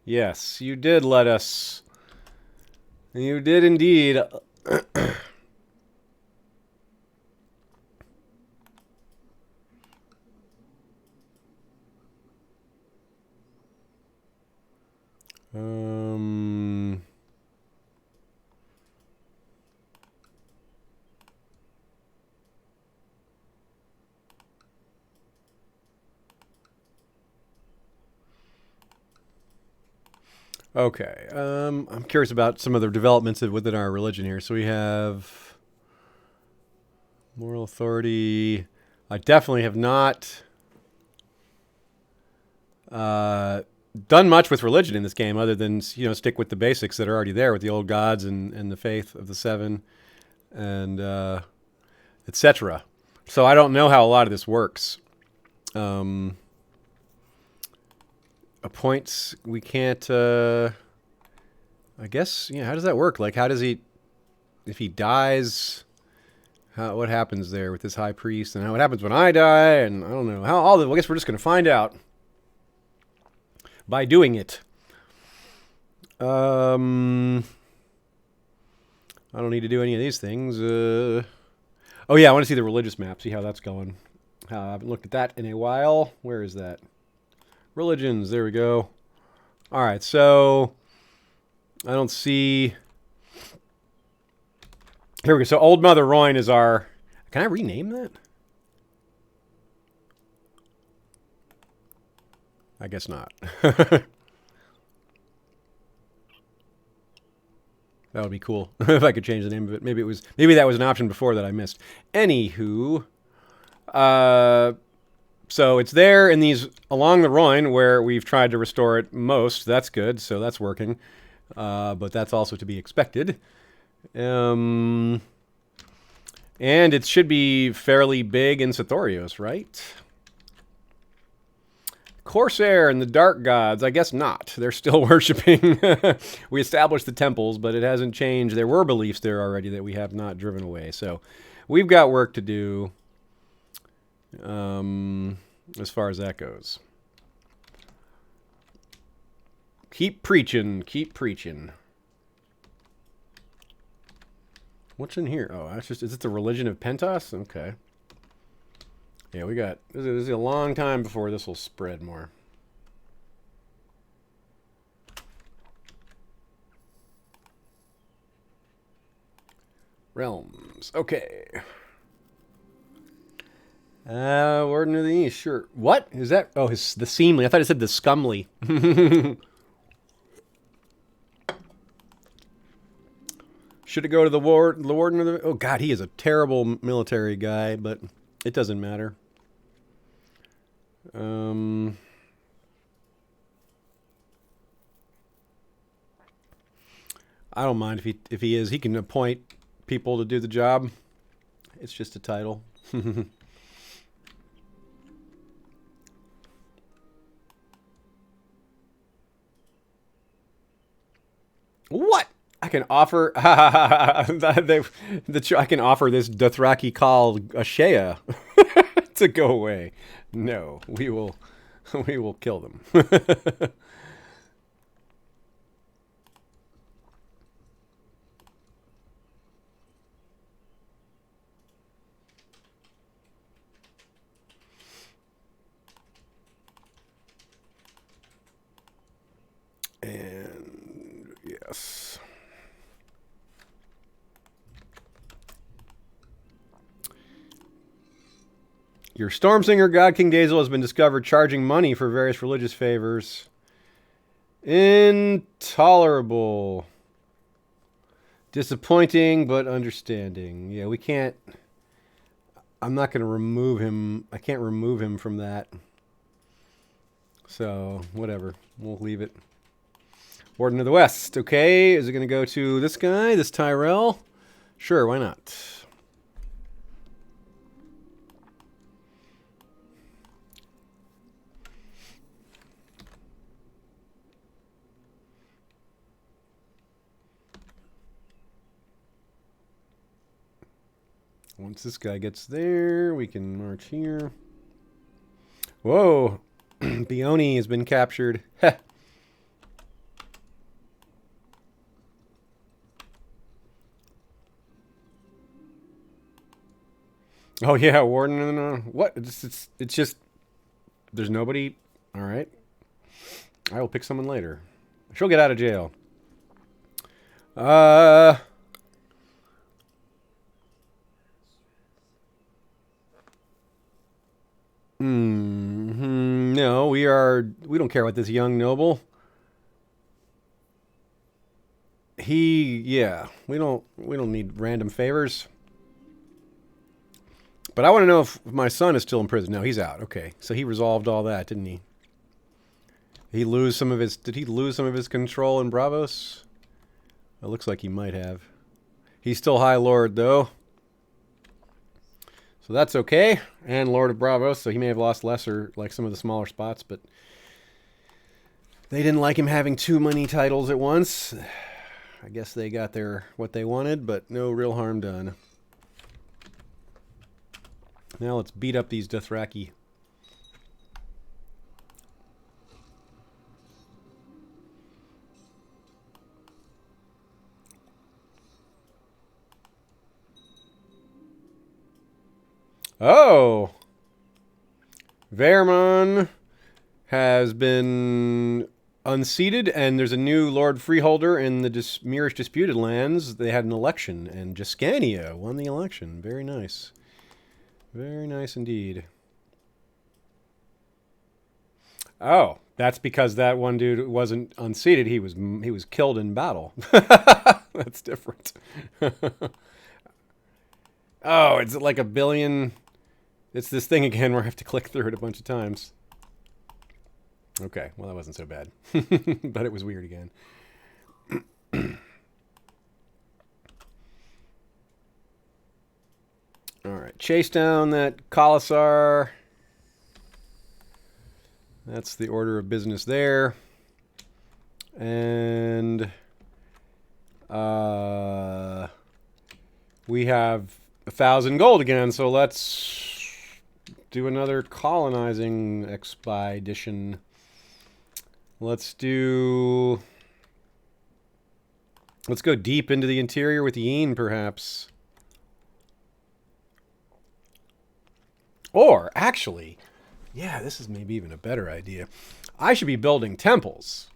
Yes, you did let us. You did indeed. Okay. I'm curious about some of the developments within our religion here. So we have moral authority. I definitely have not done much with religion in this game, other than stick with the basics that are already there with the old gods and the faith of the seven, and etc. So I don't know how a lot of this works. Appoints, we can't, I guess, how does that work? Like, how does he, if he dies, what happens there with this high priest, and what happens when I die, and I don't know, I guess we're just going to find out by doing it. I don't need to do any of these things. Oh yeah, I want to see the religious map, see how that's going. I haven't looked at that in a while. Where is that? Religions, there we go. All right, so I don't see. Here we go. So Old Mother Royne is our. Can I rename that? I guess not. That would be cool if I could change the name of it. Maybe that was an option before that I missed. Anywho, so it's there in these along the Rhine where we've tried to restore it most. That's good. So that's working. But that's also to be expected. And it should be fairly big in Sithorios, right? Corsair and the Dark Gods, I guess not. They're still worshiping. We established the temples, but it hasn't changed. There were beliefs there already that we have not driven away. So we've got work to do as far as that goes. Keep preaching. Keep preaching. What's in here? Oh, that's just... Is it the religion of Pentos? Okay. Yeah, we got... This is a long time before this will spread more. Realms. Okay. Warden of the East. Sure. What? Is that... Oh, the Seamly. I thought it said the Scumly. Should it go to the Warden of the... Oh, God, he is a terrible military guy, but it doesn't matter. I don't mind if he is. He can appoint people to do the job. It's just a title. What? I can offer I can offer this Dothraki called Ashea to go away. No, we will kill them. And yes. Your Stormsinger God King Dazel has been discovered charging money for various religious favors. Intolerable. Disappointing, but understanding. Yeah, we can't... I'm not going to remove him. I can't remove him from that. So, whatever. We'll leave it. Warden of the West. Okay, is it going to go to this guy? This Tyrell? Sure, why not? Once this guy gets there, we can march here. Whoa! Beoni has been captured. Heh. Oh yeah, Warden. What? It's just... There's nobody... Alright. I will pick someone later. She'll get out of jail. No, we don't care about this young noble. Yeah, we don't need random favors. But I want to know if my son is still in prison. No, he's out. Okay, so he resolved all that, didn't he? Did he lose some of his control in Bravos? It looks like he might have. He's still High Lord, though. So that's okay. And Lord of Bravos, so he may have lost lesser, like some of the smaller spots, but they didn't like him having too many titles at once. I guess they got what they wanted, but no real harm done. Now let's beat up these Dothraki. Oh! Vermon has been unseated, and there's a new Lord Freeholder in the Mirish Disputed Lands. They had an election, and Giscania won the election. Very nice. Very nice indeed. Oh, that's because that one dude wasn't unseated. He was killed in battle. That's different. Oh, it's like a billion... It's this thing again where I have to click through it a bunch of times. Okay, well that wasn't so bad. But it was weird again. chase down that Khalasar. That's the order of business there. And we have 1,000 gold again, so let's do another colonizing expedition. Let's go deep into the interior with Yin, perhaps. Or, actually, yeah, this is maybe even a better idea. I should be building temples.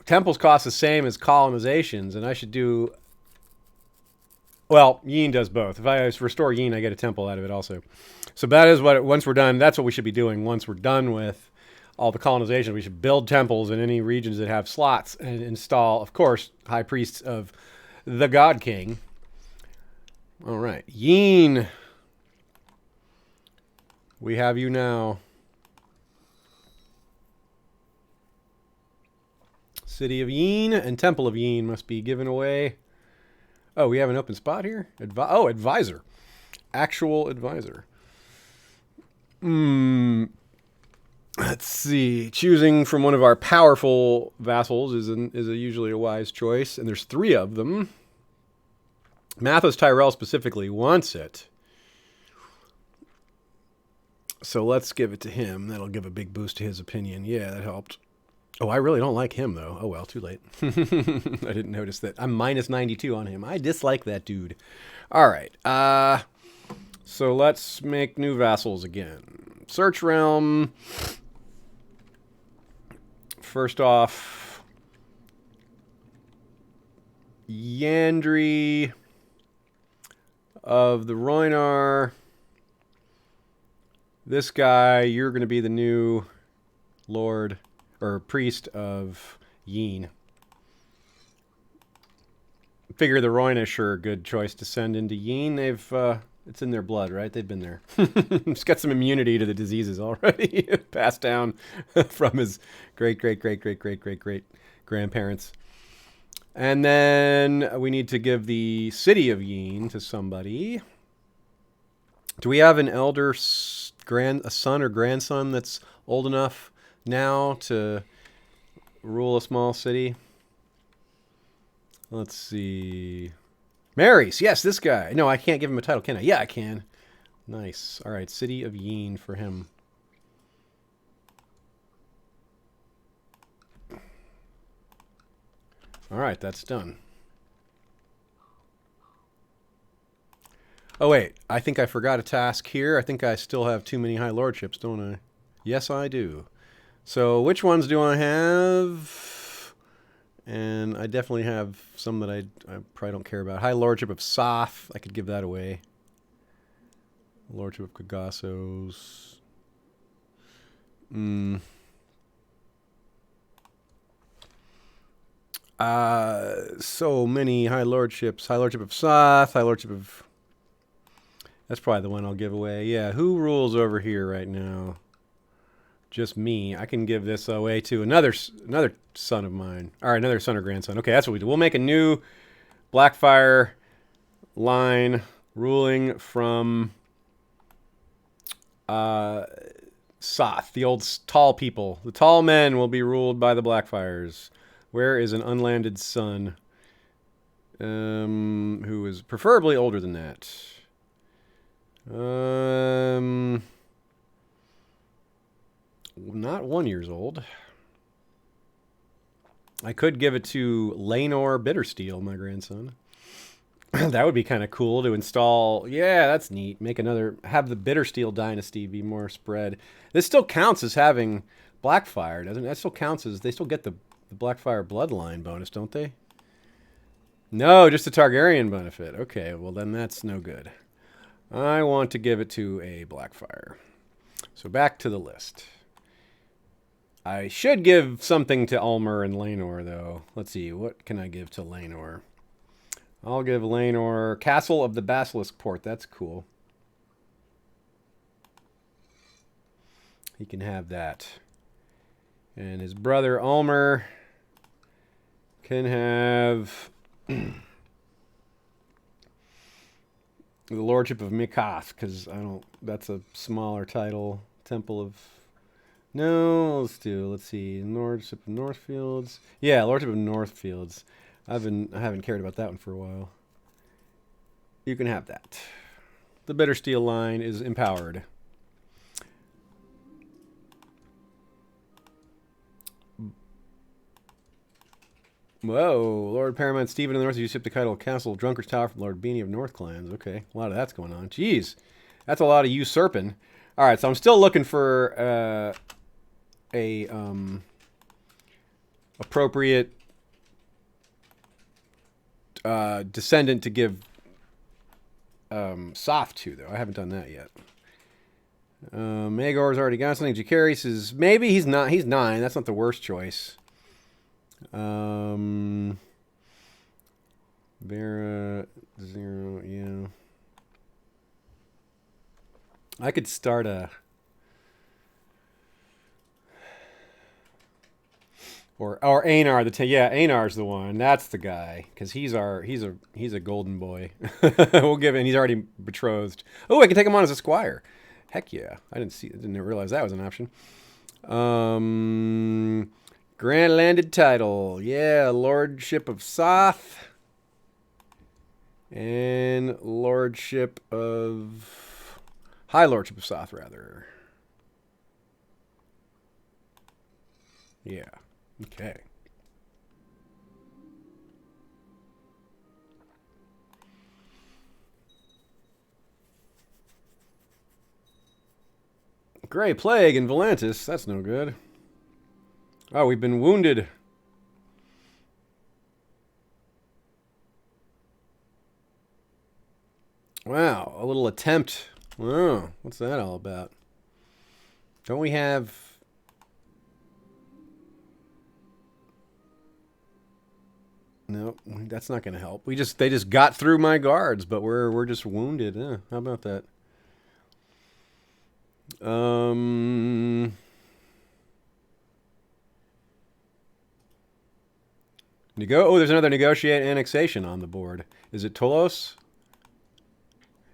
Temples cost the same as colonizations, and I should do... Well, Yin does both. If I restore Yin, I get a temple out of it also. So that is what, once we're done, that's what we should be doing. Once we're done with all the colonization, we should build temples in any regions that have slots and install, of course, high priests of the God King. All right. Yin. We have you now. City of Yin and Temple of Yin must be given away. Oh, we have an open spot here? Advisor. Actual advisor. Let's see. Choosing from one of our powerful vassals is usually a wise choice, and there's 3 of them. Mathos Tyrell specifically wants it. So let's give it to him. That'll give a big boost to his opinion. Yeah, that helped. Oh, I really don't like him, though. Oh, well, too late. I didn't notice that. I'm minus 92 on him. I dislike that dude. All right. So let's make new vassals again. Search realm. First off, Yandri of the Roinar. This guy, you're going to be the new lord or priest of Yin. Figure the Roinish are a good choice to send into Yin. They've it's in their blood, right? They've been there. He's got some immunity to the diseases already, passed down from his great grandparents. And then we need to give the city of Yin to somebody. Do we have an elder a son or grandson that's old enough now to rule a small city? Let's see. Marys. Yes, this guy. No, I can't give him a title, can I? Yeah, I can. Nice. All right, City of Yin for him. All right, that's done. Oh, wait. I think I forgot a task here. I think I still have too many high lordships, don't I? Yes, I do. So which ones do I have? And I definitely have some that I probably don't care about. High Lordship of Soth. I could give that away. Lordship of Cagassos. So many High Lordships. High Lordship of Soth. High Lordship of... That's probably the one I'll give away. Yeah, who rules over here right now? Just me. I can give this away to another son of mine. All right, another son or grandson. Okay, that's what we do. We'll make a new Blackfyre line ruling from Soth, the old tall people. The tall men will be ruled by the Blackfyres. Where is an unlanded son who is preferably older than that? Not 1 year old. I could give it to Laenor Bittersteel, my grandson. That would be kind of cool to install. Yeah, that's neat. Make another, have the Bittersteel dynasty be more spread. This still counts as having Blackfyre, doesn't it? That still counts as, they still get the Blackfyre bloodline bonus, don't they? No, just the Targaryen benefit. Okay, well then that's no good. I want to give it to a Blackfyre. So back to the list. I should give something to Ulmer and Laenor, though. Let's see, what can I give to Laenor? I'll give Laenor Castle of the Basilisk Port. That's cool. He can have that. And his brother Ulmer can have The Lordship of Mikath, because I don't. That's a smaller title. Temple of. No, let's see. Lordship of Northfields. Yeah, Lordship of Northfields. I haven't cared about that one for a while. You can have that. The Bittersteel line is empowered. Whoa, Lord Paramount Stephen in the North usurped the title of Castle of Drunkard's Tower from Lord Beanie of Northclans. Okay, a lot of that's going on. Jeez, that's a lot of usurping. All right, so I'm still looking for a appropriate descendant to give soft to, though. I haven't done that yet. Maegor's already got something. Jacaerys is maybe he's not. He's 9. That's not the worst choice. Vera 0. Yeah. I could start a. Or Aenar Aenar's the one. That's the guy because he's a golden boy. We'll give it. And he's already betrothed. Oh, I can take him on as a squire. Heck yeah! I didn't realize that was an option. Grand landed title. Yeah, Lordship of Soth. And Lordship of High Lordship of Soth, rather. Yeah. Okay. Grey Plague in Volantis. That's no good. Oh, we've been wounded. Wow, a little attempt. Oh, what's that all about? Don't we have... No, that's not going to help. They just got through my guards, but we're just wounded. How about that? Oh, there's another negotiate annexation on the board. Is it Tolos?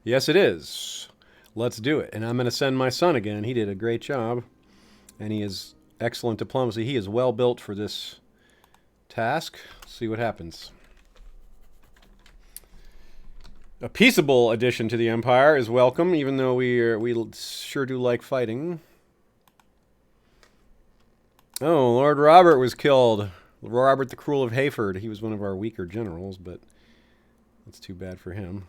Yes, it is. Let's do it. And I'm going to send my son again. He did a great job, and he is excellent diplomacy. He is well built for this task. See what happens. A peaceable addition to the Empire is welcome, even though we sure do like fighting. Oh, Lord Robert was killed. Robert the Cruel of Hayford. He was one of our weaker generals, but that's too bad for him.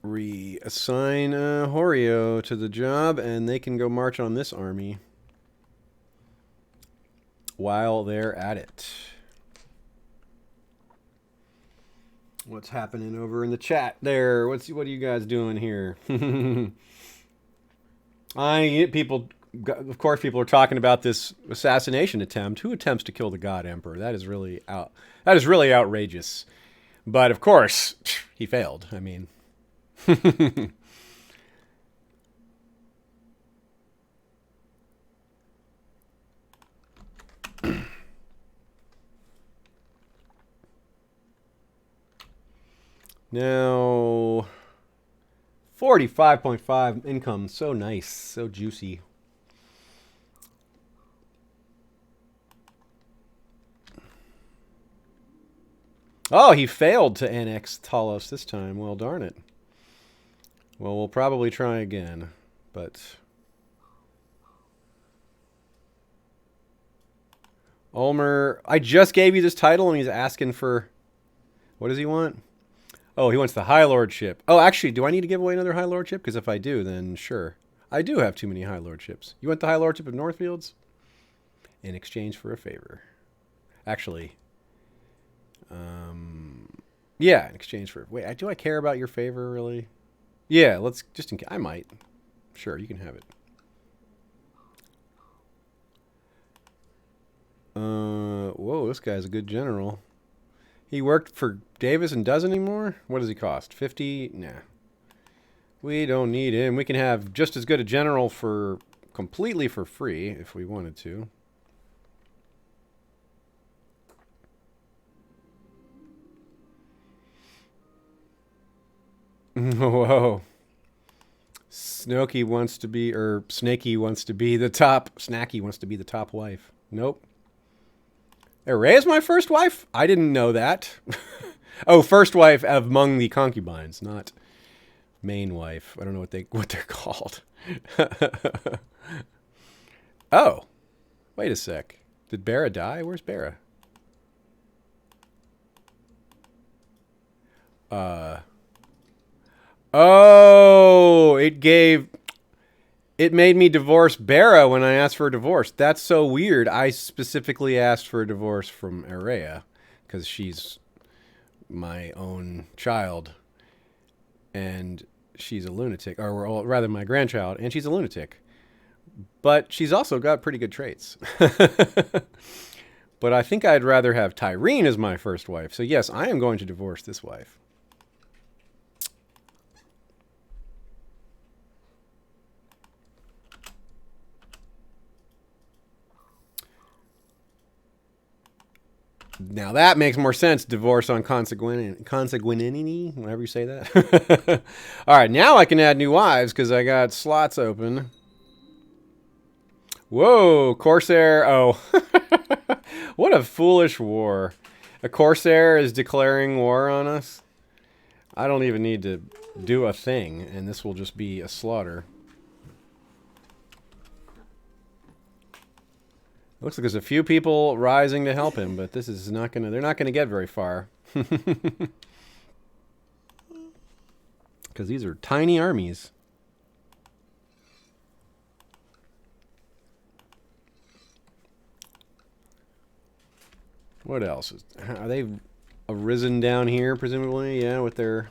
Reassign Horio to the job, and they can go march on this army while they're at it. What's happening over in the chat there? What are you guys doing here? Of course, people are talking about this assassination attempt. Who attempts to kill the God Emperor? That is really outrageous. But of course, he failed. I mean, now 45.5 income. So nice, so juicy. Oh, he failed to annex Talos this time. Well, darn it. Well, we'll probably try again, but... Ulmer, I just gave you this title and he's asking for... What does he want? Oh, he wants the High Lordship. Oh, actually, do I need to give away another High Lordship? Because if I do, then sure. I do have too many High Lordships. You want the High Lordship of Northfields? In exchange for a favor. Actually... yeah, in exchange for... Wait, do I care about your favor, really? Yeah, let's... Just in case... I might. Sure, you can have it. Whoa, this guy's a good general. He worked for Davis and doesn't anymore? What does he cost? 50? Nah. We don't need him. We can have just as good a general for... completely for free, if we wanted to. Whoa. Snaky wants to be the top. Snacky wants to be the top wife. Nope. Araya's my first wife? I didn't know that. Oh, first wife among the concubines, not main wife. I don't know what they're called. Oh, wait a sec. Did Bera die? Where's Bera? Oh, it made me divorce Bera when I asked for a divorce. That's so weird. I specifically asked for a divorce from Araya because she's my own child and she's a lunatic, or rather my grandchild, and she's a lunatic. But she's also got pretty good traits. But I think I'd rather have Tyrene as my first wife. So yes, I am going to divorce this wife. Now that makes more sense. Divorce on consanguinity, whatever you say that. All right, now I can add new wives because I got slots open. Whoa, Corsair. Oh, what a foolish war. A Corsair is declaring war on us. I don't even need to do a thing, and this will just be a slaughter. Looks like there's a few people rising to help him, but this is not gonna. They're not gonna get very far, because these are tiny armies. What else? Are they arisen down here, presumably? Yeah, with their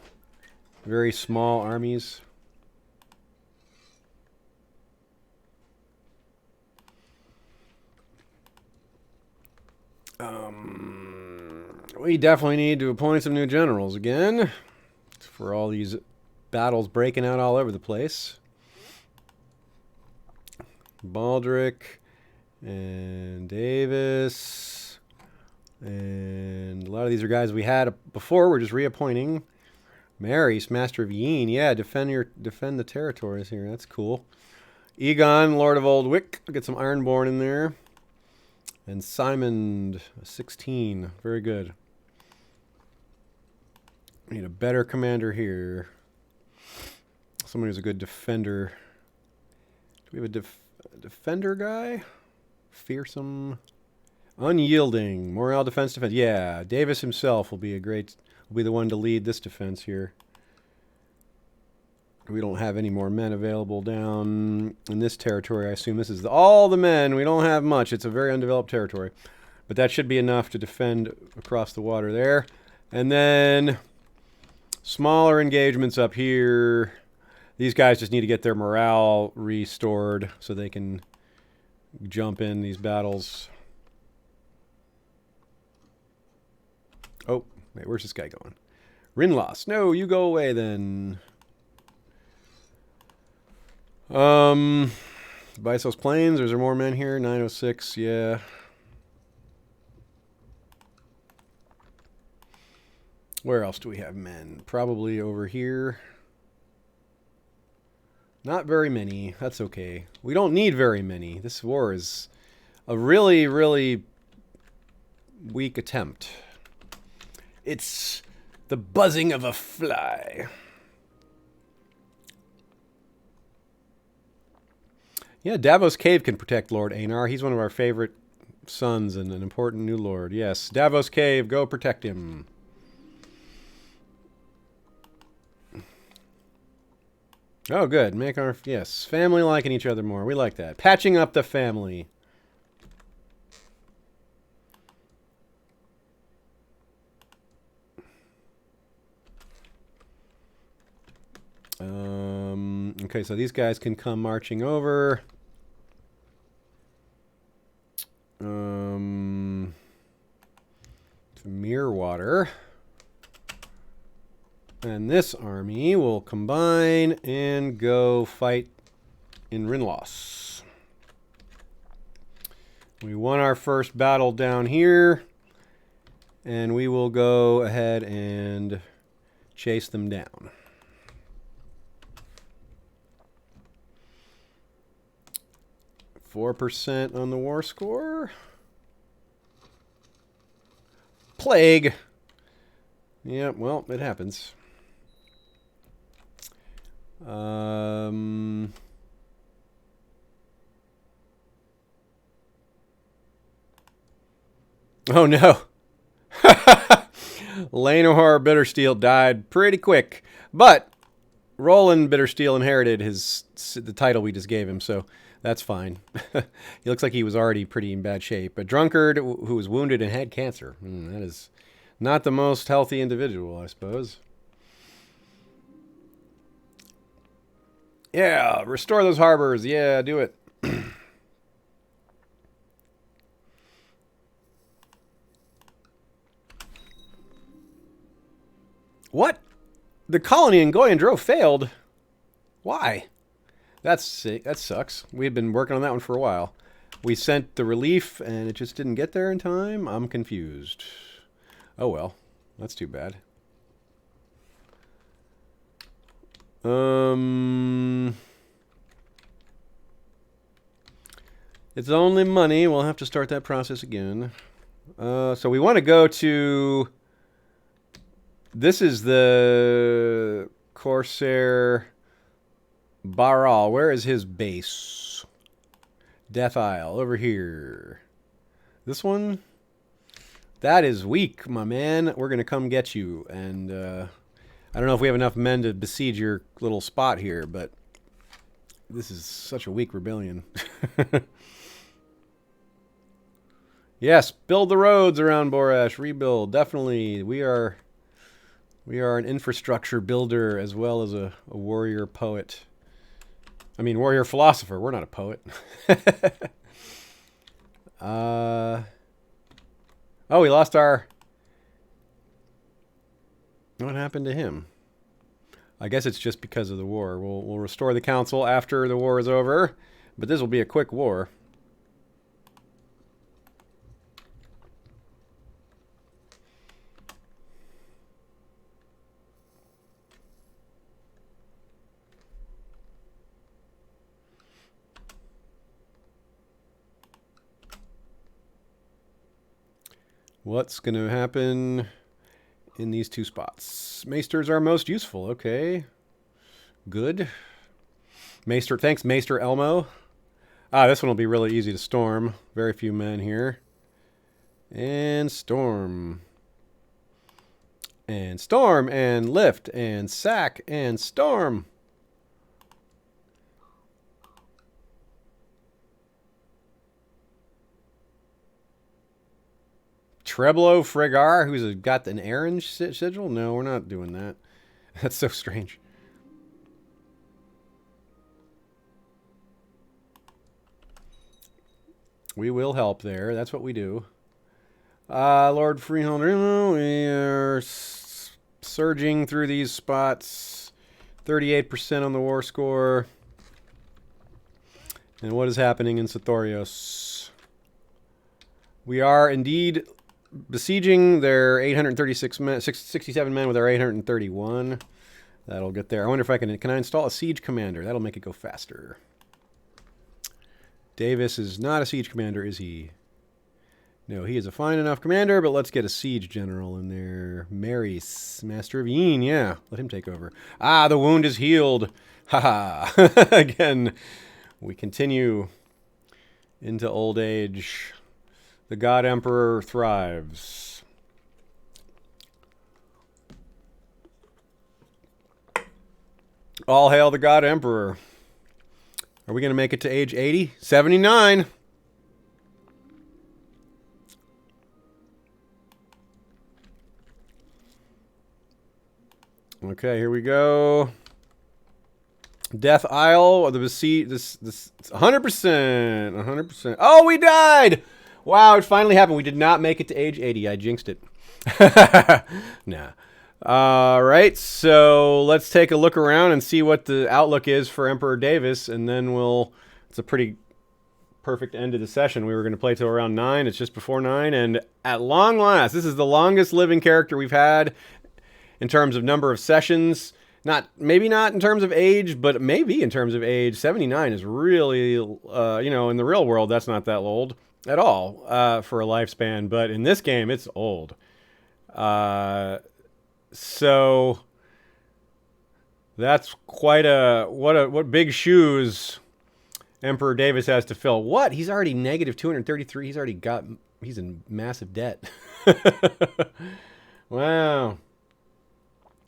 very small armies. We definitely need to appoint some new generals again for all these battles breaking out all over the place. Baldric and Davis. And a lot of these are guys we had before. We're just reappointing. Maris, Master of Yeen. Yeah, defend the territories here. That's cool. Egon, Lord of Old Wick. Get some Ironborn in there. And Simon, 16. Very good. Need a better commander here. Somebody who's a good defender. Do we have a defender guy? Fearsome. Unyielding. Morale, defense, defense. Yeah, Davis himself will be the one to lead this defense here. We don't have any more men available down in this territory. I assume this is all the men. We don't have much. It's a very undeveloped territory. But that should be enough to defend across the water there. And then smaller engagements up here. These guys just need to get their morale restored so they can jump in these battles. Oh, wait, where's this guy going? Rinlos. No, you go away then. Bisos Plains. Is there more men here? 906, yeah. Where else do we have men? Probably over here. Not very many. That's okay. We don't need very many. This war is a really, really weak attempt. It's the buzzing of a fly. Yeah, Davos Cave can protect Lord Aenar. He's one of our favorite sons and an important new lord. Yes, Davos Cave, go protect him. Oh, good. Make our, yes, family liking each other more. We like that. Patching up the family. Okay, so these guys can come marching over. To Mirwater. And this army will combine and go fight in Rinlos. We won our first battle down here. And we will go ahead and chase them down. 4% on the war score. Plague. Yeah, well, it happens. Oh no. Lanor Bittersteel died pretty quick. But Roland Bittersteel inherited the title we just gave him, so that's fine. He looks like he was already pretty in bad shape. A drunkard who was wounded and had cancer. That is not the most healthy individual, I suppose. Yeah, restore those harbors. Yeah, do it. What? The colony in Goyandro failed? Why? That's sick. That sucks. We've been working on that one for a while. We sent the relief, and it just didn't get there in time? I'm confused. Oh well. That's too bad. It's only money. We'll have to start that process again. So we want to go to... This is the Corsair Baral. Where is his base? Death Isle, over here. This one? That is weak, my man. We're going to come get you. And I don't know if we have enough men to besiege your little spot here, but this is such a weak rebellion. Yes, build the roads around Borash. Rebuild. Definitely. We are an infrastructure builder as well as a warrior poet. I mean, warrior philosopher. We're not a poet. Oh, we lost our... What happened to him? I guess it's just because of the war. We'll restore the council after the war is over, but this will be a quick war. What's going to happen in these two spots? Maesters are most useful. Okay. Good. Maester, thanks, Maester Elmo. This one will be really easy to storm. Very few men here. And storm. And storm. And lift. And sack. And storm. Treblo Fregar, who's got an Aaron sigil? No, we're not doing that. That's so strange. We will help there. That's what we do. Lord Freehold, we are surging through these spots. 38% on the war score. And what is happening in Sithorios? We are indeed... besieging their 836 men, 67 men with our 831. That'll get there. I wonder if I can I install a siege commander? That'll make it go faster. Davis is not a siege commander, is he? No, he is a fine enough commander, but let's get a siege general in there. Maris, Master of Yin, yeah. Let him take over. Ah, the wound is healed. Haha. Again, we continue into old age. The God Emperor thrives. All hail the God Emperor. Are we going to make it to age 80? 79. Okay, here we go. Death Isle, the besiege, this 100%, 100%. Oh, we died! Wow, it finally happened. We did not make it to age 80. I jinxed it. Nah. All right, so let's take a look around and see what the outlook is for Emperor Davis, and then it's a pretty perfect end to the session. We were going to play till around 9. It's just before 9, and at long last, this is the longest living character we've had in terms of number of sessions. maybe not in terms of age, but maybe in terms of age. 79 is really, in the real world, that's not that old at all for a lifespan. But in this game, it's old. So that's quite what big shoes Emperor Davis has to fill. What? He's already negative 233. He's in massive debt. Wow.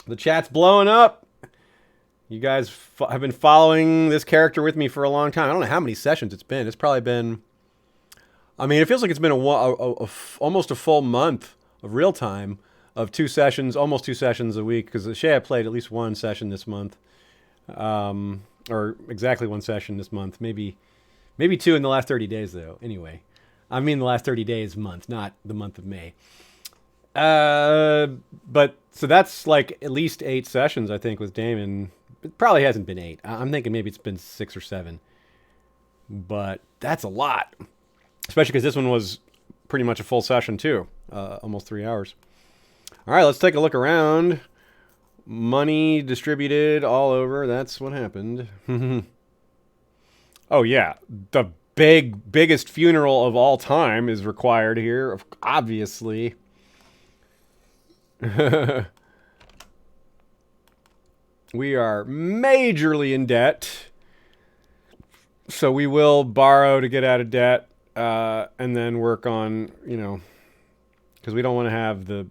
The chat's blowing up. You guys have been following this character with me for a long time. I don't know how many sessions it's been. It's probably been, it feels like it's been almost a full month of real time of 2 sessions, almost 2 sessions a week, because Shea played at least 1 session this month. Or exactly 1 session this month. Maybe 2 in the last 30 days, though. Anyway, I mean the last 30 days month, not the month of May. But so that's like at least 8 sessions, I think, with Daemon. It probably hasn't been 8. I'm thinking maybe it's been 6 or 7. But that's a lot, especially because this one was pretty much a full session too, almost 3 hours. All right, let's take a look around. Money distributed all over. That's what happened. Oh yeah, the biggest funeral of all time is required here, obviously. We are majorly in debt, so we will borrow to get out of debt, and then work on, because we don't want to have the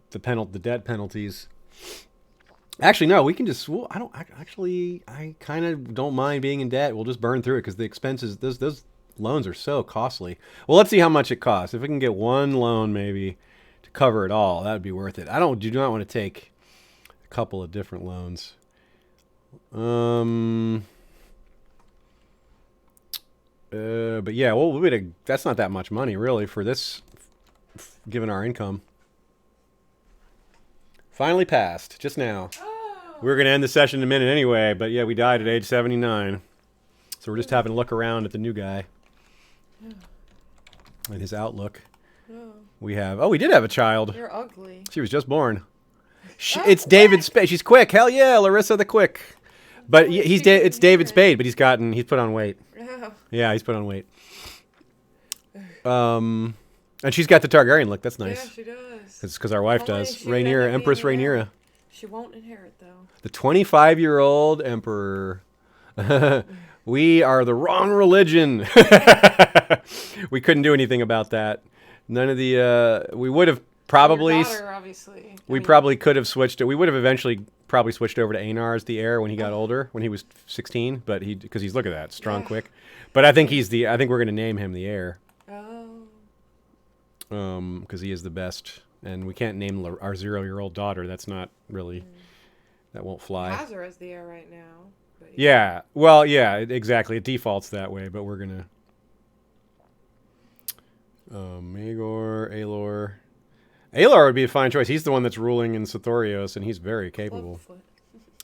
debt penalties. Actually, no, we can just. Well, I kind of don't mind being in debt. We'll just burn through it because the expenses, those loans are so costly. Well, let's see how much it costs. If we can get 1 loan, maybe, to cover it all, that would be worth it. Do not want to take a couple of different loans. But yeah, well, that's not that much money really for this, given our income. Finally passed just now. Oh. We were going to end the session in a minute anyway, but yeah, we died at age 79. So we're just having to look around at the new guy and his outlook. Oh. We did have a child. You're ugly. She was just born. It's David Spade. She's quick. Hell yeah, Larissa the Quick. But it's David Spade, but he's put on weight. Oh. Yeah, he's put on weight. And she's got the Targaryen look. That's nice. Yeah, she does. It's because our wife Only does. she would end Rhaenyra, up Empress being Rhaenyra. She won't inherit, though. The 25-year-old emperor. We are the wrong religion. We couldn't do anything about that. None of the. We would have probably. Your daughter, obviously. Probably could have switched it. We would have eventually probably switched over to Aenar as the heir when he got older, when he was 16. But because he's, look at that, strong, quick. But I think I think we're going to name him the heir. Oh. Because he is the best, and we can't name our 0-year-old daughter. That's not really. That won't fly. Has her as the heir right now. But Yeah. Well, yeah, exactly. It defaults that way, but we're gonna. Maegor, Aelor. Aelor would be a fine choice. He's the one that's ruling in Sithorios, and he's very capable. Clubfoot.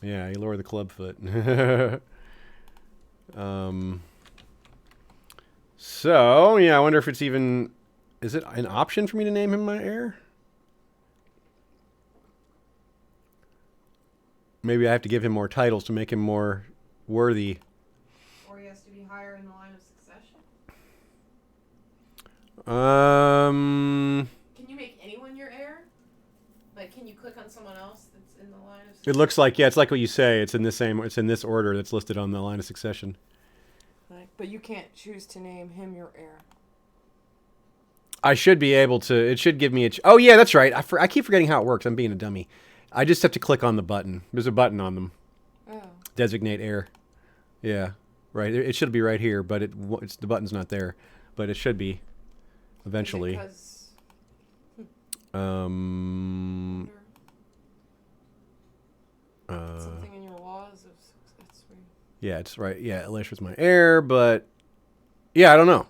Yeah, Aelor the Clubfoot. So yeah, I wonder if it's even. Is it an option for me to name him my heir? Maybe I have to give him more titles to make him more worthy. Or he has to be higher in the line of succession. Can you make anyone your heir? Like, can you click on someone else that's in the line of succession? It looks like, yeah, it's like what you say. It's in this order that's listed on the line of succession. But you can't choose to name him your heir. I should be able to. It should give me a. Oh yeah, that's right. I keep forgetting how it works. I'm being a dummy. I just have to click on the button. There's a button on them. Oh. Designate heir. Yeah, right. It should be right here, but it's the button's not there. But it should be. Eventually. Because. Something Something in your laws of that's weird. Yeah, it's right. Yeah, Elisha's my heir, but yeah, I don't know.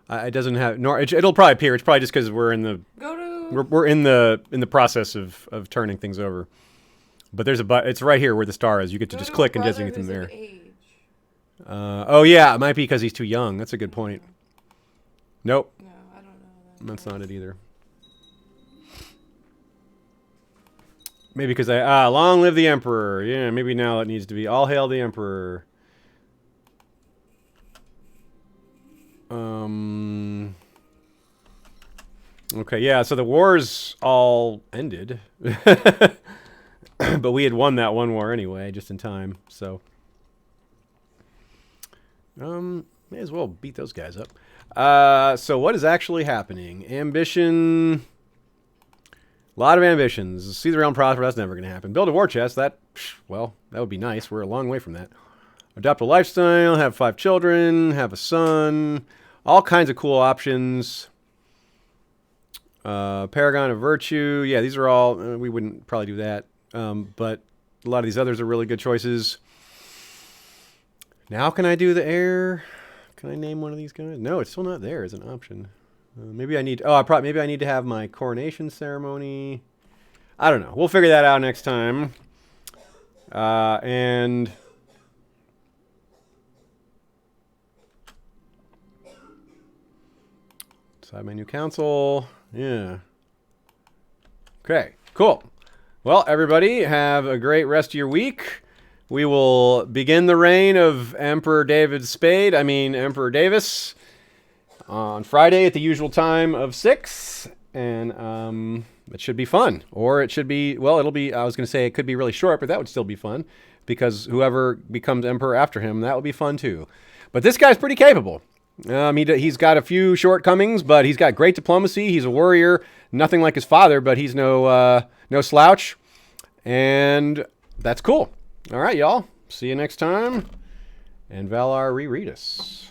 It doesn't have. Nor it'll probably appear. It's probably just because we're in the. Go to. We're in the process of turning things over. But there's a button. It's right here where the star is. You get to just click and designate them there. Oh yeah, it might be because he's too young. That's a good point. Nope. No, I don't know that. That's not it either. Maybe because long live the Emperor. Yeah, maybe now it needs to be all hail the Emperor. Okay, yeah, so the wars all ended. But we had won that one war anyway, just in time, so. May as well beat those guys up. So what is actually happening? Ambition. A lot of ambitions. See the realm prosper, that's never going to happen. Build a war chest, well, that would be nice. We're a long way from that. Adopt a lifestyle, have 5 children, have a son. All kinds of cool options. Paragon of Virtue. Yeah, these are all, we wouldn't probably do that. But a lot of these others are really good choices. Now can I do the heir? Can I name one of these guys? No, it's still not there as an option. Maybe I need. Maybe I need to have my coronation ceremony. I don't know. We'll figure that out next time. And decide my new council. Yeah. Okay. Cool. Well, everybody, have a great rest of your week. We will begin the reign of Emperor Emperor Davis, on Friday at the usual time of 6, and it should be fun. Or it should be, well, it'll be, I was going to say it could be really short, but that would still be fun, because whoever becomes emperor after him, that would be fun too. But this guy's pretty capable. He's got a few shortcomings, but he's got great diplomacy. He's a warrior, nothing like his father, but he's no slouch, and that's cool. All right, y'all. See you next time. And Valar, reread us.